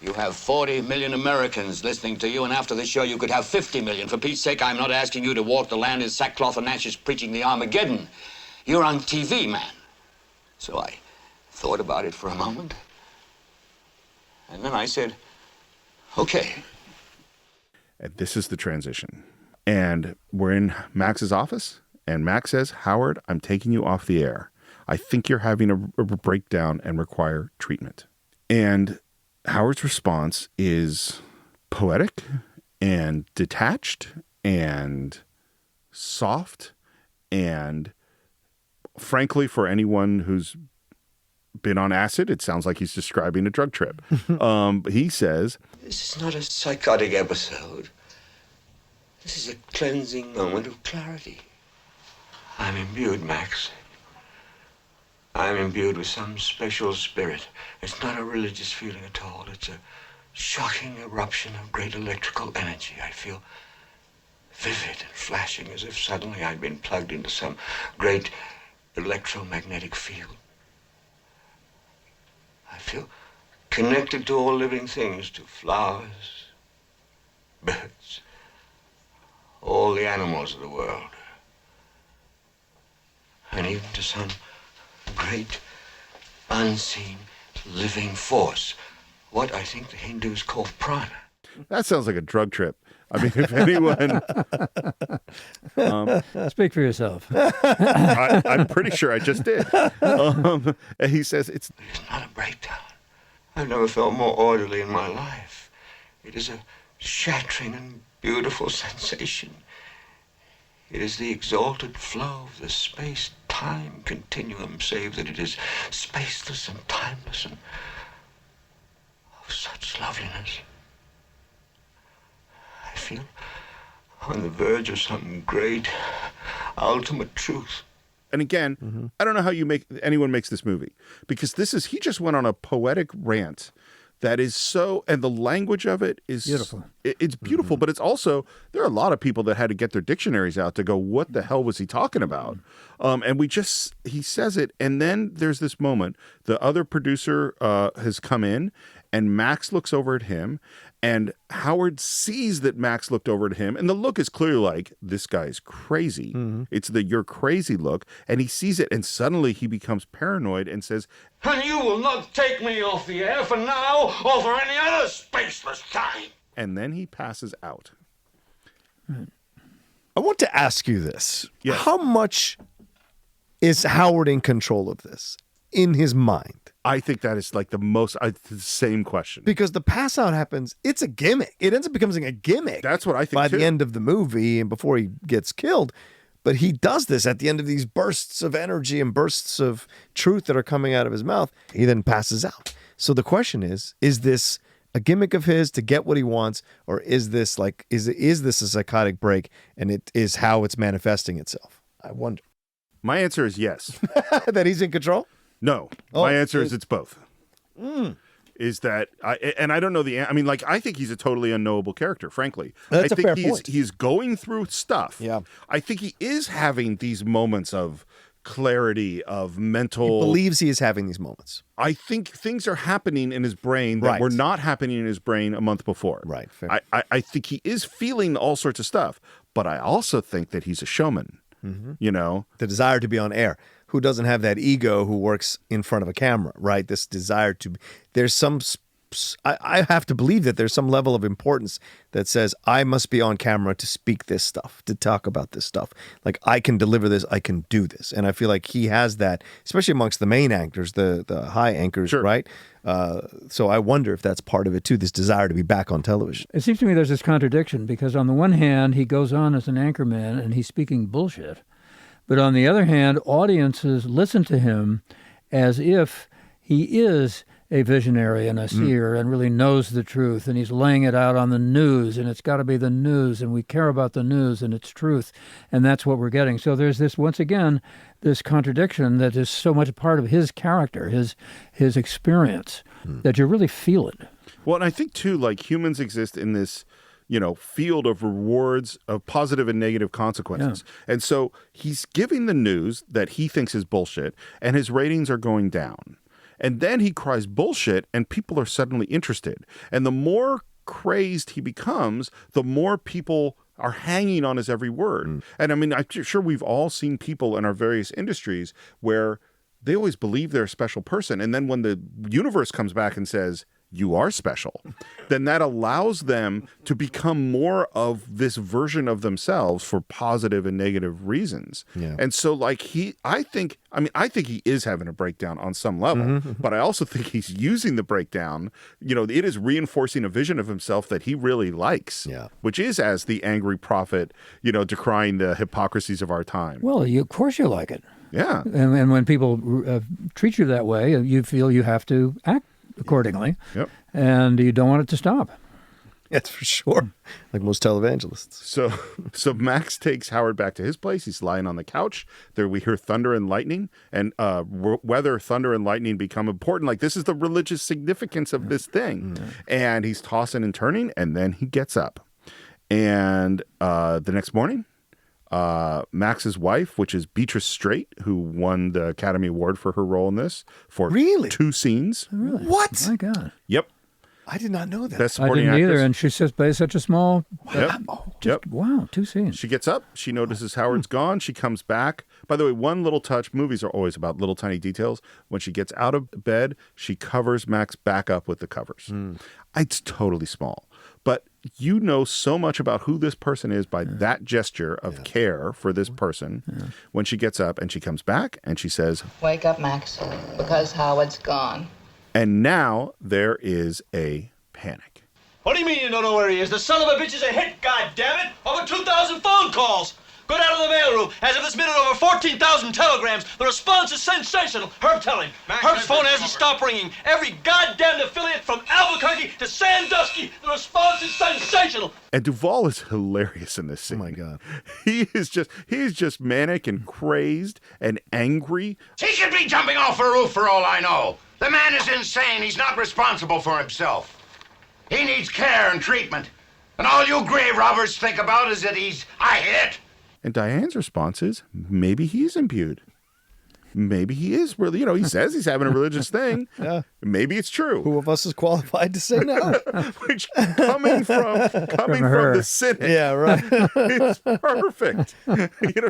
You have 40 million Americans listening to you, and after this show you could have 50 million. For Pete's sake, I'm not asking you to walk the land in sackcloth and ashes preaching the Armageddon. You're on TV, man. So I thought about it for a moment. And then I said, okay. and this is the transition. And we're in Max's office, and Max says, Howard, I'm taking you off the air. I think you're having a breakdown and require treatment. And Howard's response is poetic and detached and soft. And frankly, for anyone who's been on acid, it sounds like he's describing a drug trip. He says, This is not a psychotic episode. This is a cleansing moment of clarity. I'm imbued, Max. I'm imbued with some special spirit. It's not a religious feeling at all. It's a shocking eruption of great electrical energy. I feel vivid and flashing, as if suddenly I'd been plugged into some great electromagnetic field. I feel connected to all living things, to flowers, birds, all the animals of the world, and even to some great, unseen, living force, what I think the Hindus call prana. That sounds like a drug trip. I mean, if anyone... Speak for yourself. I'm pretty sure I just did. And he says it's not a breakdown. I've never felt more orderly in my life. It is a shattering and beautiful sensation. It is the exalted flow of the space-time continuum, save that it is spaceless and timeless and of such loveliness. I feel on the verge of some great, ultimate truth. And again, I don't know how anyone makes this movie, because he just went on a poetic rant that is so, and the language of it is beautiful. It's beautiful, but it's also, there are a lot of people that had to get their dictionaries out to go, what the hell was he talking about? And he says it, and then there's this moment, the other producer has come in, and Max looks over at him, and Howard sees that Max looked over at him, and the look is clearly like, this guy's crazy. It's the you're crazy look, and he sees it, and suddenly he becomes paranoid and says, And you will not take me off the air for now or for any other spaceless time. And then he passes out. I want to ask you this. Yes. How much is Howard in control of this in his mind? I think that is like the same question. Because the pass out happens, it's a gimmick. It ends up becoming a gimmick. That's what I think by too. the end of the movie and before he gets killed. But he does this at the end of these bursts of energy and bursts of truth that are coming out of his mouth. He then passes out. So the question is this a gimmick of his to get what he wants, or is this is this a psychotic break, and it is how it's manifesting itself? I wonder. My answer is yes. That he's in control? No. My answer is it's both. Is that I don't know I think he's a totally unknowable character, frankly. That's I think a fair point. He's going through stuff. Yeah. I think he is having these moments of clarity, of mental. He believes he is having these moments. I think things are happening in his brain that were not happening in his brain a month before. Right. Fair. I think he is feeling all sorts of stuff, but I also think that he's a showman. You know, the desire to be on air. Who doesn't have that ego who works in front of a camera, right? This desire to, there's some, I have to believe that there's some level of importance that says, I must be on camera to speak this stuff, to talk about this stuff. Like, I can deliver this, I can do this. And I feel like he has that, especially amongst the main anchors, the high anchors, right? So I wonder if that's part of it too, this desire to be back on television. It seems to me there's this contradiction, because on the one hand, he goes on as an anchorman and he's speaking bullshit. But on the other hand, audiences listen to him as if he is a visionary and a seer and really knows the truth, and he's laying it out on the news, and it's got to be the news, and we care about the news and its truth, and that's what we're getting. So there's this, once again, this contradiction that is so much a part of his character, his experience, that you really feel it. Well, and I think too, like, humans exist in this, field of rewards, of positive and negative consequences. Yeah. And so he's giving the news that he thinks is bullshit, and his ratings are going down. And then he cries bullshit, and people are suddenly interested. And the more crazed he becomes, the more people are hanging on his every word. And I mean, I'm sure we've all seen people in our various industries where they always believe they're a special person. And then when the universe comes back and says, you are special, then that allows them to become more of this version of themselves for positive and negative reasons. Yeah. And so like I think he is having a breakdown on some level, but I also think he's using the breakdown, it is reinforcing a vision of himself that he really likes, which is as the angry prophet, decrying the hypocrisies of our time. Well, of course you like it. Yeah. And when people treat you that way, you feel you have to act accordingly. Yep. And you don't want it to stop. That's for sure. Like most televangelists. So Max takes Howard back to his place. He's lying on the couch. There we hear thunder and lightning, and whether thunder and lightning become important. Like, this is the religious significance of this thing. And he's tossing and turning, and then he gets up. And the next morning, Max's wife, which is Beatrice Straight, who won the Academy Award for her role in this, for 2 scenes. Really? What? My God. Yep. I did not know that. Best I supporting didn't either, actress. and she just plays such a small. Yep. Wow, 2 scenes. She gets up. She notices Howard's gone. She comes back. By the way, one little touch. Movies are always about little tiny details. When she gets out of bed, she covers Max back up with the covers. It's totally small. But you know so much about who this person is by that gesture of care for this person. When she gets up and she comes back and she says, Wake up, Max, because Howard's gone. and now there is a panic. What do you mean you don't know where he is? The son of a bitch is a hit, goddammit! Over 2,000 phone calls! Go down to the mailroom. As of this minute, over 14,000 telegrams. The response is sensational. Herb, tell him. Herb's phone hasn't stopped ringing. Every goddamn affiliate from Albuquerque to Sandusky. The response is sensational. And Duvall is hilarious in this scene. Oh my God. He is just manic and crazed and angry. He could be jumping off a roof for all I know. The man is insane. He's not responsible for himself. He needs care and treatment. And all you grave robbers think about is that he's a hit. And Diane's response is, maybe he's imbued. Maybe he is really, he says he's having a religious thing. Yeah. Maybe it's true. Who of us is qualified to say no? Which, coming from the cynic. Yeah, right. It's perfect.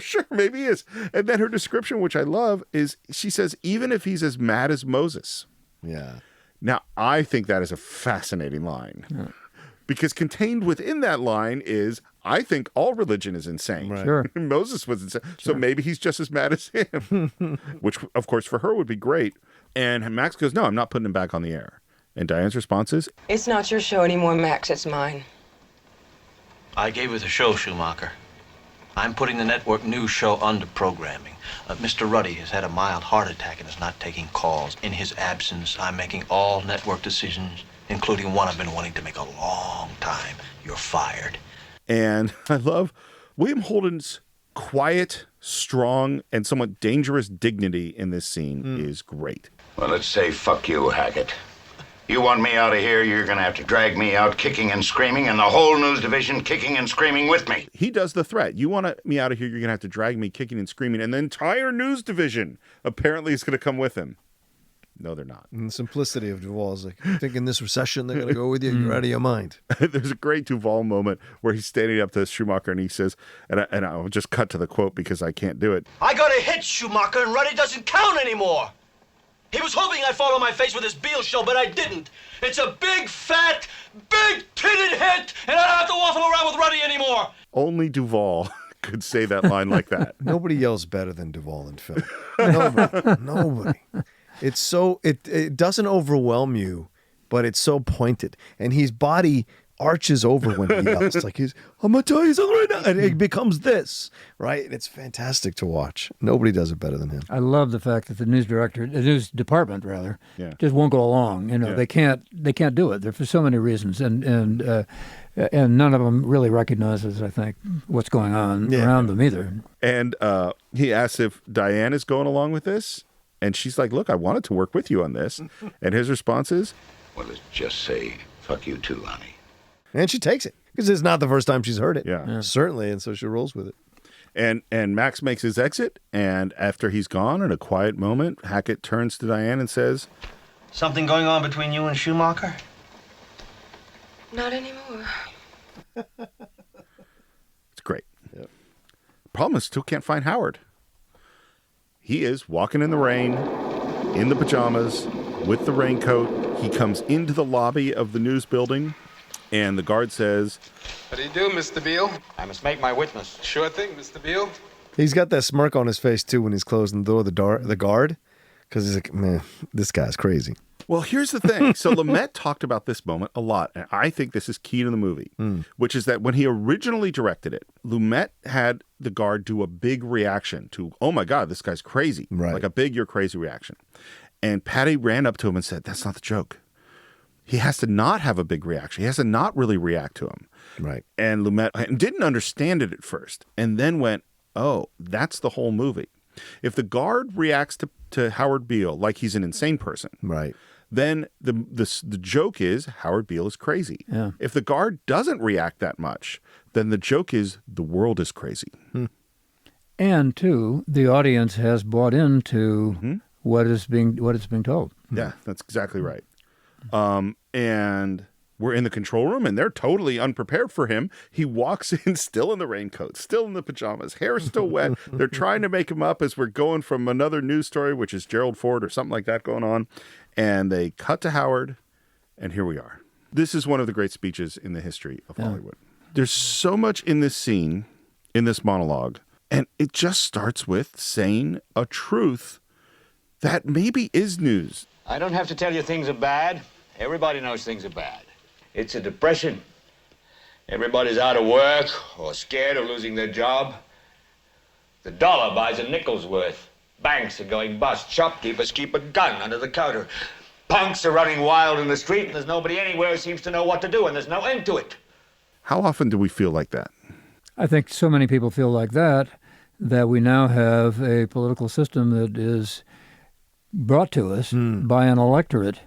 Sure, maybe he is. And then her description, which I love, is she says, even if he's as mad as Moses. Yeah. Now, I think that is a fascinating line. Yeah. Because contained within that line is, I think all religion is insane. Right. Sure. Moses was insane. Sure. So maybe he's just as mad as him, which, of course, for her would be great. And Max goes, no, I'm not putting him back on the air. And Diane's response is, It's not your show anymore, Max. It's mine. I gave her the show, Schumacher. I'm putting the network news show under programming. Mr. Ruddy has had a mild heart attack and is not taking calls. In his absence, I'm making all network decisions, including one I've been wanting to make a long time. You're fired. And I love William Holden's quiet, strong, and somewhat dangerous dignity in this scene is great. Well, let's say fuck you, Hackett. You want me out of here, you're going to have to drag me out kicking and screaming, and the whole news division kicking and screaming with me. He does the threat. You want me out of here, you're going to have to drag me kicking and screaming, and the entire news division apparently is going to come with him. No, they're not. And the simplicity of Duvall is like, you think in this recession they're going to go with you? You're out of your mind. There's a great Duvall moment where he's standing up to Schumacher and he says, and I'll just cut to the quote because I can't do it. I got a hit, Schumacher, and Ruddy doesn't count anymore. He was hoping I'd fall on my face with his Beale show, but I didn't. It's a big, fat, big-titted hit, and I don't have to waffle around with Ruddy anymore. Only Duvall could say that line like that. Nobody yells better than Duvall in film. Nobody. It's so, it doesn't overwhelm you, but it's so pointed. And his body arches over when he yells. It's like, I'm going to tell you something right now. And it becomes this, right? And it's fantastic to watch. Nobody does it better than him. I love the fact that the news department, just won't go along. They can't do it. They're for so many reasons. And none of them really recognizes, I think, what's going on around them either. And he asks if Diane is going along with this. And she's like, look, I wanted to work with you on this. And his response is, well, let's just say, fuck you too, honey. And she takes it because it's not the first time she's heard it. Yeah. Certainly. And so she rolls with it. And Max makes his exit. And after he's gone, in a quiet moment, Hackett turns to Diane and says, Something going on between you and Schumacher? Not anymore. It's great. Yep. Problem is, still can't find Howard. He is walking in the rain, in the pajamas, with the raincoat. He comes into the lobby of the news building, and the guard says, How do you do, Mr. Beale? I must make my witness. Sure thing, Mr. Beale. He's got that smirk on his face, too, when he's closing the door, the guard, because he's like, man, this guy's crazy. Well, here's the thing. So Lumet talked about this moment a lot, and I think this is key to the movie, which is that when he originally directed it, Lumet had the guard do a big reaction to, oh my God, this guy's crazy. Right. Like a big, you're crazy reaction. And Patty ran up to him and said, that's not the joke. he has to not have a big reaction. He has to not really react to him. Right. And Lumet didn't understand it at first and then went, oh, that's the whole movie. If the guard reacts to Howard Beale like he's an insane person, right, then the joke is Howard Beale is crazy. Yeah. If the guard doesn't react that much, then the joke is the world is crazy. And two, the audience has bought into what is being told. Yeah, that's exactly right. And we're in the control room, and they're totally unprepared for him. He walks in still in the raincoat, still in the pajamas, hair still wet. They're trying to make him up as we're going from another news story, which is Gerald Ford or something like that going on. And they cut to Howard, and here we are. This is one of the great speeches in the history of Hollywood. There's so much in this scene, in this monologue, and it just starts with saying a truth that maybe is news. I don't have to tell you things are bad. Everybody knows things are bad. It's a depression. Everybody's out of work or scared of losing their job. The dollar buys a nickel's worth. Banks are going bust. Shopkeepers keep a gun under the counter. Punks are running wild in the street, and there's nobody anywhere who seems to know what to do, and there's no end to it. How often do we feel like that? I think so many people feel like that we now have a political system that is brought to us by an electorate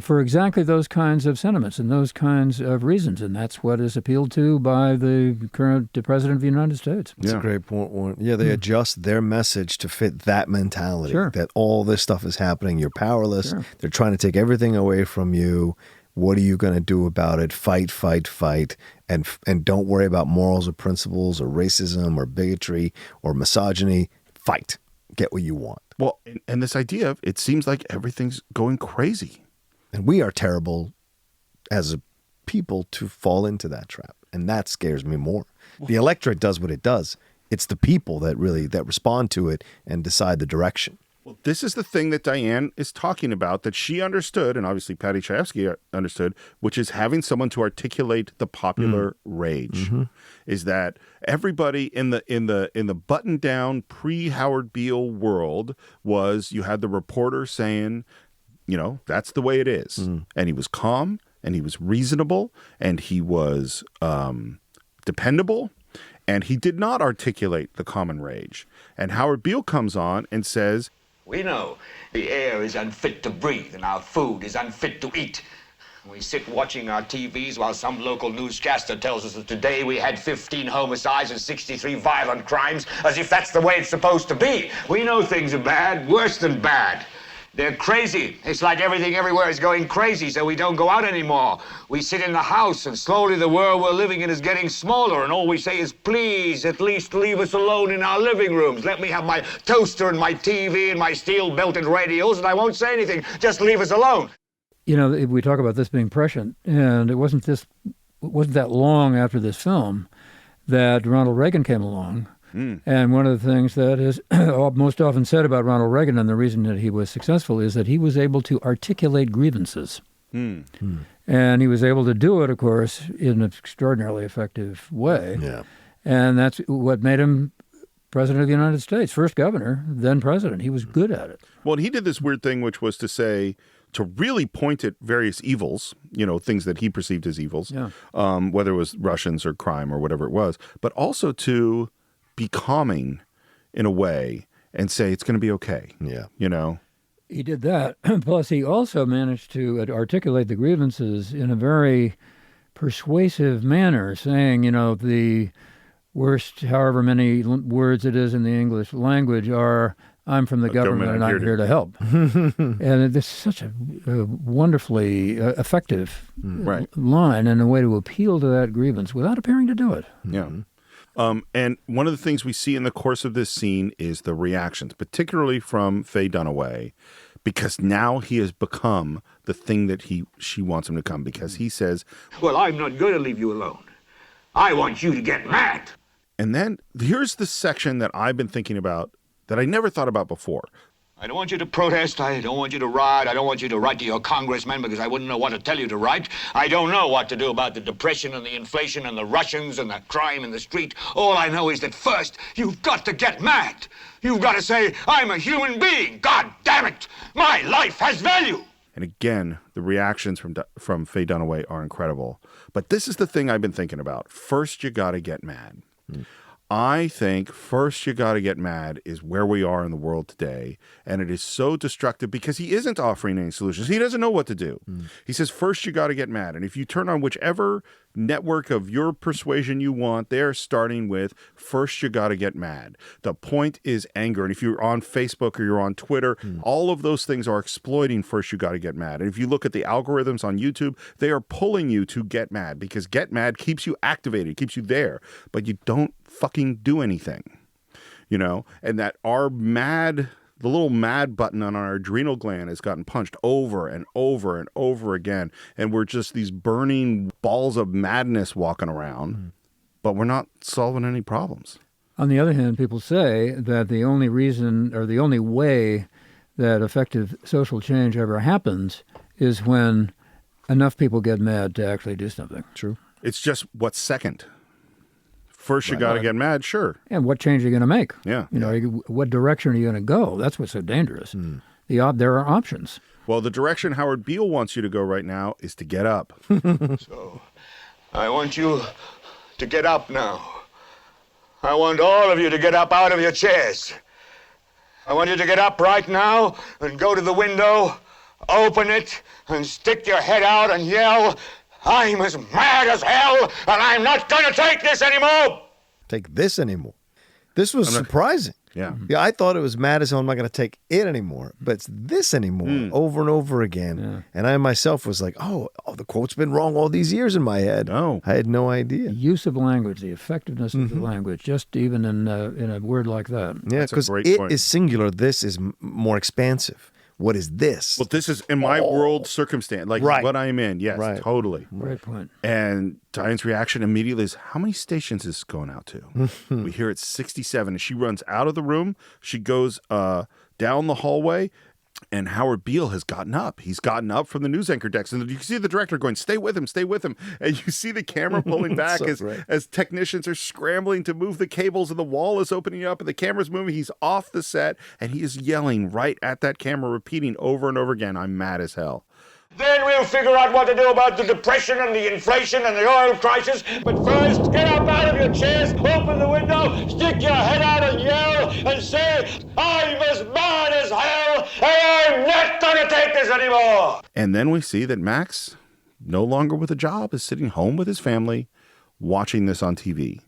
for exactly those kinds of sentiments and those kinds of reasons. And that's what is appealed to by the current President of the United States. That's a great point, Warren. Yeah, they adjust their message to fit that mentality, Sure. that all this stuff is happening. You're powerless. Sure. They're trying to take everything away from you. What are you going to do about it? Fight, fight, fight. And don't worry about morals or principles or racism or bigotry or misogyny. Fight. Get what you want. Well, and this idea of it seems like everything's going crazy. And we are terrible as a people to fall into that trap. And that scares me more. The electorate does what it does. It's the people that respond to it and decide the direction. Well, this is the thing that Diane is talking about that she understood, and obviously Patty Chayefsky understood, which is having someone to articulate the popular rage. Is that everybody in the buttoned down pre-Howard Beale world was, you had the reporter saying, you know, that's the way it is. And he was calm and he was reasonable and he was dependable. And he did not articulate the common rage. And Howard Beale comes on and says, We know the air is unfit to breathe and our food is unfit to eat. We sit watching our TVs while some local newscaster tells us that today we had 15 homicides and 63 violent crimes, as if that's the way it's supposed to be. We know things are bad, worse than bad. They're crazy. It's like everything everywhere is going crazy, so we don't go out anymore. We sit in the house, and slowly the world we're living in is getting smaller, and all we say is, please, at least leave us alone in our living rooms. Let me have my toaster and my TV and my steel-belted radios, and I won't say anything. Just leave us alone. You know, we talk about this being prescient, and it wasn't that long after this film that Ronald Reagan came along. And one of the things that is most often said about Ronald Reagan, and the reason that he was successful, is that he was able to articulate grievances. And he was able to do it, of course, in an extraordinarily effective way. Yeah. And that's what made him President of the United States, first governor, then president. He was good at it. well, he did this weird thing, which was to say, to really point at various evils, you know, things that he perceived as evils, whether it was Russians or crime or whatever it was, but also to be calming in a way and say it's going to be okay. Yeah. You know? He did that. Plus, he also managed to articulate the grievances in a very persuasive manner, saying, you know, the worst, however many words it is in the English language, are, I'm from the government and I'm here to help. And it's such a wonderfully effective line and a way to appeal to that grievance without appearing to do it. Yeah. And one of the things we see in the course of this scene is the reactions, particularly from Faye Dunaway, because now he has become the thing that she wants him to come, because he says, Well, I'm not going to leave you alone. I want you to get mad. And then here's the section that I've been thinking about that I never thought about before. I don't want you to protest. I don't want you to riot. I don't want you to write to your congressman because I wouldn't know what to tell you to write. I don't know what to do about the depression and the inflation and the Russians and the crime in the street. All I know is that first, you've got to get mad. You've got to say, I'm a human being. God damn it. My life has value. And again, the reactions from Faye Dunaway are incredible. But this is the thing I've been thinking about. First, you got to get mad. I think first you got to get mad is where we are in the world today. And it is so destructive because he isn't offering any solutions. He doesn't know what to do. He says, first you got to get mad. And if you turn on whichever network of your persuasion you want, they're starting with first you got to get mad. The point is anger. And if you're on Facebook or you're on Twitter, all of those things are exploiting first you got to get mad. And if you look at the algorithms on YouTube, they are pulling you to get mad because get mad keeps you activated, keeps you there, but you don't fucking do anything, and that the little mad button on our adrenal gland has gotten punched over and over and over again. And we're just these burning balls of madness walking around, but we're not solving any problems. On the other hand, people say that the only reason or the only way that effective social change ever happens is when enough people get mad to actually do something. True. It's just what's second. First, you got to get mad, sure. And what change are you going to make? Yeah. What direction are you going to go? That's what's so dangerous. There are options. Well, the direction Howard Beale wants you to go right now is to get up. So, I want you to get up now. I want all of you to get up out of your chairs. I want you to get up right now and go to the window, open it, and stick your head out and yell, I'm as mad as hell, and I'm not going to take this anymore. Take this anymore. This was surprising. Yeah. Yeah, I thought it was mad as hell. I'm not going to take it anymore. But it's this anymore over and over again. Yeah. And I myself was like, oh, the quote's been wrong all these years in my head. Oh. I had no idea. The use of language, the effectiveness of the language, just even in a word like that. Yeah, because it is singular. This is more expansive. What is this? Well, this is in my world circumstance, like what I'm in. Yes, totally. Great point. And Diane's reaction immediately is, how many stations is this going out to? We hear it's 67. And she runs out of the room. She goes down the hallway. And Howard Beale has gotten up. He's gotten up from the news anchor decks. And you can see the director going, stay with him, stay with him. And you see the camera pulling back as technicians are scrambling to move the cables and the wall is opening up and the camera's moving. He's off the set and he is yelling right at that camera, repeating over and over again, I'm mad as hell. Then we'll figure out what to do about the depression and the inflation and the oil crisis. But first, get up out of your chairs, open the window, stick your head out and yell, and say, I'm as mad as hell, and I'm not going to take this anymore. And then we see that Max, no longer with a job, is sitting home with his family, watching this on TV.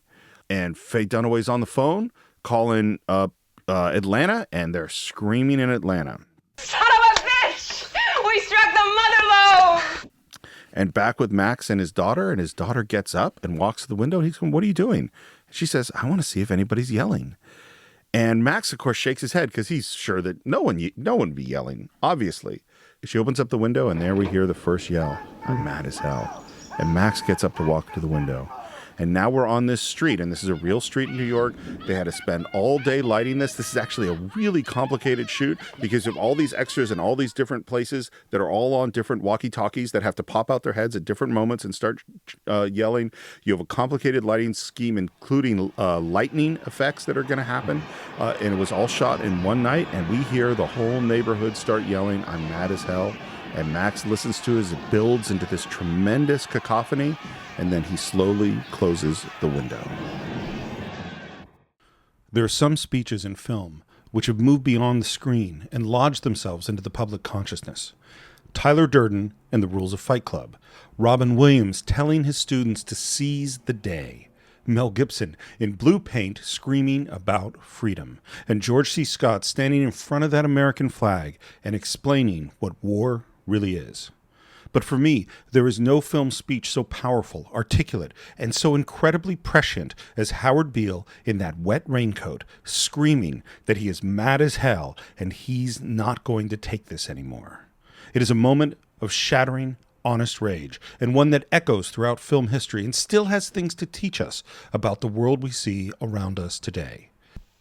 And Faye Dunaway's on the phone, calling up Atlanta, and they're screaming in Atlanta. Son of a bitch! We struck the mother lode! And back with Max and his daughter gets up and walks to the window. And he's going, what are you doing? She says, I want to see if anybody's yelling. And Max, of course, shakes his head because he's sure that no one would be yelling, obviously. She opens up the window, and there we hear the first yell, I'm mad as hell. And Max gets up to walk to the window. And now we're on this street, and this is a real street in New York. They had to spend all day lighting this. This is actually a really complicated shoot because of all these extras and all these different places that are all on different walkie-talkies that have to pop out their heads at different moments and start yelling. You have a complicated lighting scheme, including lightning effects that are going to happen. And it was all shot in one night, and we hear the whole neighborhood start yelling, I'm mad as hell. And Max listens to as it builds into this tremendous cacophony, and then he slowly closes the window. There are some speeches in film which have moved beyond the screen and lodged themselves into the public consciousness. Tyler Durden in The Rules of Fight Club, Robin Williams telling his students to seize the day, Mel Gibson in blue paint screaming about freedom, and George C. Scott standing in front of that American flag and explaining what war really is. But for me, there is no film speech so powerful, articulate, and so incredibly prescient as Howard Beale in that wet raincoat, screaming that he is mad as hell and he's not going to take this anymore. It is a moment of shattering, honest rage, and one that echoes throughout film history and still has things to teach us about the world we see around us today.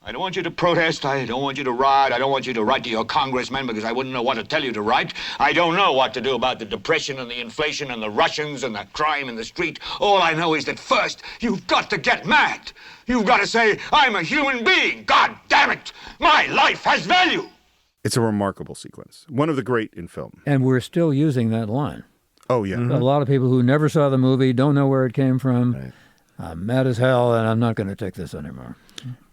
I don't want you to protest. I don't want you to riot. I don't want you to write to your congressman because I wouldn't know what to tell you to write. I don't know what to do about the depression and the inflation and the Russians and the crime in the street. All I know is that first, you've got to get mad. You've got to say, I'm a human being. God damn it. My life has value. It's a remarkable sequence. One of the great in film. And we're still using that line. Oh, yeah. A lot of people who never saw the movie don't know where it came from. Right. I'm mad as hell, and I'm not going to take this anymore.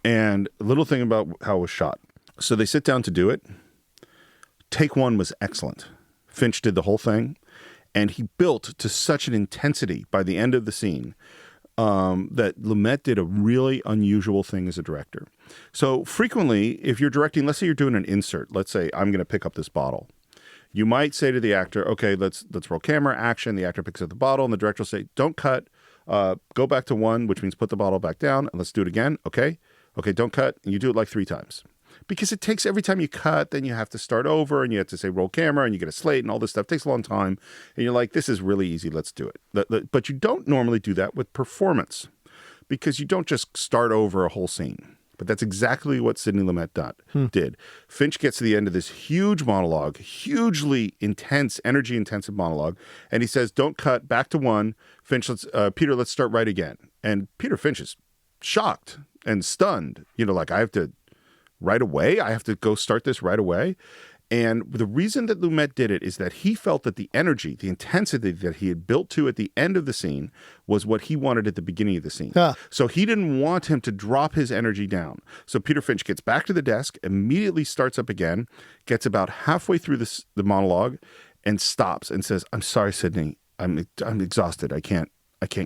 And a little thing about how it was shot. So they sit down to do it. Take one was excellent. Finch did the whole thing. And he built to such an intensity by the end of the scene that Lumet did a really unusual thing as a director. So frequently, if you're directing, let's say you're doing an insert. Let's say I'm going to pick up this bottle. You might say to the actor, okay, let's roll camera, action. The actor picks up the bottle, and the director will say, don't cut. Go back to one, which means put the bottle back down, and let's do it again. Okay, don't cut. And you do it like 3 times. Because it takes, every time you cut, then you have to start over, and you have to say roll camera, and you get a slate, and all this stuff. It takes a long time. And you're like, this is really easy. Let's do it. But you don't normally do that with performance, because you don't just start over a whole scene. But that's exactly what Sidney Lumet did. Finch gets to the end of this huge monologue, hugely intense, energy-intensive monologue, and he says, don't cut, back to one. Finch, Peter, let's start right again. And Peter Finch is shocked and stunned. Like, I have to go start this right away. And the reason that Lumet did it is that he felt that the energy, the intensity that he had built to at the end of the scene was what he wanted at the beginning of the scene. So he didn't want him to drop his energy down. So Peter Finch gets back to the desk, immediately starts up again, gets about halfway through the monologue, and stops and says, I'm sorry, Sidney, I'm exhausted. I can't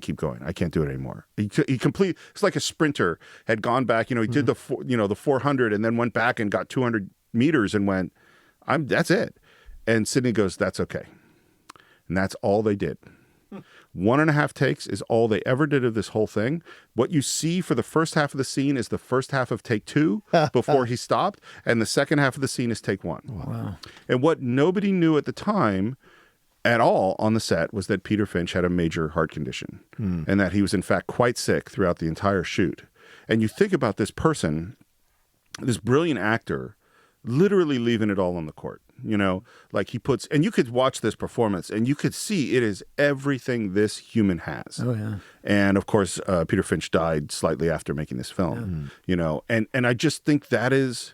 keep going. I can't do it anymore. It's like a sprinter had gone back, he did the 400 and then went back and got 200 meters and went, that's it. And Sidney goes, that's okay. And that's all they did. 1.5 takes is all they ever did of this whole thing. What you see for the first half of the scene is the first half of take 2 before he stopped. And the second half of the scene is take 1. Wow. And what nobody knew at the time at all on the set was that Peter Finch had a major heart condition and that he was in fact quite sick throughout the entire shoot. And you think about this person, this brilliant actor, literally leaving it all on the court, like he puts, and you could watch this performance and you could see it is everything this human has. Oh, yeah. And of course, Peter Finch died slightly after making this film, and I just think that's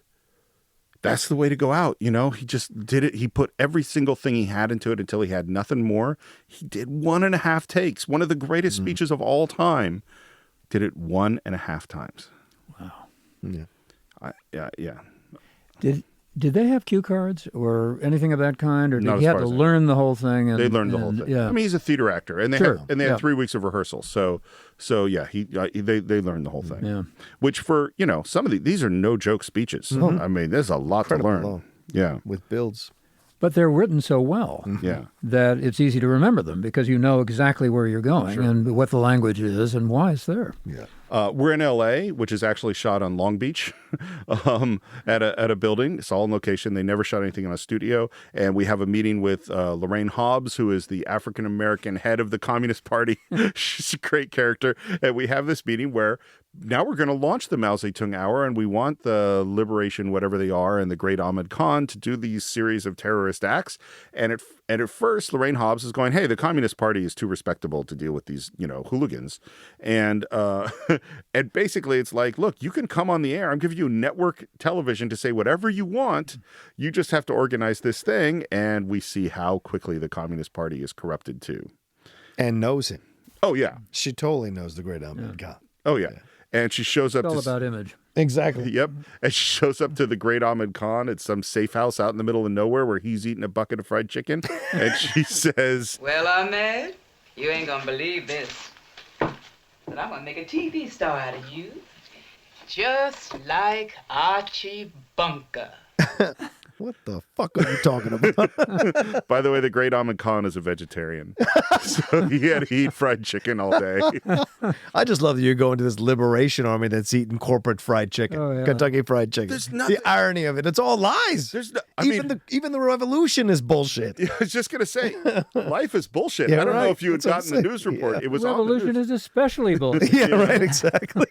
the way to go out. He just did it. He put every single thing he had into it until he had nothing more. He did 1.5 takes. One of the greatest speeches of all time. Did it 1.5 times. Wow. Yeah. Did they have cue cards or anything of that kind, or did Not he as have far to as I learn the whole thing? They learned the whole thing. Yeah. I mean, he's a theater actor, and they had 3 weeks of rehearsal. So yeah, they learned the whole thing. Yeah. Which for some of these are no joke speeches. I mean, there's a lot to learn. Yeah, with builds. But they're written so well that it's easy to remember them because you know exactly where you're going and what the language is and why it's there. Yeah. We're in L.A., which is actually shot on Long Beach at a building. It's all in location. They never shot anything in a studio. And we have a meeting with Lorraine Hobbs, who is the African-American head of the Communist Party. She's a great character. And we have this meeting where now we're going to launch the Mao Zedong Hour, and we want the Liberation, whatever they are, and the great Ahmed Khan to do these series of terrorist acts. And at first, Lorraine Hobbs is going, hey, the Communist Party is too respectable to deal with these, hooligans. And and basically it's like, look, you can come on the air. I'm giving you network television to say whatever you want. You just have to organize this thing. And we see how quickly the Communist Party is corrupted too. And knows him. Oh, yeah. She totally knows the great Ahmed Khan. Oh, yeah. And she shows up. It's all about image. Exactly. Yep. And she shows up to the great Ahmed Khan at some safe house out in the middle of nowhere where he's eating a bucket of fried chicken. And she says, Well, Ahmed, you ain't gonna believe this, but I'm gonna make a TV star out of you. Just like Archie Bunker. What the fuck are you talking about? By the way, the great Ahmed Khan is a vegetarian. So he had to eat fried chicken all day. I just love that you're going to this liberation army that's eating corporate fried chicken. Oh, yeah. Kentucky Fried Chicken. The irony of it. It's all lies. Even the revolution is bullshit. I was just going to say, life is bullshit. Yeah, I don't know right. if you had That's what gotten I'm the news report. saying. It was Revolution on the news. is especially bullshit. Yeah, right, exactly.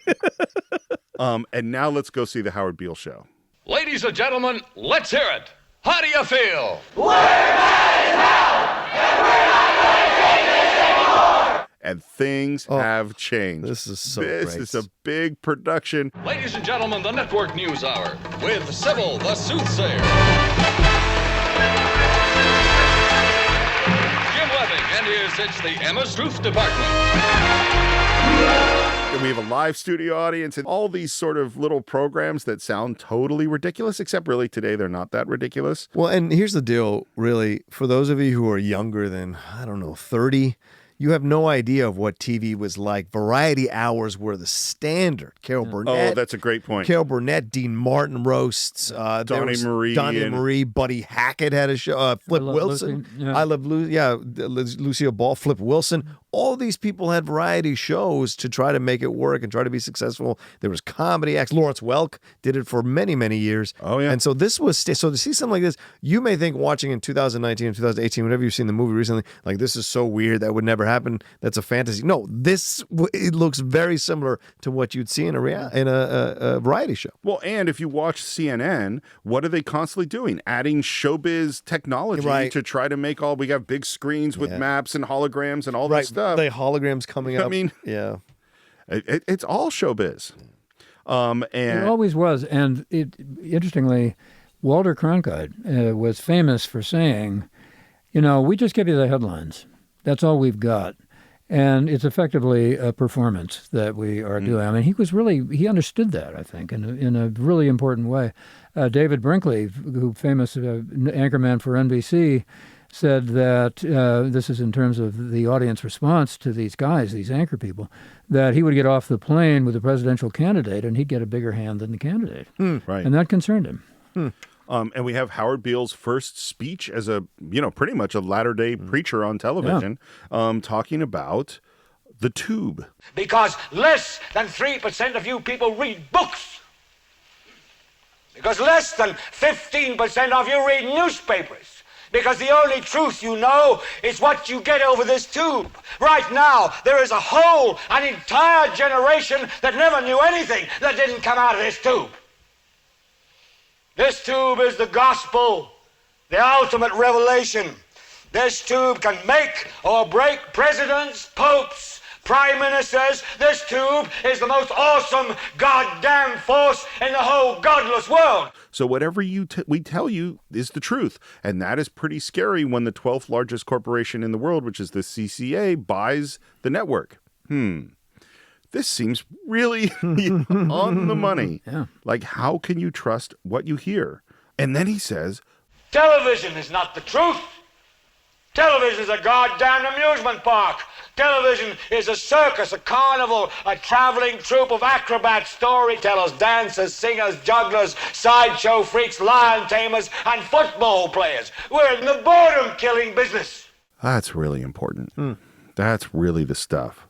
And now let's go see the Howard Beale show. Ladies and gentlemen, let's hear it. How do you feel? and things have changed. This is so This great. is a big production. Ladies and gentlemen, the Network News Hour with Sybil the Soothsayer. Jim Webbing, and it's the Emma Struth Department. And we have a live studio audience and all these sort of little programs that sound totally ridiculous, except really today they're not that ridiculous. Well, and here's the deal, really, for those of you who are younger than, 30, you have no idea of what TV was like. Variety hours were the standard. Carol Burnett. Oh, that's a great point. Carol Burnett, Dean Martin roasts. Donnie Marie. Donnie Marie. Buddy Hackett had a show. Flip Wilson. I love Lucy. Yeah, Lucille Ball, Flip Wilson. All these people had variety shows to try to make it work and try to be successful. There was comedy acts. Lawrence Welk did it for many, many years. Oh, yeah. And so this was, so to see something like this, you may think watching in 2019 and 2018, whenever you've seen the movie recently, like this is so weird, that would never happen. That's a fantasy. No, it looks very similar to what you'd see in a variety show. Well, and if you watch CNN, what are they constantly doing? Adding showbiz technology to try to make we have big screens with maps and holograms and all that stuff. The holograms coming up. I mean, yeah, it's all showbiz. And it always was. And interestingly, Walter Cronkite was famous for saying, we just give you the headlines. That's all we've got. And it's effectively a performance that we are doing. I mean, he understood that, I think, in a really important way. David Brinkley, who famous anchorman for NBC, said that, this is in terms of the audience response to these guys, these anchor people, that he would get off the plane with the presidential candidate and he'd get a bigger hand than the candidate. Right. And that concerned him. And we have Howard Beale's first speech as a, pretty much a latter-day preacher on television, talking about the tube. Because less than 3% of you people read books. Because less than 15% of you read newspapers. Because the only truth you know is what you get over this tube. Right now, there is an entire generation that never knew anything that didn't come out of this tube. This tube is the gospel, the ultimate revelation. This tube can make or break presidents, popes, prime ministers. This tube is the most awesome goddamn force in the whole godless world. So whatever we tell you is the truth. And that is pretty scary when the 12th largest corporation in the world, which is the CCA, buys the network. This seems really on the money. Yeah. Like, how can you trust what you hear? And then he says, television is not the truth. Television is a goddamn amusement park. Television is a circus, a carnival, a traveling troupe of acrobats, storytellers, dancers, singers, jugglers, sideshow freaks, lion tamers, and football players. We're in the boredom-killing business. that's really important. That's really the stuff.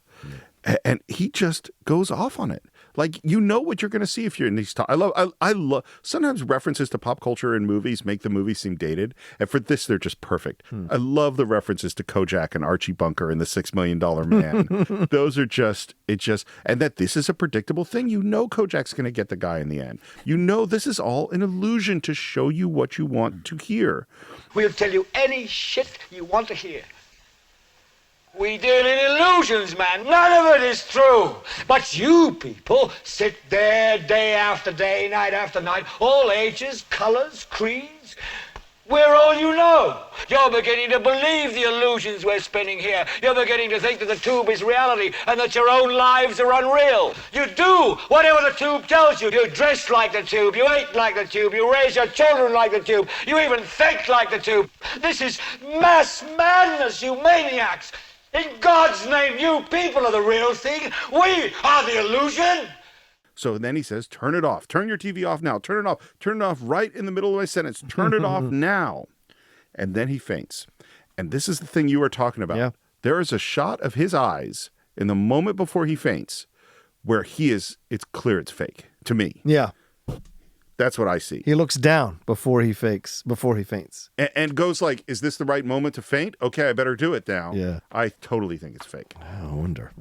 And he just goes off on it. Like, what you're going to see if you're in these. I love. Sometimes references to pop culture in movies make the movie seem dated, and for this, they're just perfect. I love the references to Kojak and Archie Bunker and the $6 Million Man. Those are and that this is a predictable thing. Kojak's going to get the guy in the end. This is all an illusion to show you what you want to hear. We'll tell you any shit you want to hear. We deal in illusions, man. None of it is true. But you people sit there day after day, night after night, all ages, colors, creeds. We're all you know. You're beginning to believe the illusions we're spinning here. You're beginning to think that the tube is reality and that your own lives are unreal. You do whatever the tube tells you. You dress like the tube. You eat like the tube. You raise your children like the tube. You even think like the tube. This is mass madness, you maniacs. In God's name, you people are the real thing. We are the illusion. So then he says, turn it off. Turn your TV off now. Turn it off. Turn it off right in the middle of my sentence. Turn it off now. And then he faints. And this is the thing you were talking about. Yeah. There is a shot of his eyes in the moment before he faints where it's clear it's fake to me. Yeah. That's what I see. He looks down before he faints. And goes like, is this the right moment to faint? Okay, I better do it now. Yeah. I totally think it's fake. I wonder.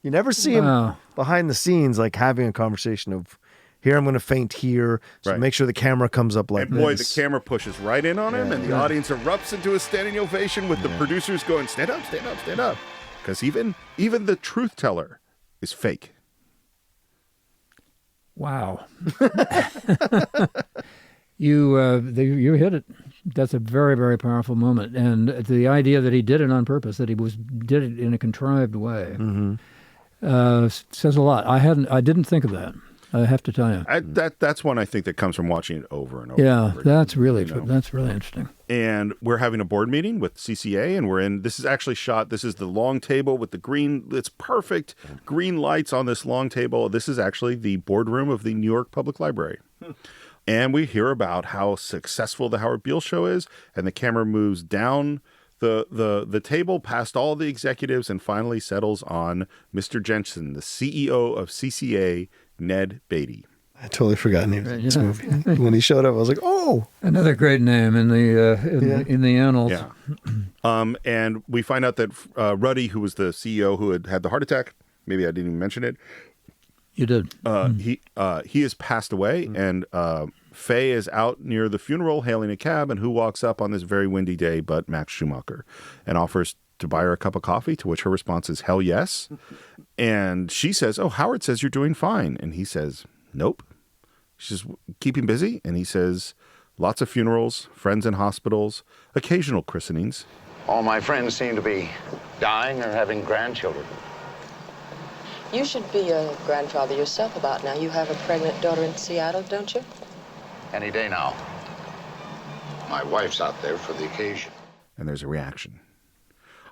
You never see him behind the scenes, like having a conversation of, here, I'm going to faint here. So make sure the camera comes up like this. And boy, this. the camera pushes right in on him, and the audience erupts into a standing ovation with the producers going, stand up, stand up, stand up. because even the truth teller is fake. Wow. You hit it. That's a very, very powerful moment, and the idea that he did it on purpose, that he did it in a contrived way, says a lot. I didn't think of that. I have to tell you. That's one I think that comes from watching it over and over. Yeah, over that's again, really you know? that's really interesting. And we're having a board meeting with CCA, and this is actually shot. This is the long table with the green. It's perfect green lights on this long table. This is actually the boardroom of the New York Public Library. And we hear about how successful the Howard Beale show is, and the camera moves down the table past all the executives and finally settles on Mr. Jenson, the CEO of CCA, Ned Beatty. I totally forgot he was in this movie. When he showed up, I was like, "Oh, another great name in the annals." Yeah. And we find out that Ruddy, who was the CEO who had the heart attack, maybe I didn't even mention it. You did. He has passed away, and Faye is out near the funeral hailing a cab, and who walks up on this very windy day but Max Schumacher, and offers to buy her a cup of coffee, to which her response is, "Hell yes." And she says, "Oh, Howard says you're doing fine." And he says, "Nope." She's keeping busy, and he says, "Lots of funerals, friends in hospitals, occasional christenings." All my friends seem to be dying or having grandchildren. You should be a grandfather yourself about now. You have a pregnant daughter in Seattle, don't you? Any day now. My wife's out there for the occasion. And there's a reaction.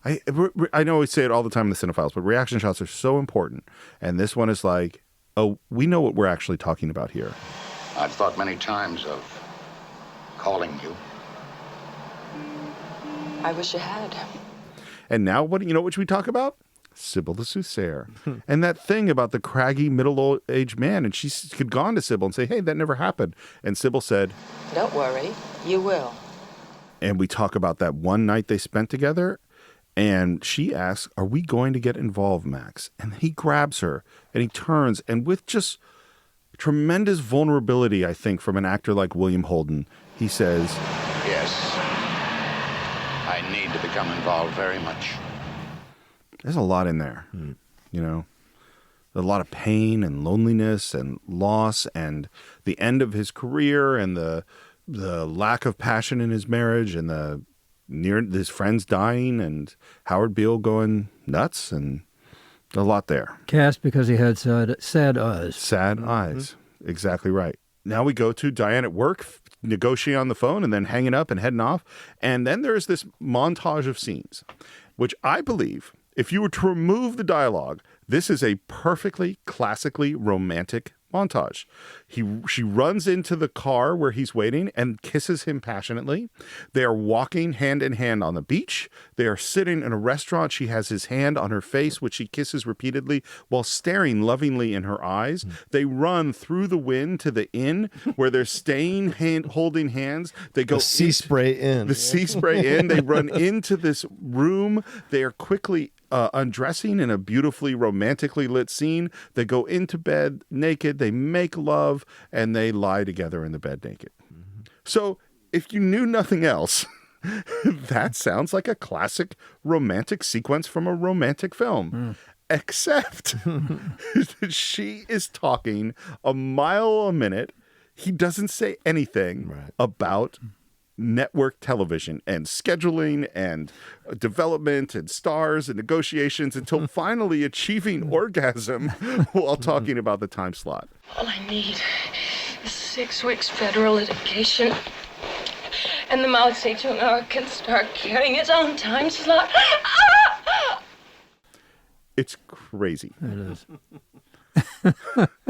I know we say it all the time in the Cinephiles, but reaction shots are so important. And this one is like, oh, we know what we're actually talking about here. I've thought many times of calling you. I wish you had. And now, what should we talk about? Sybil the Soothsayer. And that thing about the craggy middle-aged man. And she had gone to Sybil and say, "Hey, that never happened." And Sybil said, "Don't worry, you will." And we talk about that one night they spent together. And she asks, "Are we going to get involved, Max?" And he grabs her and he turns, and with just tremendous vulnerability, I think, from an actor like William Holden, he says, "Yes, I need to become involved very much." There's a lot in there, a lot of pain and loneliness and loss and the end of his career and the lack of passion in his marriage and his friends dying and Howard Beale going nuts, and a lot there. Cast because he had sad eyes. Sad eyes. Exactly right. Now we go to Diane at work, negotiating on the phone and then hanging up and heading off. And then there's this montage of scenes, which I believe, if you were to remove the dialogue, this is a perfectly classically romantic montage. She runs into the car where he's waiting and kisses him passionately. They are walking hand in hand on the beach. They are sitting in a restaurant. She has his hand on her face, which she kisses repeatedly while staring lovingly in her eyes. They run through the wind to the inn where they're staying holding hands. They go the Sea Spray Inn. The Sea Spray Inn. They run into this room. They are quickly undressing in a beautifully romantically lit scene. They go into bed naked, they make love, and they lie together in the bed naked. So if you knew nothing else, that sounds like a classic romantic sequence from a romantic film. Except she is talking a mile a minute. He doesn't say anything about network television and scheduling and development and stars and negotiations until finally achieving orgasm while talking about the time slot. All I need is 6 weeks federal litigation, and the Mao Zedong can start carrying its own time slot. It's crazy. It is.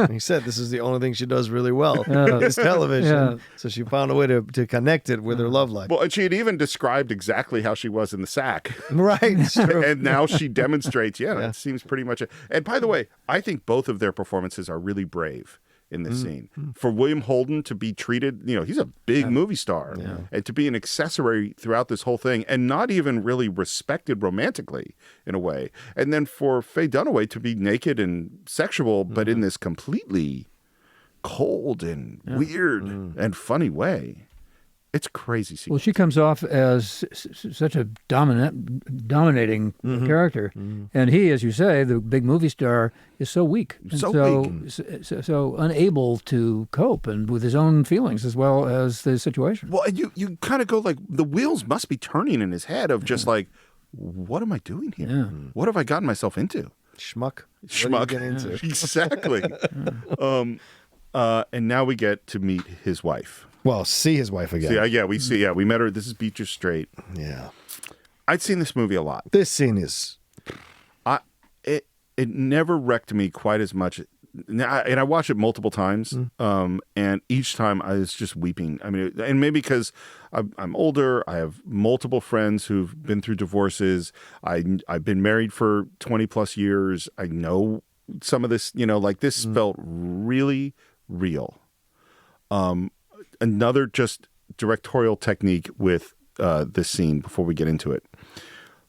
He said this is the only thing she does really well is Yeah. television. Yeah. So she found a way to connect it with her love life. Well, and she had even described exactly how she was in the sack. Right. It's true. And now she demonstrates, that seems pretty much it. And by the way, I think both of their performances are really brave in this scene. For William Holden to be treated, he's a big movie star, and to be an accessory throughout this whole thing and not even really respected romantically in a way. And then for Faye Dunaway to be naked and sexual, but in this completely cold and weird and funny way. It's crazy. Well, she comes off as such a dominating character, and he, as you say, the big movie star, is so weak, and so unable to cope and with his own feelings as well as the situation. Well, and you kind of go like, the wheels must be turning in his head of just like, what am I doing here? Yeah. What have I gotten myself into? Schmuck. What are you getting into? Exactly. And now we get to meet his wife. Well, see his wife again. We met her. This is Beatrice Straight. Yeah. I'd seen this movie a lot. This scene is... It never wrecked me quite as much. And I watched it multiple times. And each time I was just weeping. I mean, and maybe because I'm older, I have multiple friends who've been through divorces. I've been married for 20 plus years. I know some of this, like this felt really real. Another just directorial technique with this scene before we get into it.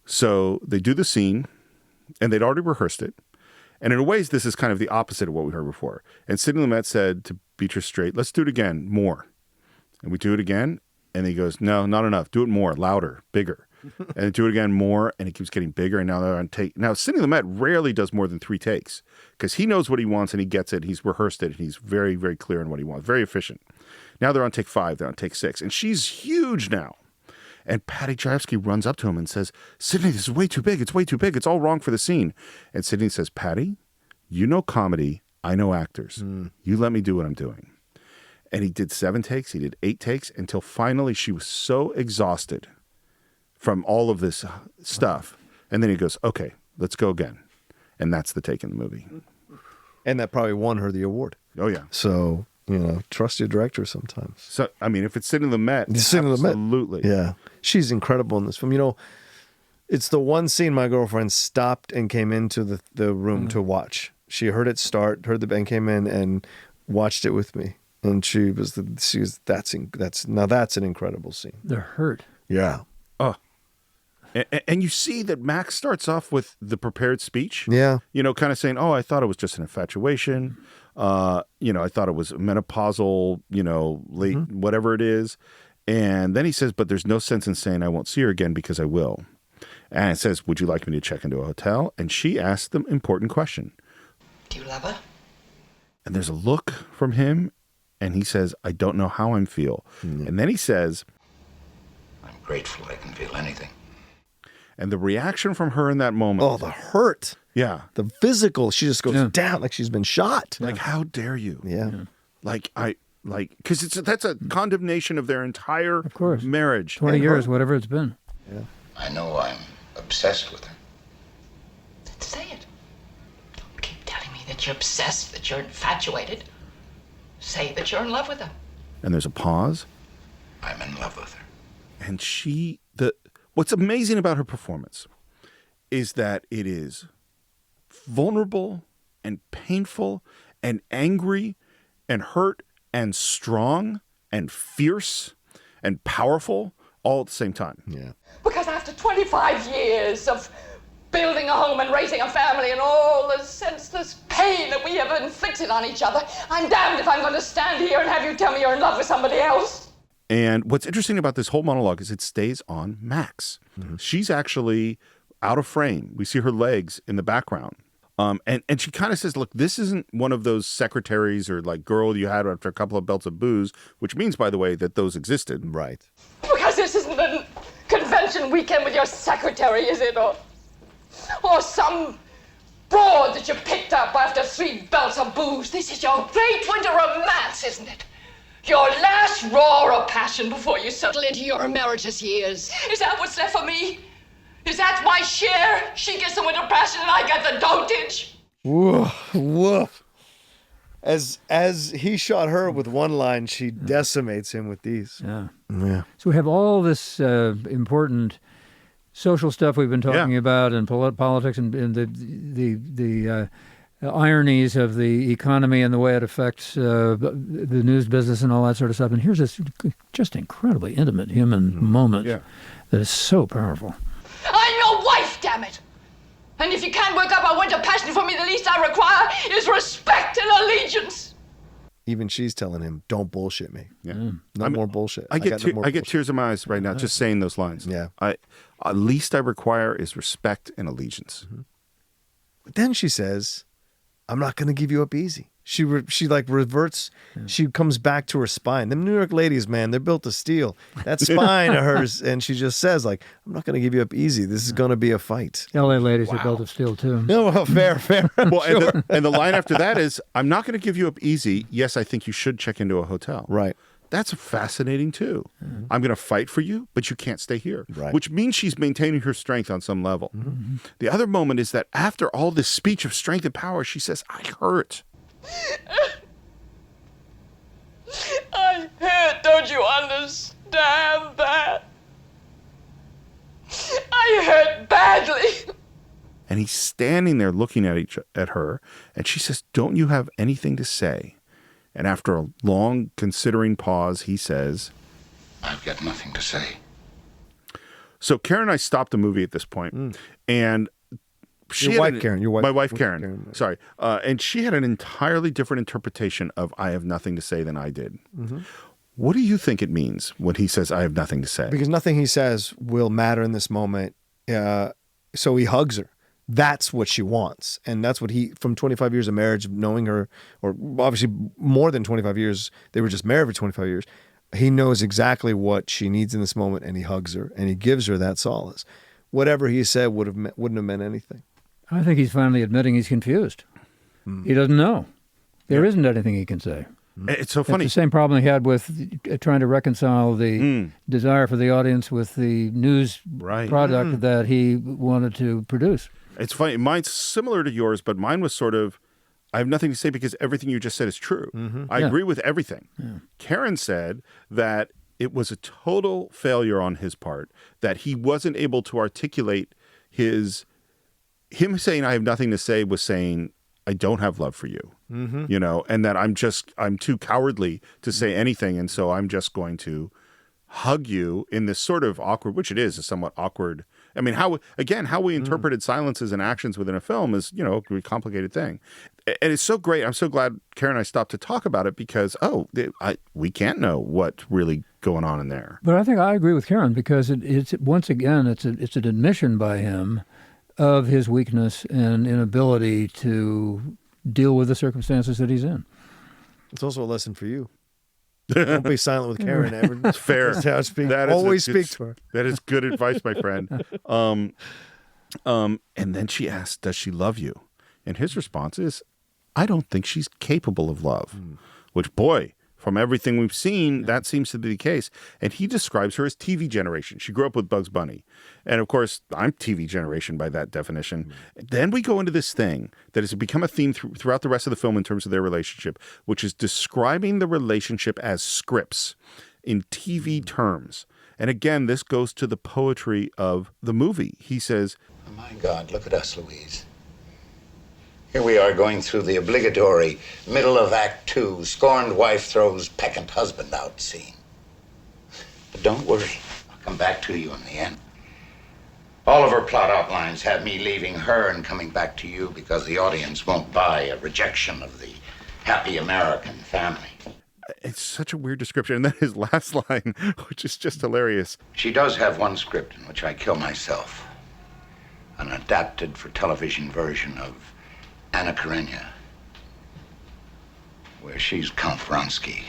So they do the scene, and they'd already rehearsed it. And in a ways, this is kind of the opposite of what we heard before. And Sidney Lumet said to Beatrice Straight, let's do it again, more. And we do it again, and he goes, no, not enough. Do it more, louder, bigger. And do it again, more, and it keeps getting bigger. And now they're on take. Now, Sidney Lumet rarely does more than 3 takes because he knows what he wants and he gets it. He's rehearsed it, and he's very, very clear on what he wants. Very efficient. Now they're on take 5. They're on take 6. And she's huge now. And Patty Chayefsky runs up to him and says, Sidney, this is way too big. It's way too big. It's all wrong for the scene. And Sidney says, Patty, you know comedy. I know actors. You let me do what I'm doing. And he did 7 takes. He did 8 takes until finally she was so exhausted from all of this stuff. And then he goes, okay, let's go again. And that's the take in the movie. And that probably won her the award. Oh, yeah. So, trust your director sometimes. So, I mean, if it's Sidney Lumet, absolutely. Yeah. She's incredible in this film. It's the one scene my girlfriend stopped and came into the room to watch. She heard it start, heard the band came in and watched it with me. And that's an incredible scene. The hurt. Yeah. Oh. And you see that Max starts off with the prepared speech. Yeah. Kind of saying, oh, I thought it was just an infatuation. I thought it was menopausal, late, whatever it is. And then he says, but there's no sense in saying I won't see her again because I will. And it says, would you like me to check into a hotel? And she asked the important question. Do you love her? And there's a look from him. And he says, I don't know how I feel. And then he says, I'm grateful I can feel anything. And the reaction from her in that moment. Oh, the hurt. Yeah. The physical. She just goes down like she's been shot. Like, how dare you? Yeah. Because that's a condemnation of their entire marriage. 20 years, whatever it's been. Yeah. I know I'm obsessed with her. Then say it. Don't keep telling me that you're obsessed, that you're infatuated. Say that you're in love with her. And there's a pause. I'm in love with her. And what's amazing about her performance is that it is vulnerable and painful and angry and hurt and strong and fierce and powerful all at the same time. Yeah. Because after 25 years of building a home and raising a family and all the senseless pain that we have inflicted on each other, I'm damned if I'm going to stand here and have you tell me you're in love with somebody else. And what's interesting about this whole monologue is it stays on Max. She's actually out of frame. We see her legs in the background. And she kind of says, look, this isn't one of those secretaries or like girl you had after a couple of belts of booze, which means, by the way, that those existed. Right. Because this isn't a convention weekend with your secretary, is it? Or some broad that you picked up after 3 belts of booze. This is your great winter romance, isn't it? Your last roar of passion before you settle into your emeritus years. Is that what's left for me? Is that my share? She gets the winter passion and I get the dotage. Woof, woof. As he shot her with one line, she decimates him with these. Yeah. Yeah. So we have all this important social stuff we've been talking about, and politics, and the ironies of the economy and the way it affects the news business and all that sort of stuff. And here's this just incredibly intimate human moment that is so powerful. I'm your wife, damn it! And if you can't work up a winter passion for me, the least I require is respect and allegiance. even she's telling him, "Don't bullshit me. Yeah. No more bullshit." I get tears in my eyes right now just saying those lines. Yeah. Least I require is respect and allegiance. But then she says, "I'm not going to give you up easy." She reverts. She comes back to her spine. Them New York ladies, man, they're built of steel. That spine of hers, and she just says, like, "I'm not going to give you up easy. This is going to be a fight." L.A. ladies are built of steel too. No, well, fair. Well, and the line after that is, "I'm not going to give you up easy. Yes, I think you should check into a hotel." Right. That's fascinating too. I'm going to fight for you, but you can't stay here. Right. Which means she's maintaining her strength on some level. The other moment is that after all this speech of strength and power, she says, "I hurt." I hurt, don't you understand that? I hurt badly. And he's standing there looking at her, and she says, "Don't you have anything to say?" And after a long considering pause, he says, "I've got nothing to say." So Karen and I stopped the movie at this point, and Your wife, Karen. My wife, Karen. Sorry. And she had an entirely different interpretation of "I have nothing to say" than I did. What do you think it means when he says, "I have nothing to say"? Because nothing he says will matter in this moment. So he hugs her. That's what she wants. And that's what from 25 years of marriage, knowing her, or obviously more than 25 years, they were just married for 25 years. He knows exactly what she needs in this moment, and he hugs her, and he gives her that solace. Whatever he said wouldn't have meant anything. I think he's finally admitting he's confused. He doesn't know. There isn't anything he can say. It's so funny. It's the same problem he had with trying to reconcile the desire for the audience with the news product that he wanted to produce. It's funny. Mine's similar to yours, but mine was sort of, "I have nothing to say because everything you just said is true." I agree with everything. Karen said that it was a total failure on his part, that he wasn't able to articulate him saying, "I have nothing to say," was saying, "I don't have love for you," and that I'm too cowardly to say anything. And so I'm just going to hug you in this sort of awkward, which it is a somewhat awkward. I mean, how we interpreted silences and actions within a film is, a complicated thing. And it's so great. I'm so glad Karen and I stopped to talk about it because, we can't know what's really going on in there. But I think I agree with Karen because it's once again, it's an admission by him of his weakness and inability to deal with the circumstances that he's in. It's also a lesson for you. Don't be silent with Karen ever. It's fair. That's how I speak. Always speak to her. That is good advice, my friend. And then she asks, "Does she love you?" And his response is, "I don't think she's capable of love." Which, boy, from everything we've seen, that seems to be the case. And he describes her as TV generation. She grew up with Bugs Bunny. And of course, I'm TV generation by that definition. Then we go into this thing that has become a theme throughout the rest of the film in terms of their relationship, which is describing the relationship as scripts in TV terms. And again, this goes to the poetry of the movie. He says, Oh, my God, look at us, Louise. Here we are going through the obligatory middle of Act 2, scorned wife throws peccant husband out scene. But don't worry, I'll come back to you in the end. All of her plot outlines have me leaving her and coming back to you because the audience won't buy a rejection of the happy American family. It's such a weird description. And then his last line, which is just hilarious. She does have one script in which I kill myself. An adapted for television version of Anna Karenina, where she's Count Vronsky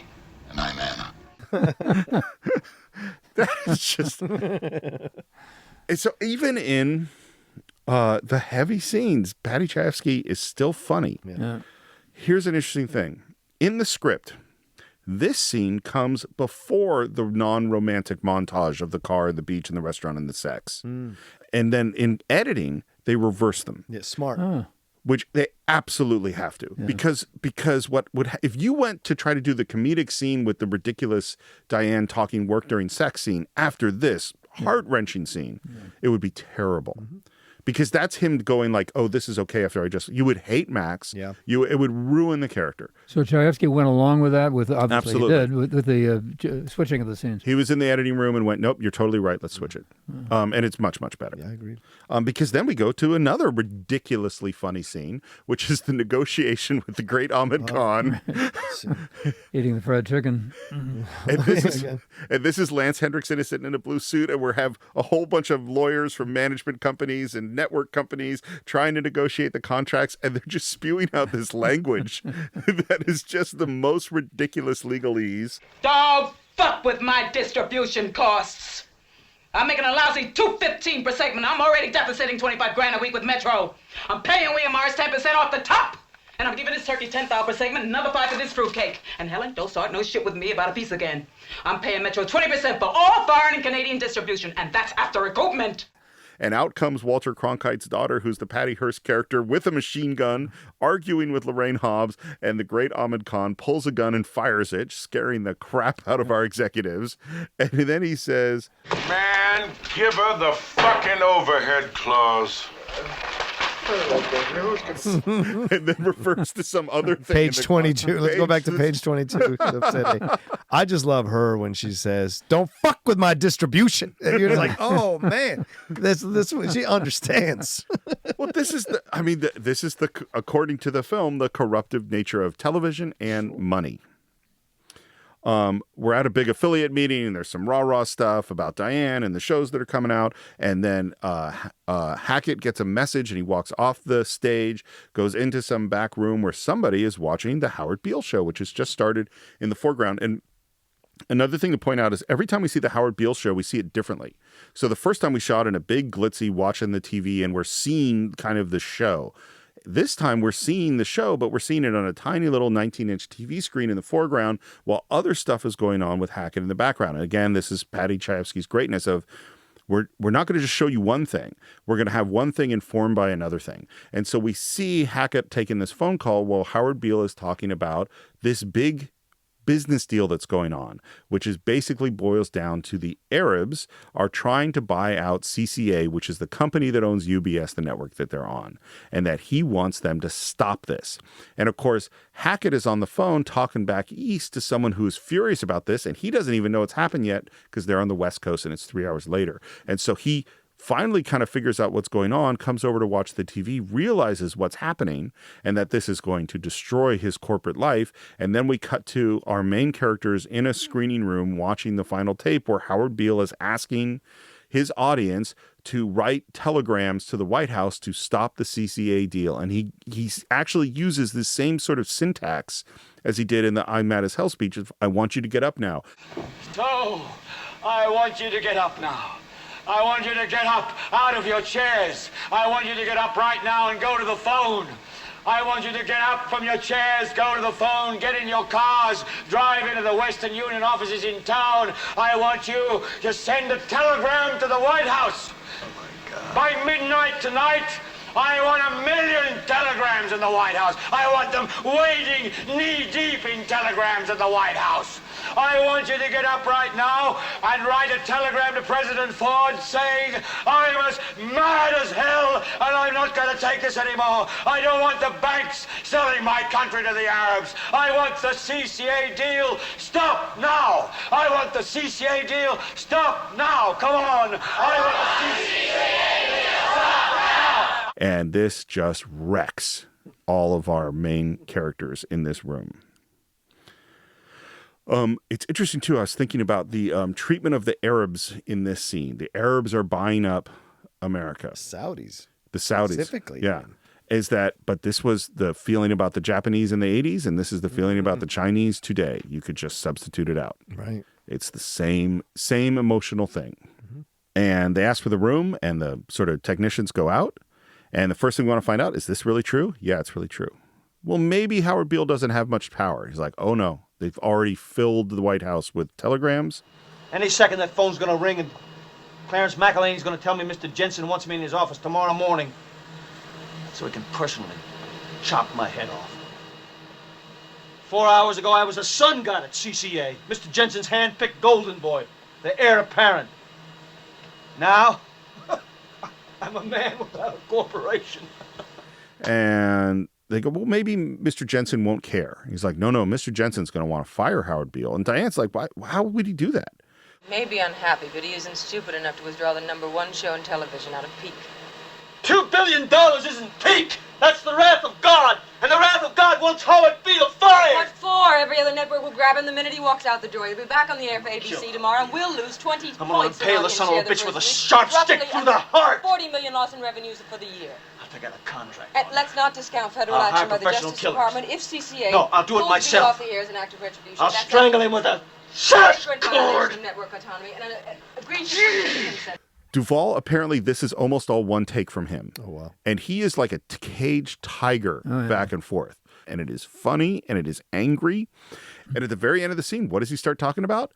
and I'm Anna. That's just... And so even in the heavy scenes, Patty Chayefsky is still funny. Yeah. Here's an interesting thing. In the script, this scene comes before the non-romantic montage of the car, the beach, and the restaurant, and the sex. And then in editing, they reverse them. Yeah, smart. Which they absolutely have to, because what would if you went to try to do the comedic scene with the ridiculous Diane talking work during sex scene after this heart-wrenching scene, it would be terrible. because that's him going like, oh, this is okay after you would hate Max. Yeah. It would ruin the character. So Chayefsky went along with that, obviously Absolutely. he did, with the switching of the scenes. He was in the editing room and went, nope, you're totally right. Let's switch it. And it's much, much better. Yeah, I agree. Because then we go to another ridiculously funny scene, which is the negotiation with the great Ahmed Khan. Eating the fried chicken. And this is Lance Hendrickson is sitting in a blue suit, and we have a whole bunch of lawyers from management companies and network companies trying to negotiate the contracts, and they're just spewing out this language that is just the most ridiculous legalese. Dog, fuck with my distribution costs. I'm making a lousy $2.15 per segment. I'm already deficiting $25,000 a week with Metro. I'm paying William Morris 10% off the top. And I'm giving this turkey $10,000 per segment, another 5 for this fruitcake. And Helen, don't start no shit with me about a piece again. I'm paying Metro 20% for all foreign and Canadian distribution, and that's after recoupment. And out comes Walter Cronkite's daughter, who's the Patty Hearst character, with a machine gun, arguing with Lorraine Hobbs, and the great Ahmed Khan pulls a gun and fires it, scaring the crap out of our executives. And then he says, Man, give her the fucking overhead clause. and then refers to some other thing. Page 22. Let's go back to page 22. I just love her when she says, "Don't fuck with my distribution." And you're like, "Oh man, this she understands." Well, this is according to the film, the corruptive nature of television and money. We're at a big affiliate meeting, and there's some rah-rah stuff about Diane and the shows that are coming out. And then Hackett gets a message, and he walks off the stage, goes into some back room where somebody is watching the Howard Beale show, which has just started in the foreground. And another thing to point out is every time we see the Howard Beale show, we see it differently. So the first time we shot in a big glitzy watching the TV, and we're seeing kind of the show. This time we're seeing the show, but we're seeing it on a tiny little 19-inch TV screen in the foreground while other stuff is going on with Hackett in the background. And again, this is Patty Chayefsky's greatness of we're not going to just show you one thing. We're going to have one thing informed by another thing. And so we see Hackett taking this phone call while Howard Beale is talking about this big business deal that's going on, which is basically boils down to the Arabs are trying to buy out CCA, which is the company that owns UBS, the network that they're on, and that he wants them to stop this. And of course, Hackett is on the phone talking back east to someone who is furious about this, and he doesn't even know it's happened yet because they're on the West Coast and it's 3 hours later. And so he finally kind of figures out what's going on, comes over to watch the TV, realizes what's happening and that this is going to destroy his corporate life. And then we cut to our main characters in a screening room watching the final tape where Howard Beale is asking his audience to write telegrams to the White House to stop the CCA deal. And he actually uses this same sort of syntax as he did in the I'm Mad as Hell speech of, I want you to get up now. So, I want you to get up now. I want you to get up out of your chairs. I want you to get up right now and go to the phone. I want you to get up from your chairs, go to the phone, get in your cars, drive into the Western Union offices in town. I want you to send a telegram to the White House. Oh my God. By midnight tonight, I want 1 million telegrams in the White House. I want them wading knee-deep in telegrams in the White House. I want you to get up right now and write a telegram to President Ford saying, I'm as mad as hell and I'm not going to take this anymore. I don't want the banks selling my country to the Arabs. I want the CCA deal. Stop now. I want the CCA deal. Stop now. Come on. I want the CCA deal. Stop now. And this just wrecks all of our main characters in this room. It's interesting, too. I was thinking about the treatment of the Arabs in this scene. The Arabs are buying up America. Saudis. The Saudis. Specifically. Yeah. But this was the feeling about the Japanese in the 80s, and this is the feeling about the Chinese today. You could just substitute it out. Right. It's the same emotional thing. Mm-hmm. And they ask for the room, and the sort of technicians go out. And the first thing we want to find out, is this really true? Yeah, it's really true. Well, maybe Howard Beale doesn't have much power. He's like, oh, no. They've already filled the White House with telegrams. Any second that phone's gonna ring and Clarence McElhaney's gonna tell me Mr. Jenson wants me in his office tomorrow morning so he can personally chop my head off. 4 hours ago, I was a sun god at CCA, Mr. Jenson's hand-picked golden boy, the heir apparent. Now, I'm a man without a corporation. And they go, well, maybe Mr. Jenson won't care. He's like, no, Mr. Jenson's going to want to fire Howard Beale. And Diane's like, why? How would he do that? May be unhappy, but he isn't stupid enough to withdraw the #1 show in television out of pique. $2 billion isn't peak. That's the wrath of God. And the wrath of God wants Howard Beale fired. What for? Every other network will grab him the minute he walks out the door. He'll be back on the air for ABC tomorrow, and we'll lose 20 I'm points. gonna impale the son of a bitch with a sharp stick through the heart. 40 million loss in revenues for the year. I'll take out a contract. And let's not discount federal I'll hire action by the professional Justice killers. Department if CCA. No, I'll do it pulls myself. Beale off the air as an act of retribution. I'll That's strangle him with a flagrant cord. violation of network autonomy and an egregious consent. Duvall, apparently this is almost all one take from him. Oh, wow. And he is like a caged tiger back and forth. And it is funny and it is angry. And at the very end of the scene, what does he start talking about?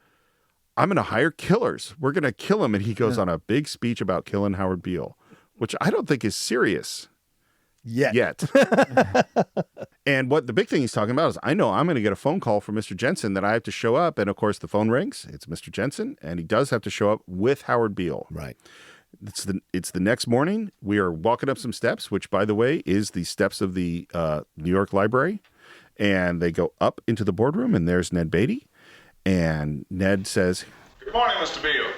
I'm going to hire killers. We're going to kill him. And he goes on a big speech about killing Howard Beale, which I don't think is serious yet. And what the big thing he's talking about is, I know I'm going to get a phone call from Mr. Jenson that I have to show up. And of course, the phone rings. It's Mr. Jenson. And he does have to show up with Howard Beale. Right. It's the next morning. We are walking up some steps, which, by the way, is the steps of the New York Library. And they go up into the boardroom, and there's Ned Beatty. And Ned says, Good morning, Mr. Beale.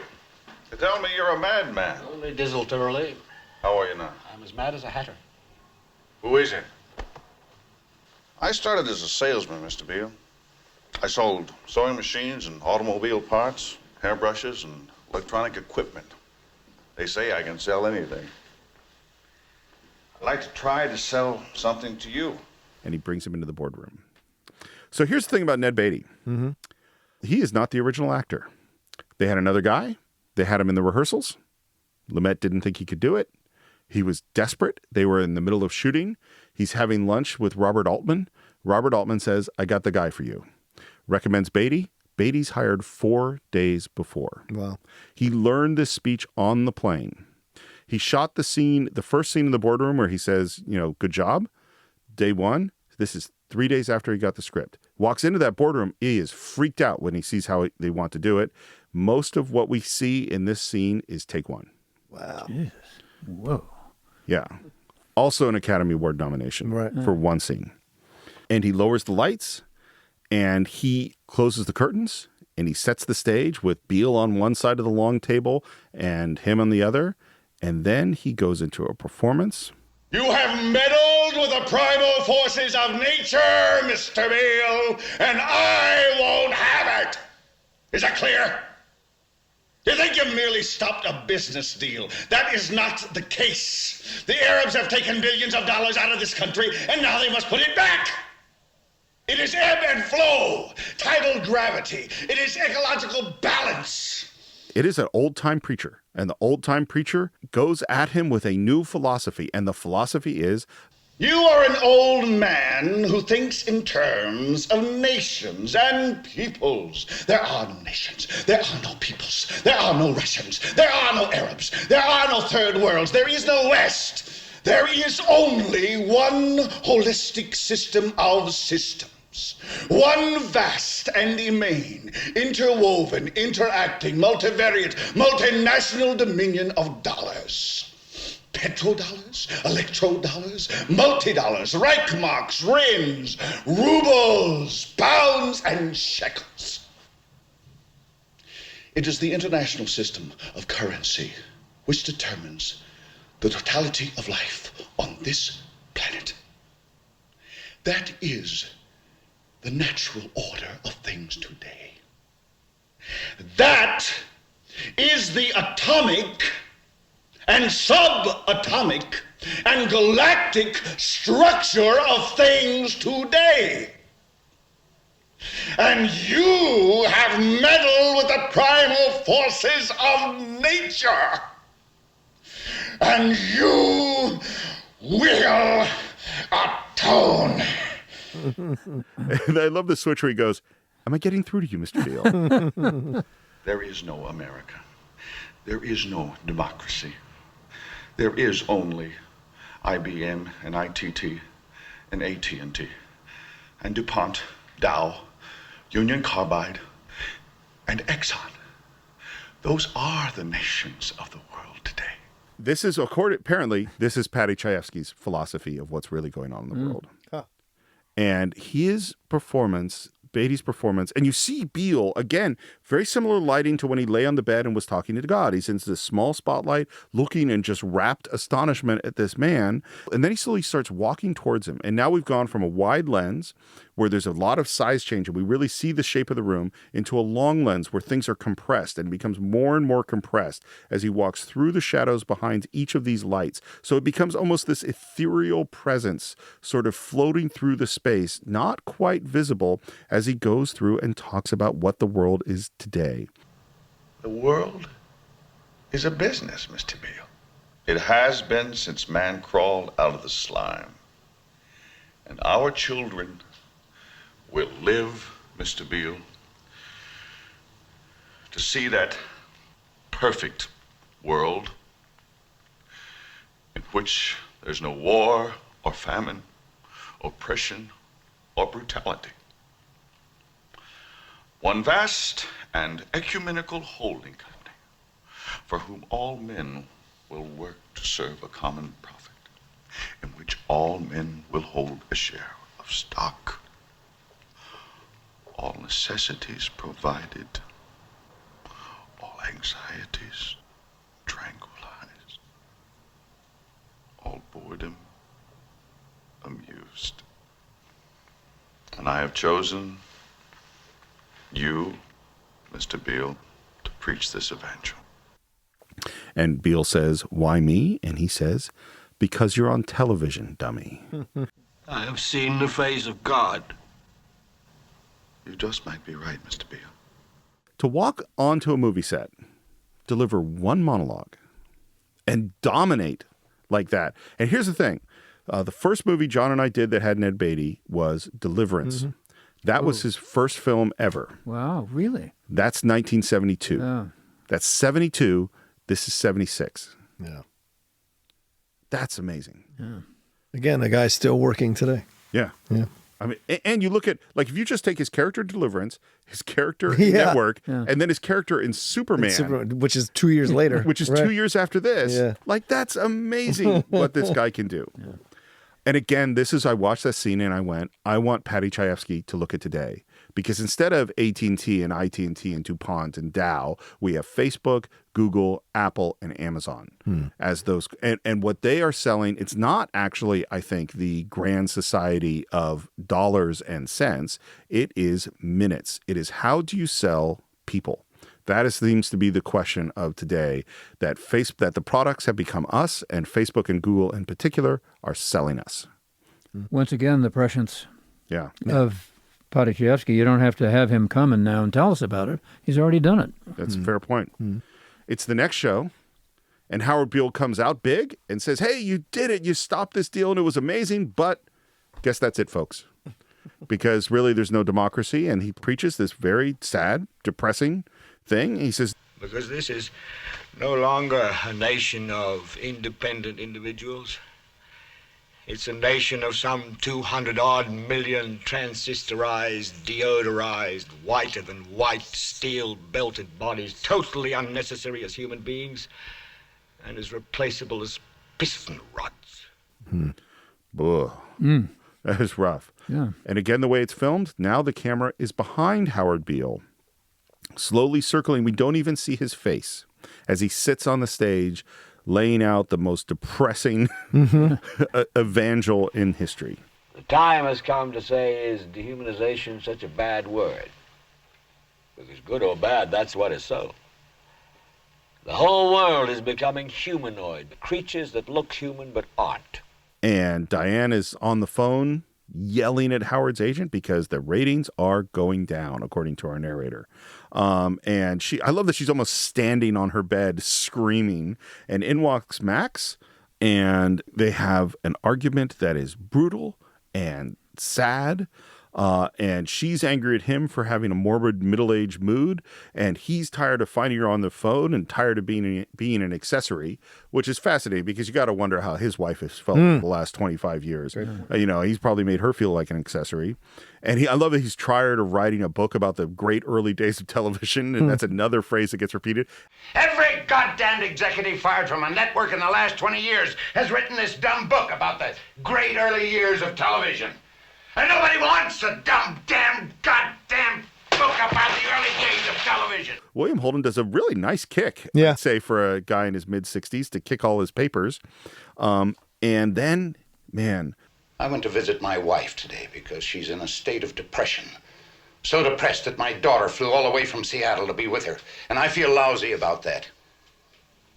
They tell me you're a madman. Only desultorily. How are you now? I'm as mad as a hatter. Who is it? I started as a salesman, Mr. Beale. I sold sewing machines and automobile parts, hairbrushes, and electronic equipment. They say I can sell anything. I'd like to try to sell something to you. And he brings him into the boardroom. So here's the thing about Ned Beatty. Mm-hmm. He is not the original actor. They had another guy. They had him in the rehearsals. Lumet didn't think he could do it. He was desperate. They were in the middle of shooting. He's having lunch with Robert Altman. Robert Altman says, I got the guy for you. Recommends Beatty. Beatty's hired 4 days before. Wow. He learned this speech on the plane. He shot the scene, the first scene in the boardroom where he says, good job. Day one. This is 3 days after he got the script. Walks into that boardroom. He is freaked out when he sees how they want to do it. Most of what we see in this scene is take one. Wow. Jesus. Whoa. Yeah. Also an Academy Award nomination for one scene. And he lowers the lights and he closes the curtains and he sets the stage with Beale on one side of the long table and him on the other. And then he goes into a performance. You have meddled with the primal forces of nature, Mr. Beale, and I won't have it. Is that clear? You think you merely stopped a business deal? That is not the case. The Arabs have taken billions of dollars out of this country, and now they must put it back. It is ebb and flow, tidal gravity. It is ecological balance. It is an old-time preacher, and the old-time preacher goes at him with a new philosophy, and the philosophy is, You are an old man who thinks in terms of nations and peoples. There are no nations. There are no peoples. There are no Russians. There are no Arabs. There are no third worlds. There is no West. There is only one holistic system of systems. One vast and immane, interwoven, interacting, multivariate, multinational dominion of dollars. Petrodollars, electrodollars, multi-dollars, Reichmarks, rims, rubles, pounds, and shekels. It is the international system of currency which determines the totality of life on this planet. That is the natural order of things today. That is the atomic and subatomic and galactic structure of things today. And you have meddled with the primal forces of nature. And you will atone. And I love the switch where he goes, am I getting through to you, Mr. Beale? There is no America. There is no democracy. There is only IBM and ITT and AT&T and DuPont, Dow, Union Carbide, and Exxon. Those are the nations of the world today. This is apparently this is Patty Chayefsky's philosophy of what's really going on in the world. Huh. And his performance, Beatty's performance, and you see Beale, again, very similar lighting to when he lay on the bed and was talking to God. He's in this small spotlight, looking in just rapt astonishment at this man. And then he slowly starts walking towards him. And now we've gone from a wide lens where there's a lot of size change and we really see the shape of the room into a long lens where things are compressed and becomes more and more compressed as he walks through the shadows behind each of these lights. So it becomes almost this ethereal presence sort of floating through the space, not quite visible, as he goes through and talks about what the world is today. The world is a business, Mr. Beale. It has been since man crawled out of the slime. And our children will live, Mr. Beale, to see that perfect world in which there's no war or famine, oppression or brutality. One vast and ecumenical holding company for whom all men will work to serve a common profit, in which all men will hold a share of stock, all necessities provided, all anxieties tranquilized, all boredom amused. And I have chosen you, Mr. Beale, to preach this evangel. And Beale says, "Why me?" And he says, "Because you're on television, dummy." I have seen the face of God. You just might be right, Mr. Beale. To walk onto a movie set, deliver one monologue, and dominate like that. And here's the thing. The first movie John and I did that had Ned Beatty was Deliverance. Mhm. That was his first film ever. Wow, really? That's 1972. Yeah. That's 72. This is 76. Yeah. That's amazing. Yeah. Again, the guy's still working today. Yeah. Yeah. I mean, and you look at, like, if you just take his character in Deliverance, his character in Yeah. Network, Yeah. and then his character in Superman. Which is 2 years later. Which is Right. 2 years after this. Yeah. Like, that's amazing what this guy can do. Yeah. And again, I watched that scene and I went, I want Patty Chayefsky to look at today. Because instead of AT&T and IT&T and DuPont and Dow, we have Facebook, Google, Apple, and Amazon as those. And what they are selling, it's not actually, I think, the grand society of dollars and cents. It is minutes. It is how do you sell people? That seems to be the question of today, that the products have become us, and Facebook and Google in particular are selling us. Once again, the prescience Yeah. of Patichevsky. You don't have to have him come and now and tell us about it. He's already done it. That's a fair point. It's the next show, and Howard Beale comes out big and says, "Hey, you did it. You stopped this deal, and it was amazing, but guess that's it, folks." Because really there's no democracy, and he preaches this very sad, depressing thing. He says, Because this is no longer a nation of independent individuals. It's a nation of some 200-odd million transistorized, deodorized, whiter than white, steel-belted bodies, totally unnecessary as human beings, and as replaceable as piston rods. Ugh. That is rough. Yeah. And again, the way it's filmed, now the camera is behind Howard Beale, slowly circling. We don't even see his face as he sits on the stage, laying out the most depressing evangel in history. The time has come to say, is dehumanization such a bad word? Because good or bad, that's what is so. The whole world is becoming humanoid, creatures that look human but aren't. And Diane is on the phone yelling at Howard's agent because the ratings are going down, according to our narrator. And I love that she's almost standing on her bed screaming. And in walks Max, and they have an argument that is brutal and sad. And she's angry at him for having a morbid middle-aged mood, and he's tired of finding her on the phone and tired of being an accessory, which is fascinating because you got to wonder how his wife has felt for the last 25 years. He's probably made her feel like an accessory. And I love that he's tired of writing a book about the great early days of television, and that's another phrase that gets repeated. Every goddamn executive fired from a network in the last 20 years has written this dumb book about the great early years of television. And nobody wants a goddamn book about the early days of television. William Holden does a really nice kick, I'd say, for a guy in his mid-60s to kick all his papers. And then, man... I went to visit my wife today because she's in a state of depression. So depressed that my daughter flew all the way from Seattle to be with her. And I feel lousy about that.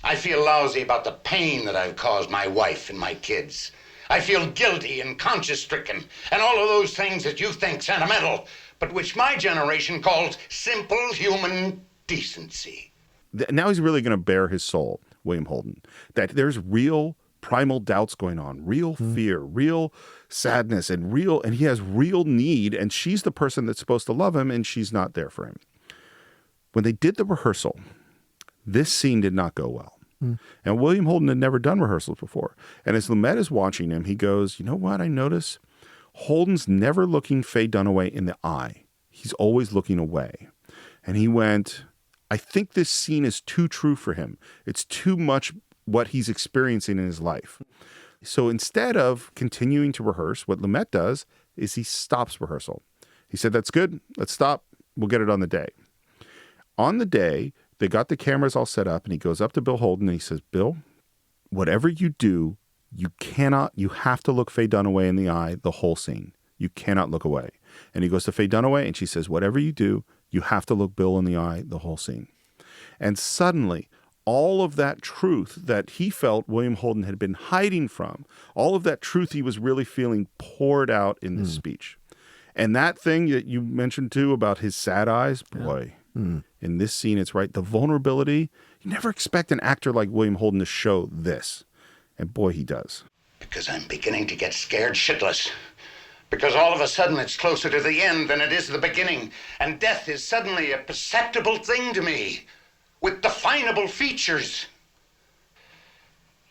I feel lousy about the pain that I've caused my wife and my kids. I feel guilty and conscience-stricken, and all of those things that you think sentimental, but which my generation calls simple human decency. Now he's really going to bare his soul, William Holden, that there's real primal doubts going on, real fear, real sadness, and he has real need, and she's the person that's supposed to love him, and she's not there for him. When they did the rehearsal, this scene did not go well. And William Holden had never done rehearsals before. And as Lumet is watching him, he goes, you know what I notice? Holden's never looking Faye Dunaway in the eye. He's always looking away. And he went, I think this scene is too true for him. It's too much what he's experiencing in his life. So instead of continuing to rehearse, what Lumet does is he stops rehearsal. He said, that's good. Let's stop. We'll get it on the day. On the day, they got the cameras all set up, and he goes up to Bill Holden and he says, Bill, whatever you do, you have to look Faye Dunaway in the eye the whole scene. You cannot look away. And he goes to Faye Dunaway and she says, whatever you do, you have to look Bill in the eye the whole scene. And suddenly, all of that truth that he felt William Holden had been hiding from, all of that truth he was really feeling poured out in this speech. And that thing that you mentioned too about his sad eyes, boy, in this scene, it's right. The vulnerability, you never expect an actor like William Holden to show this. And boy, he does. Because I'm beginning to get scared shitless. Because all of a sudden it's closer to the end than it is the beginning. And death is suddenly a perceptible thing to me, with definable features.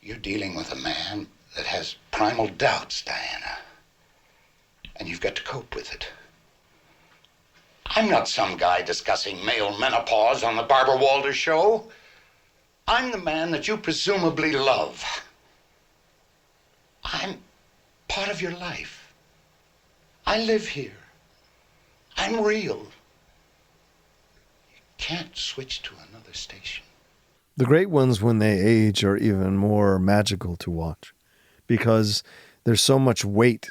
You're dealing with a man that has primal doubts, Diana. And you've got to cope with it. I'm not some guy discussing male menopause on the Barbara Walters show. I'm the man that you presumably love. I'm part of your life. I live here. I'm real. You can't switch to another station. The great ones, when they age, are even more magical to watch because there's so much weight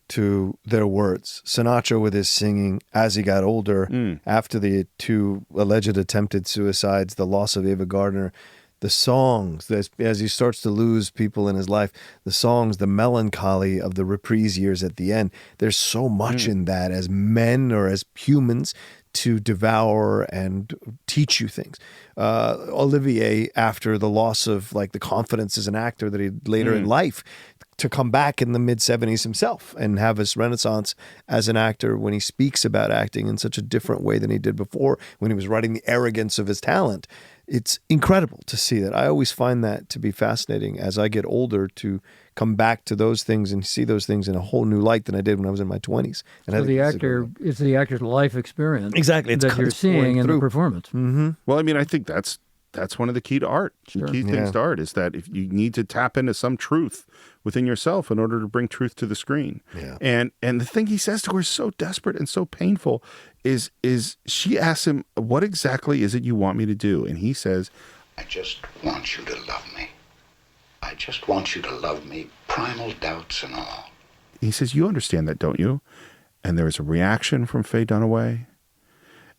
to their words. Sinatra with his singing as he got older, after the two alleged attempted suicides, the loss of Ava Gardner, the songs, as he starts to lose people in his life, the songs, the melancholy of the reprise years at the end, there's so much in that as men or as humans to devour and teach you things. Olivier, after the loss of like the confidence as an actor that he later in life, to come back in the mid-70s himself and have his renaissance as an actor when he speaks about acting in such a different way than he did before when he was writing the arrogance of his talent. It's incredible to see that. I always find that to be fascinating as I get older to come back to those things and see those things in a whole new light than I did when I was in my 20s. And so the actor, it's the actor's life experience. Exactly. That you're seeing in the performance. Well, I mean, I think that's one of the key to art. The key things to art is that if you need to tap into some truth within yourself in order to bring truth to the screen. And the thing he says to her is so desperate and so painful is she asks him, what exactly is it you want me to do? And he says, I just want you to love me. I just want you to love me, primal doubts and all. He says, you understand that, don't you? And there was a reaction from Faye Dunaway.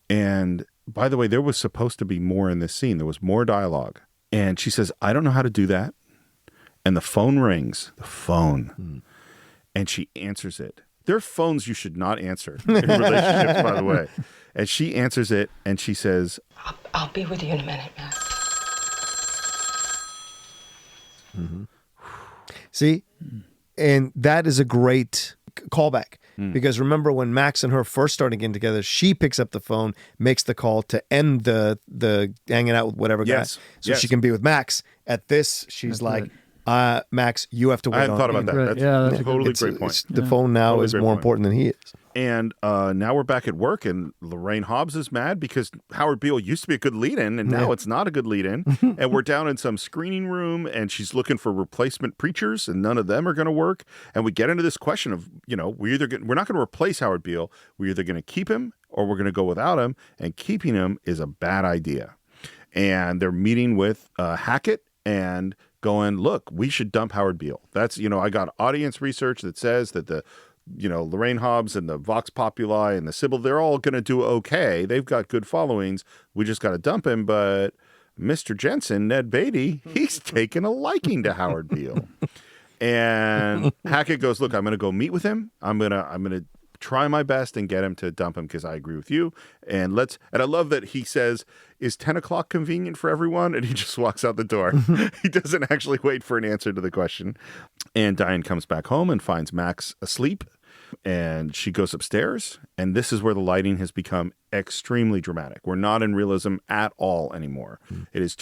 And by the way, there was supposed to be more in this scene. There was more dialogue. And she says, I don't know how to do that. And the phone rings. The phone. And she answers it. There are phones you should not answer in relationships, by the way. And she answers it, and she says, I'll be with you in a minute, Matt. See? And that is a great callback Because remember when Max and her first started getting together, she picks up the phone, makes the call to end the hanging out with whatever guy, so she can be with Max. At this, she's like, Max, you have to wait. I hadn't thought about that. That's a totally great point. The phone now Totally is great more point. important than he is. And now we're back at work, and Lorraine Hobbs is mad because Howard Beale used to be a good lead-in, and now it's not a good lead-in. And we're down in some screening room, and she's looking for replacement preachers, and none of them are going to work. And we get into this question of, we're not going to replace Howard Beale. We're either going to keep him or we're going to go without him, and keeping him is a bad idea. And they're meeting with Hackett and going, look, we should dump Howard Beale. That's, I got audience research that says that the Lorraine Hobbs and the Vox Populi and the Sybil, they're all going to do okay. They've got good followings. We just got to dump him. But Mr. Jenson, Ned Beatty, he's taken a liking to Howard Beale. And Hackett goes, look, I'm going to go meet with him. I'm going to try my best and get him to dump him because I agree with you. And I love that he says, is 10 o'clock convenient for everyone? And he just walks out the door. He doesn't actually wait for an answer to the question. And Diane comes back home and finds Max asleep. And she goes upstairs, and this is where the lighting has become extremely dramatic. We're not in realism at all anymore. It is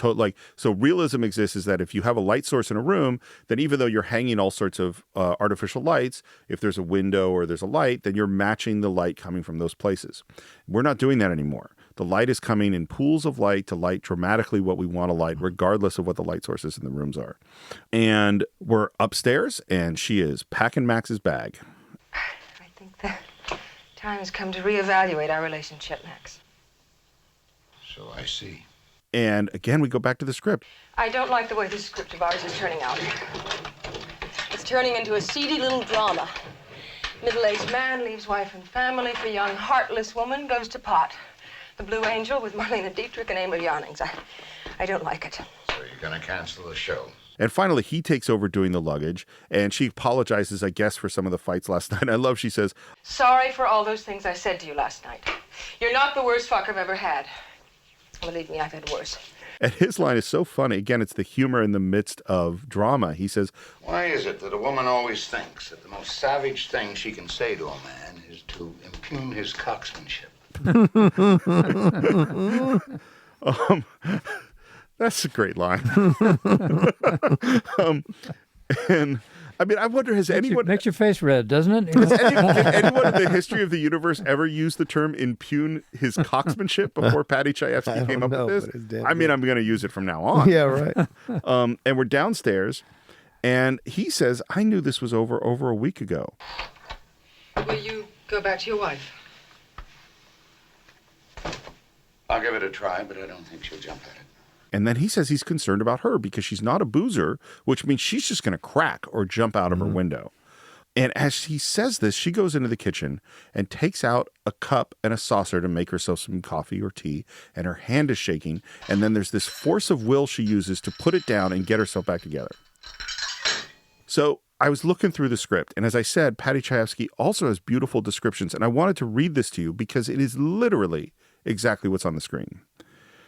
so realism exists is that if you have a light source in a room, then even though you're hanging all sorts of artificial lights, if there's a window or there's a light, then you're matching the light coming from those places. We're not doing that anymore. The light is coming in pools of light to light dramatically what we want to light, regardless of what the light sources in the rooms are. And we're upstairs, and she is packing Max's bag. The time has come to reevaluate our relationship, Max. So I see. And again, we go back to the script. I don't like the way this script of ours is turning out. It's turning into a seedy little drama. Middle-aged man leaves wife and family for young, heartless woman goes to pot. The Blue Angel with Marlena Dietrich and Emil Yarnings. I don't like it. So you're going to cancel the show? And finally, he takes over doing the luggage, and she apologizes, I guess, for some of the fights last night. I love, she says, sorry for all those things I said to you last night. You're not the worst fuck I've ever had. Believe me, I've had worse. And his line is so funny. Again, it's the humor in the midst of drama. He says, why is it that a woman always thinks that the most savage thing she can say to a man is to impugn his cocksmanship? That's a great line. And I mean, I wonder, has anyone... Makes your face red, doesn't it? Has anyone in the history of the universe ever used the term impugn his cocksmanship before Paddy Chayefsky came up with this? I mean, I'm going to use it from now on. Yeah, right. And we're downstairs, and he says, I knew this was over a week ago. Will you go back to your wife? I'll give it a try, but I don't think she'll jump at it. And then he says he's concerned about her because she's not a boozer, which means she's just going to crack or jump out of her window. And as he says this, she goes into the kitchen and takes out a cup and a saucer to make herself some coffee or tea, and her hand is shaking. And then there's this force of will she uses to put it down and get herself back together. So I was looking through the script, and as I said, Paddy Chayefsky also has beautiful descriptions, and I wanted to read this to you because it is literally exactly what's on the screen.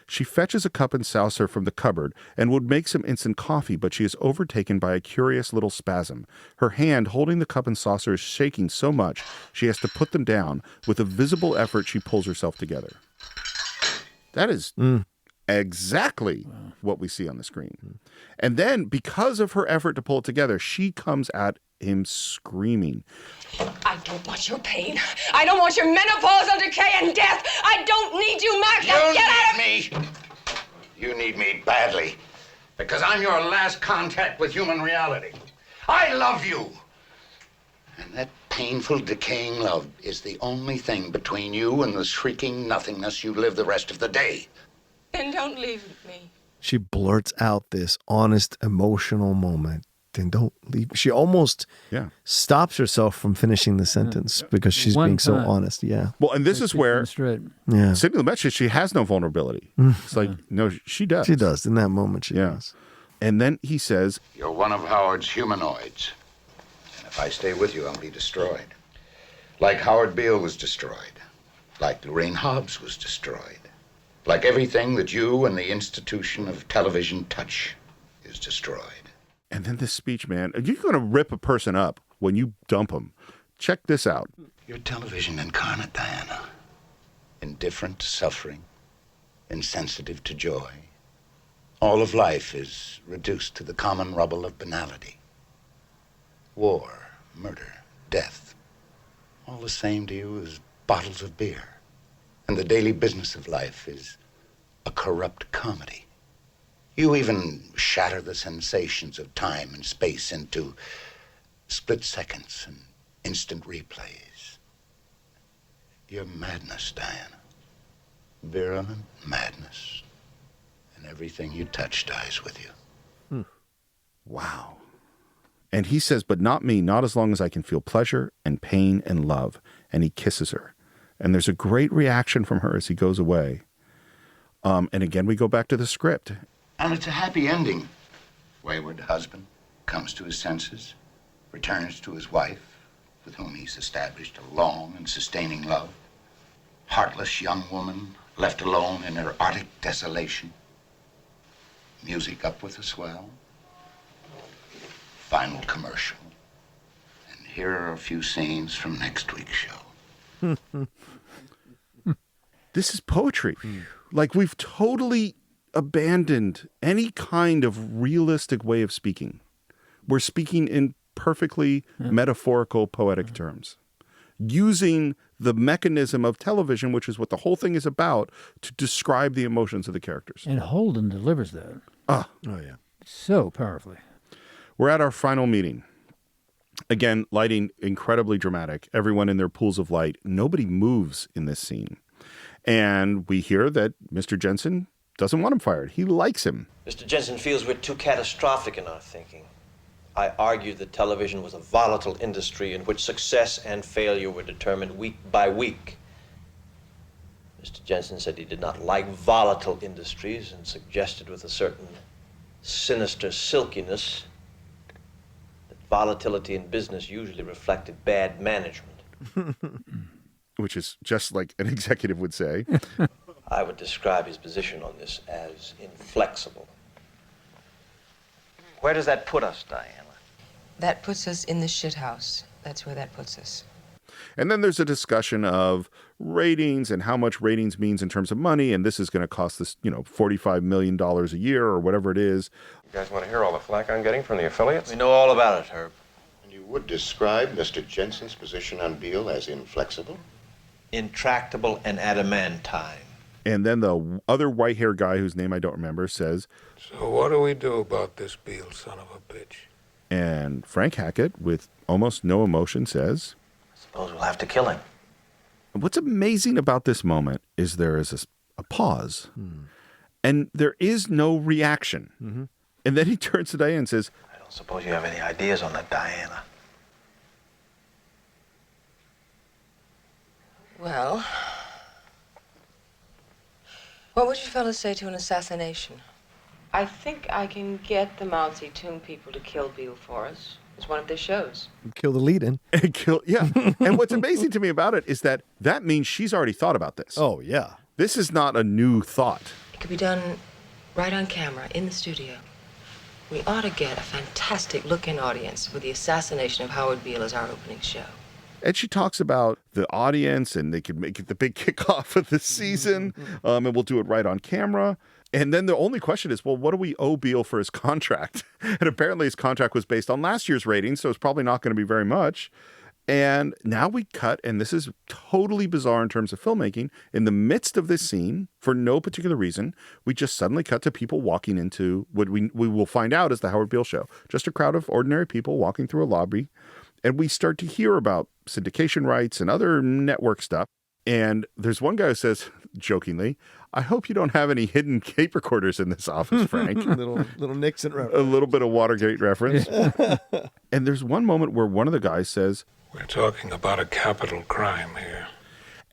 She fetches a cup and saucer from the cupboard and would make some instant coffee, but she is overtaken by a curious little spasm. Her hand holding the cup and saucer is shaking so much she has to put them down. With a visible effort, she pulls herself together. That is exactly what we see on the screen. And then, because of her effort to pull it together, she comes at him screaming. I don't want your pain. I don't want your menopausal decay and death. I don't need you, Max. Now get out of me. You need me badly, because I'm your last contact with human reality. I love you. And that painful, decaying love is the only thing between you and the shrieking nothingness you live the rest of the day. Then don't leave me. She blurts out this honest, emotional moment. Then don't leave. She almost stops herself from finishing the sentence because she's being so honest. Yeah. Well, and this is where Sidney Lumet, she has no vulnerability. It's like, no, she does. She does. In that moment, she does. And then he says, you're one of Howard's humanoids. And if I stay with you, I'll be destroyed. Like Howard Beale was destroyed. Like Lorraine Hobbs was destroyed. Like everything that you and the institution of television touch is destroyed. And then this speech, man, you're going to rip a person up when you dump them. Check this out. You're television incarnate, Diana. Indifferent to suffering, insensitive to joy. All of life is reduced to the common rubble of banality. War, murder, death. All the same to you as bottles of beer. And the daily business of life is a corrupt comedy. You even shatter the sensations of time and space into split seconds and instant replays. You're madness, Diana. Virulent madness. And everything you touch dies with you. Wow. And he says, but not me, not as long as I can feel pleasure and pain and love. And he kisses her. And there's a great reaction from her as he goes away. And again, we go back to the script. And it's a happy ending. Wayward husband comes to his senses, returns to his wife, with whom he's established a long and sustaining love. Heartless young woman left alone in her Arctic desolation. Music up with a swell. Final commercial. And here are a few scenes from next week's show. This is poetry. Like, we've totally abandoned any kind of realistic way of speaking. We're speaking in perfectly metaphorical, poetic terms, using the mechanism of television, which is what the whole thing is about, to describe the emotions of the characters. And Holden delivers that. Oh, yeah. So powerfully. We're at our final meeting. Again, lighting incredibly dramatic. Everyone in their pools of light. Nobody moves in this scene. And we hear that Mr. Jenson doesn't want him fired. He likes him. Mr. Jenson feels we're too catastrophic in our thinking. I argued that television was a volatile industry in which success and failure were determined week by week. Mr. Jenson said he did not like volatile industries and suggested with a certain sinister silkiness that volatility in business usually reflected bad management. Which is just like an executive would say. I would describe his position on this as inflexible. Where does that put us, Diana? That puts us in the shithouse. That's where that puts us. And then there's a discussion of ratings and how much ratings means in terms of money. And this is going to cost us, $45 million a year or whatever it is. You guys want to hear all the flack I'm getting from the affiliates? We know all about it, Herb. And you would describe Mr. Jenson's position on Beale as inflexible? Intractable and adamantine. And then the other white-haired guy, whose name I don't remember, says, So what do we do about this Beale son of a bitch? And Frank Hackett, with almost no emotion, says, Suppose we'll have to kill him. What's amazing about this moment is there is a pause, and there is no reaction. Mm-hmm. And then he turns to Diane and says, I don't suppose you have any ideas on that, Diana. Well, what would you fellas say to an assassination? I think I can get the Mao Zedong people to kill Beale for us. It's one of their shows. Kill the lead-in. Yeah. And what's amazing to me about it is that means she's already thought about this. Oh, yeah. This is not a new thought. It could be done right on camera, in the studio. We ought to get a fantastic look-in audience with the assassination of Howard Beale as our opening show. And she talks about the audience, and they could make it the big kickoff of the season, and we'll do it right on camera. And then the only question is, well, what do we owe Beale for his contract? And apparently his contract was based on last year's ratings, so it's probably not going to be very much. And now we cut, and this is totally bizarre in terms of filmmaking. In the midst of this scene, for no particular reason, we just suddenly cut to people walking into what we will find out is the Howard Beale show. Just a crowd of ordinary people walking through a lobby. And we start to hear about syndication rights and other network stuff. And there's one guy who says, jokingly, I hope you don't have any hidden tape recorders in this office, Frank. little Nixon reference. A little bit of Watergate reference. And there's one moment where one of the guys says, We're talking about a capital crime here.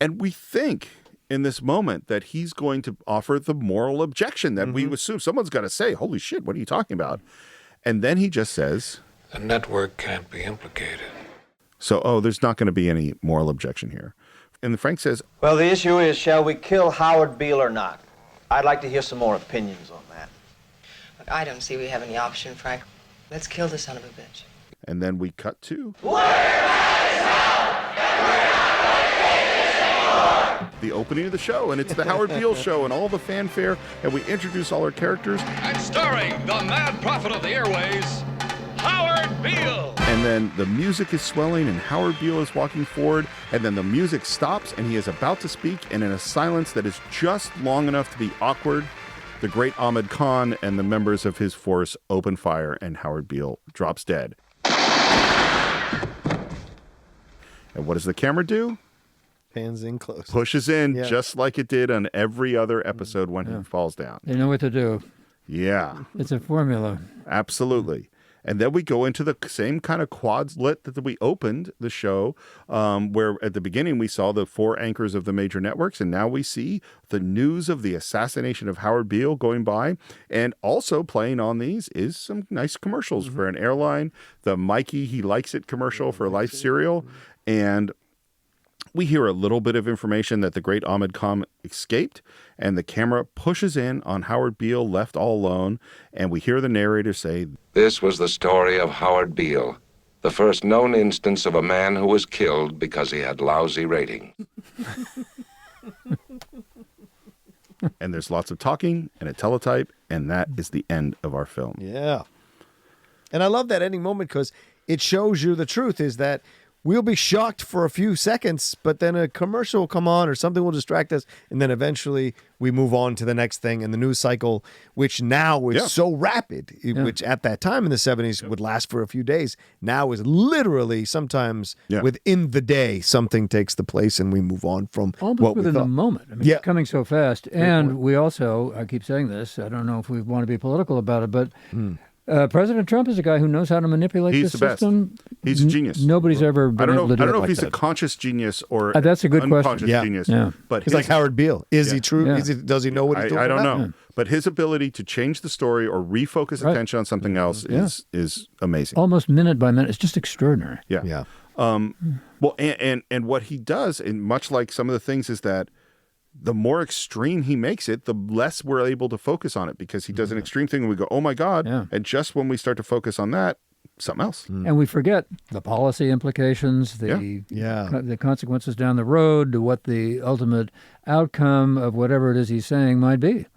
And we think in this moment that he's going to offer the moral objection that we assume someone's got to say, holy shit, what are you talking about? And then he just says, The network can't be implicated. So, there's not going to be any moral objection here. And Frank says, Well, the issue is, shall we kill Howard Beale or not? I'd like to hear some more opinions on that. Look, I don't see we have any option, Frank. Let's kill the son of a bitch. And then we cut to... Where is Howard? the opening of the show, and it's the Howard Beale Show and all the fanfare, and we introduce all our characters. And starring the mad prophet of the airways, Howard Beale. And then the music is swelling, and Howard Beale is walking forward, and then the music stops, and he is about to speak, and in a silence that is just long enough to be awkward, the great Ahmed Khan and the members of his force open fire, and Howard Beale drops dead. And what does the camera do? Pans in close. Pushes in, just like it did on every other episode when he falls down. They know what to do. Yeah. It's a formula. Absolutely. And then we go into the same kind of quadlet that we opened the show, where at the beginning we saw the 4 anchors of the major networks, and now we see the news of the assassination of Howard Beale going by. And also playing on these is some nice commercials for an airline, the Mikey He Likes It commercial for Life Cereal. And we hear a little bit of information that the great Ahmed Khan escaped, and the camera pushes in on Howard Beale left all alone, and we hear the narrator say, "This was the story of Howard Beale, the first known instance of a man who was killed because he had lousy ratings." And there's lots of talking and a teletype, and that is the end of our film. Yeah. And I love that ending moment because it shows you the truth is that we'll be shocked for a few seconds, but then a commercial will come on or something will distract us, and then eventually we move on to the next thing. And the news cycle, which now is so rapid, which at that time in the 70s would last for a few days, now is literally sometimes within the day something takes the place and we move on from almost what within we a thought. moment. I mean, it's coming so fast. And we also, I keep saying this, I don't know if we want to be political about it, but President Trump is a guy who knows how to manipulate He's the the best. system. He's a genius. Nobody's ever been able to do I don't it know like if he's that. a conscious genius or That's a good unconscious question. genius. Yeah. But It's like Howard Beale. Is he true? Yeah. Does he know what he's doing? I don't or know. not? But his ability to change the story or refocus attention on something else is amazing. Almost minute by minute. It's just extraordinary. Yeah. Well, and what he does, and much like some of the things, is that the more extreme he makes it, the less we're able to focus on it, because he does an extreme thing and we go, oh my God. And just when we start to focus on that, something else. And we forget the policy implications, the consequences down the road, to what the ultimate outcome of whatever it is he's saying might be.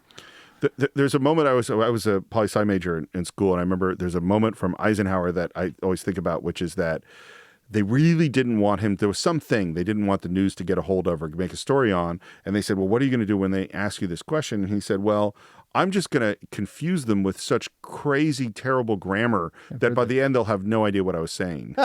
There's a moment, I was a poli-sci major in school, and I remember there's a moment from Eisenhower that I always think about, which is that they really didn't want him. There was something they didn't want the news to get a hold of or make a story on. And they said, well, what are you going to do when they ask you this question? And he said, well, I'm just going to confuse them with such crazy, terrible grammar that by the end they'll have no idea what I was saying.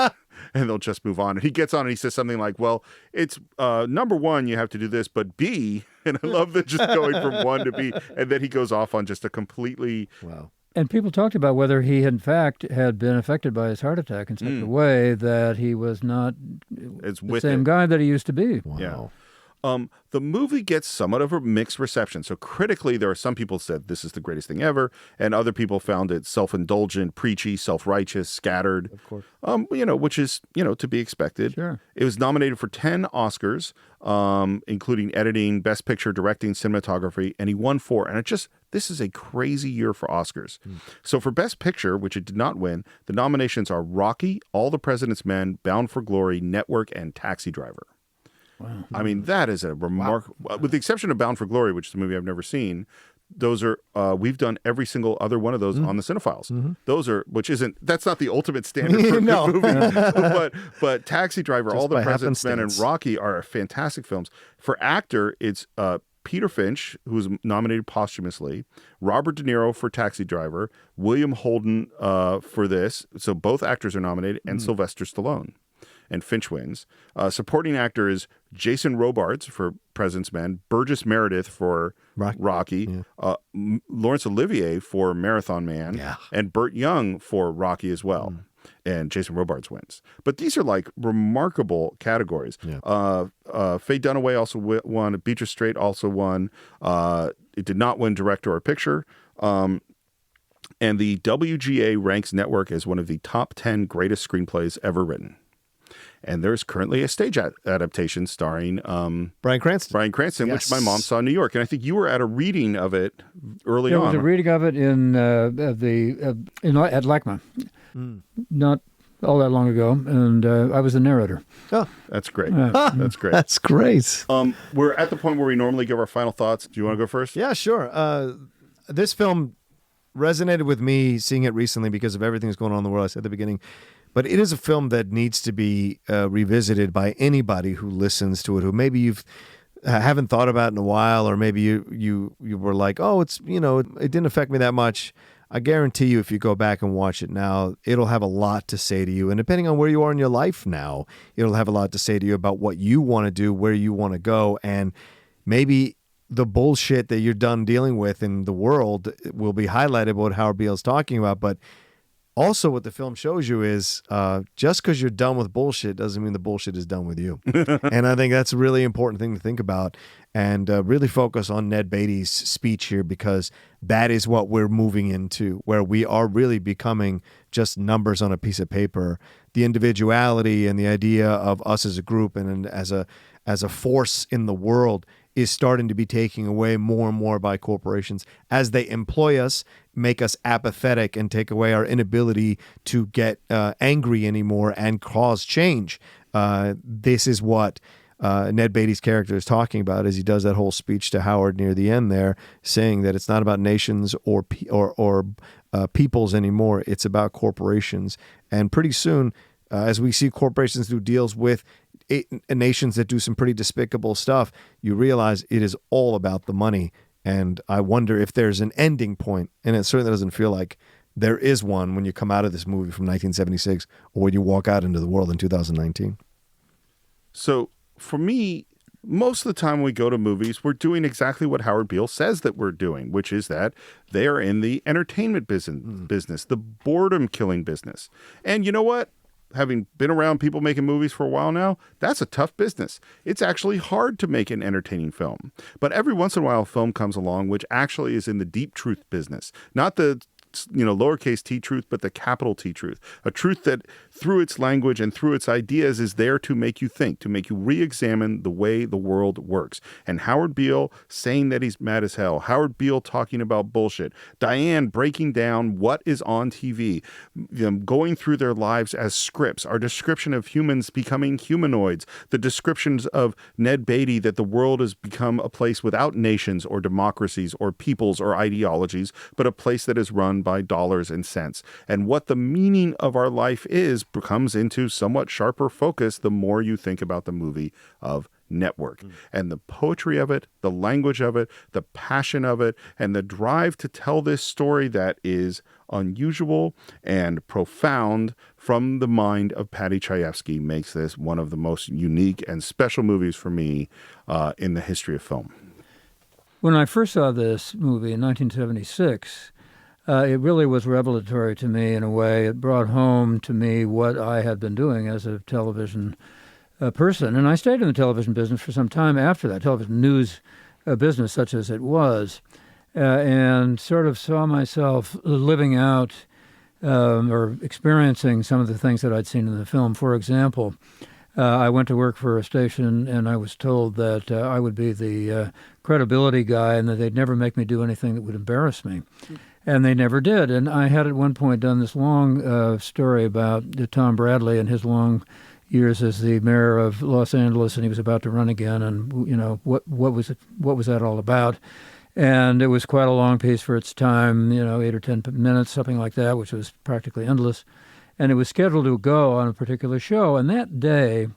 And they'll just move on. And he gets on and he says something like, well, it's number one, you have to do this, but B. And I love that, just going from one to B. And then he goes off on just a completely... Wow. And people talked about whether he, in fact, had been affected by his heart attack in such a way that he was not the same guy that he used to be. Wow. Yeah. The movie gets somewhat of a mixed reception. So critically, there are some people said this is the greatest thing ever, and other people found it self-indulgent, preachy, self-righteous, scattered. Of course. Which is, to be expected. Sure. It was nominated for 10 Oscars, including editing, Best Picture, directing, cinematography, and he won 4. And this is a crazy year for Oscars. So for Best Picture, which it did not win, the nominations are Rocky, All the President's Men, Bound for Glory, Network, and Taxi Driver. Wow. I mean, that is a remarkable, with the exception of Bound for Glory, which is a movie I've never seen. Those are, we've done every single other one of those on the Cinephiles. Those are, that's not the ultimate standard for a good movie. But Taxi Driver, All the President's Men, and Rocky are fantastic films. For actor, it's Peter Finch, who was nominated posthumously, Robert De Niro for Taxi Driver, William Holden for this. So both actors are nominated, and Sylvester Stallone. And Finch wins. Supporting actor is Jason Robards for President's Men, Burgess Meredith for Rocky, Laurence Olivier for Marathon Man, and Burt Young for Rocky as well. And Jason Robards wins. But these are like remarkable categories. Faye Dunaway also won. Beatrice Straight also won. It did not win director or picture. And the WGA ranks Network as one of the top 10 greatest screenplays ever written. And there's currently a stage adaptation starring Bryan Cranston, which my mom saw in New York. And I think you were at a reading of it early on. There was a reading of it at LACMA. Not all that long ago, and I was the narrator. Oh, that's great. Yeah. That's great. That's great. We're at the point where we normally give our final thoughts. Do you want to go first? Yeah, sure. This film resonated with me seeing it recently because of everything that's going on in the world, I said at the beginning. But it is a film that needs to be revisited by anybody who listens to it, who maybe you've haven't thought about in a while, or maybe you were like, oh, it's, you know, it didn't affect me that much. I guarantee you, if you go back and watch it now, it'll have a lot to say to you. And depending on where you are in your life now, it'll have a lot to say to you about what you want to do, where you want to go, and maybe the bullshit that you're done dealing with in the world will be highlighted what Howard Beale's talking about. But also what the film shows you is just because you're done with bullshit doesn't mean the bullshit is done with you. And I think that's a really important thing to think about, and really focus on Ned Beatty's speech here, because that is what we're moving into, where we are really becoming just numbers on a piece of paper. The individuality and the idea of us as a group and as a force in the world is starting to be taken away more and more by corporations as they employ us, make us apathetic, and take away our inability to get angry anymore and cause change. This is what Ned Beatty's character is talking about as he does that whole speech to Howard near the end there, saying that it's not about nations or peoples anymore. It's about corporations. And pretty soon, as we see corporations do deals with nations that do some pretty despicable stuff, you realize it is all about the money. And I wonder if there's an ending point, and it certainly doesn't feel like there is one when you come out of this movie from 1976 or when you walk out into the world in 2019. So for me, most of the time we go to movies, we're doing exactly what Howard Beale says that we're doing, which is that they are in the entertainment business, the boredom killing business. And you know what? Having been around people making movies for a while now, that's a tough business. It's actually hard to make an entertaining film. But every once in a while, a film comes along which actually is in the deep truth business, not the lowercase t truth, but the capital T truth. A truth that through its language and through its ideas is there to make you think, to make you re-examine the way the world works. And Howard Beale saying that he's mad as hell, Howard Beale talking about bullshit, Diane breaking down what is on TV, going through their lives as scripts, our description of humans becoming humanoids, the descriptions of Ned Beatty that the world has become a place without nations or democracies or peoples or ideologies, but a place that is run by dollars and cents. And what the meaning of our life is becomes into somewhat sharper focus the more you think about the movie of Network. And the poetry of it, the language of it, the passion of it, and the drive to tell this story that is unusual and profound from the mind of Paddy Chayefsky makes this one of the most unique and special movies for me in the history of film. When I first saw this movie in 1976, it really was revelatory to me in a way. It brought home to me what I had been doing as a television person. And I stayed in the television business for some time after that, television news business such as it was, and sort of saw myself living out or experiencing some of the things that I'd seen in the film. For example, I went to work for a station and I was told that I would be the credibility guy and that they'd never make me do anything that would embarrass me. And they never did. And I had at one point done this long story about Tom Bradley and his long years as the mayor of Los Angeles, and he was about to run again. And you know what was that all about? And it was quite a long piece for its time, 8 or 10 minutes, something like that, which was practically endless. And it was scheduled to go on a particular show. And that day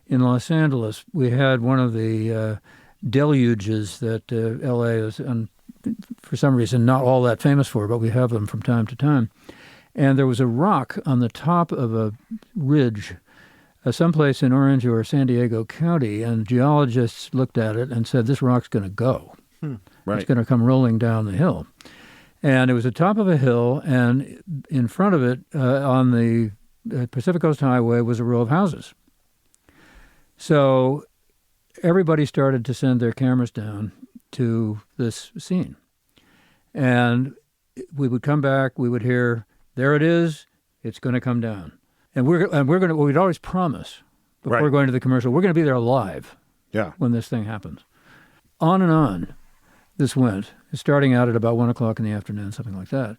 in Los Angeles, we had one of the deluges that L.A. is for some reason not all that famous for, but we have them from time to time. And there was a rock on the top of a ridge someplace in Orange or San Diego County, and geologists looked at it and said, this rock's going to go. Right. It's going to come rolling down the hill. And it was the top of a hill, and in front of it, on the Pacific Coast Highway, was a row of houses. So everybody started to send their cameras down to this scene. And we would come back, we would hear, there it is, it's going to come down. And we're going to, we'd always promise before going to the commercial, we're going to be there live when this thing happens. On and on this went, starting out at about 1 o'clock in the afternoon, something like that.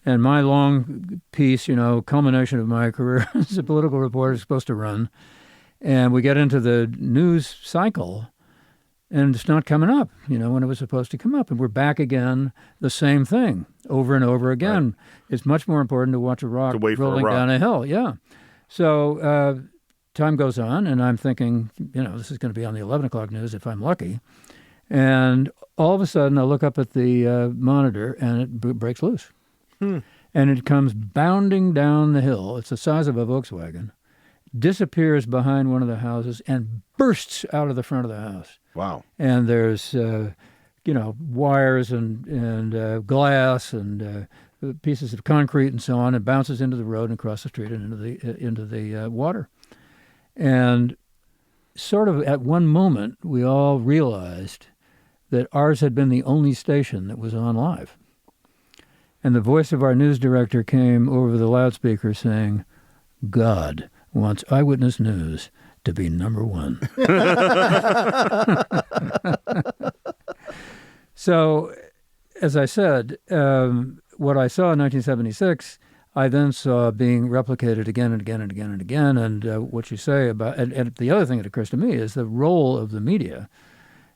And my long piece, culmination of my career as a political reporter, is supposed to run. And we get into the news cycle, and it's not coming up, when it was supposed to come up. And we're back again, the same thing, over and over again. Right. It's much more important to watch a rock rolling down a hill. Yeah. So time goes on, and I'm thinking, this is going to be on the 11 o'clock news if I'm lucky. And all of a sudden, I look up at the monitor, and it breaks loose. And it comes bounding down the hill. It's the size of a Volkswagen, disappears behind one of the houses, and bursts out of the front of the house. Wow. And there's, wires and glass and pieces of concrete and so on, and bounces into the road and across the street and into the water. And sort of at one moment, we all realized that ours had been the only station that was on live. And the voice of our news director came over the loudspeaker saying, God wants Eyewitness News to be number one. So, as I said, what I saw in 1976, I then saw being replicated again and again and again and again. And what you say about, and the other thing that occurs to me is the role of the media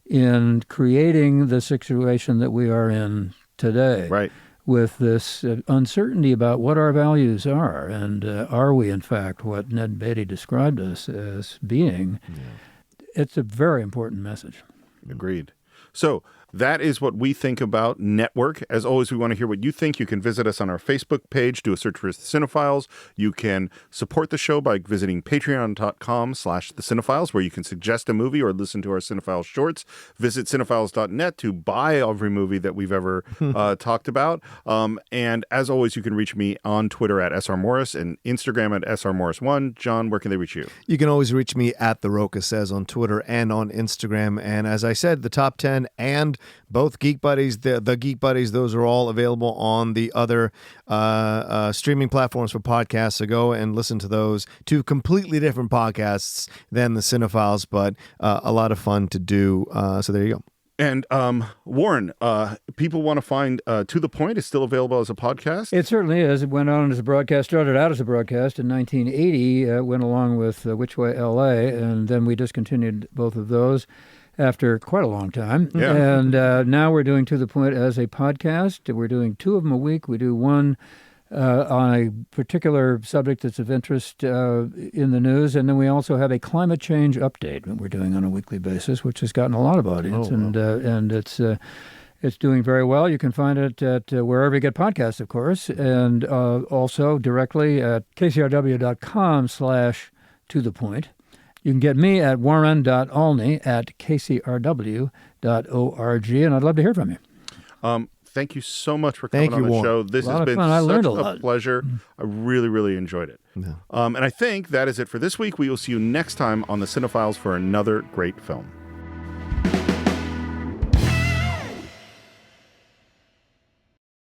in creating the situation that we are in today. Right. With this uncertainty about what our values are, and are we, in fact, what Ned Beatty described us as being. Yeah. It's a very important message. Agreed. So that is what we think about Network. As always, we want to hear what you think. You can visit us on our Facebook page. Do a search for The Cine-Files. You can support the show by visiting patreon.com/The Cine-Files, where you can suggest a movie or listen to our Cine-Files shorts. Visit cinephiles.net to buy every movie that we've ever talked about. And as always, you can reach me on Twitter at SRMorris and Instagram at SRMorris1. John, where can they reach you? You can always reach me at The Rocha Says on Twitter and on Instagram. And as I said, the top 10 and both Geek Buddies, the Geek Buddies, those are all available on the other streaming platforms for podcasts. So go and listen to those. Two completely different podcasts than the Cine-Files, but a lot of fun to do. So there you go. And Warren, people want to find To the Point is still available as a podcast? It certainly is. It went on as a broadcast, started out as a broadcast in 1980, went along with Which Way LA, and then we discontinued both of those after quite a long time. Yeah. And now we're doing To the Point as a podcast. We're doing 2 of them a week. We do one on a particular subject that's of interest in the news, and then we also have a climate change update that we're doing on a weekly basis, which has gotten a lot of audience, and it's doing very well. You can find it at wherever you get podcasts, of course, and also directly at kcrw.com/tothepoint. You can get me at warren.olney@kcrw.org, and I'd love to hear from you. Thank you so much for coming on the show. This has been such a pleasure. I really, really enjoyed it. Yeah. And I think that is it for this week. We will see you next time on The Cine-Files for another great film.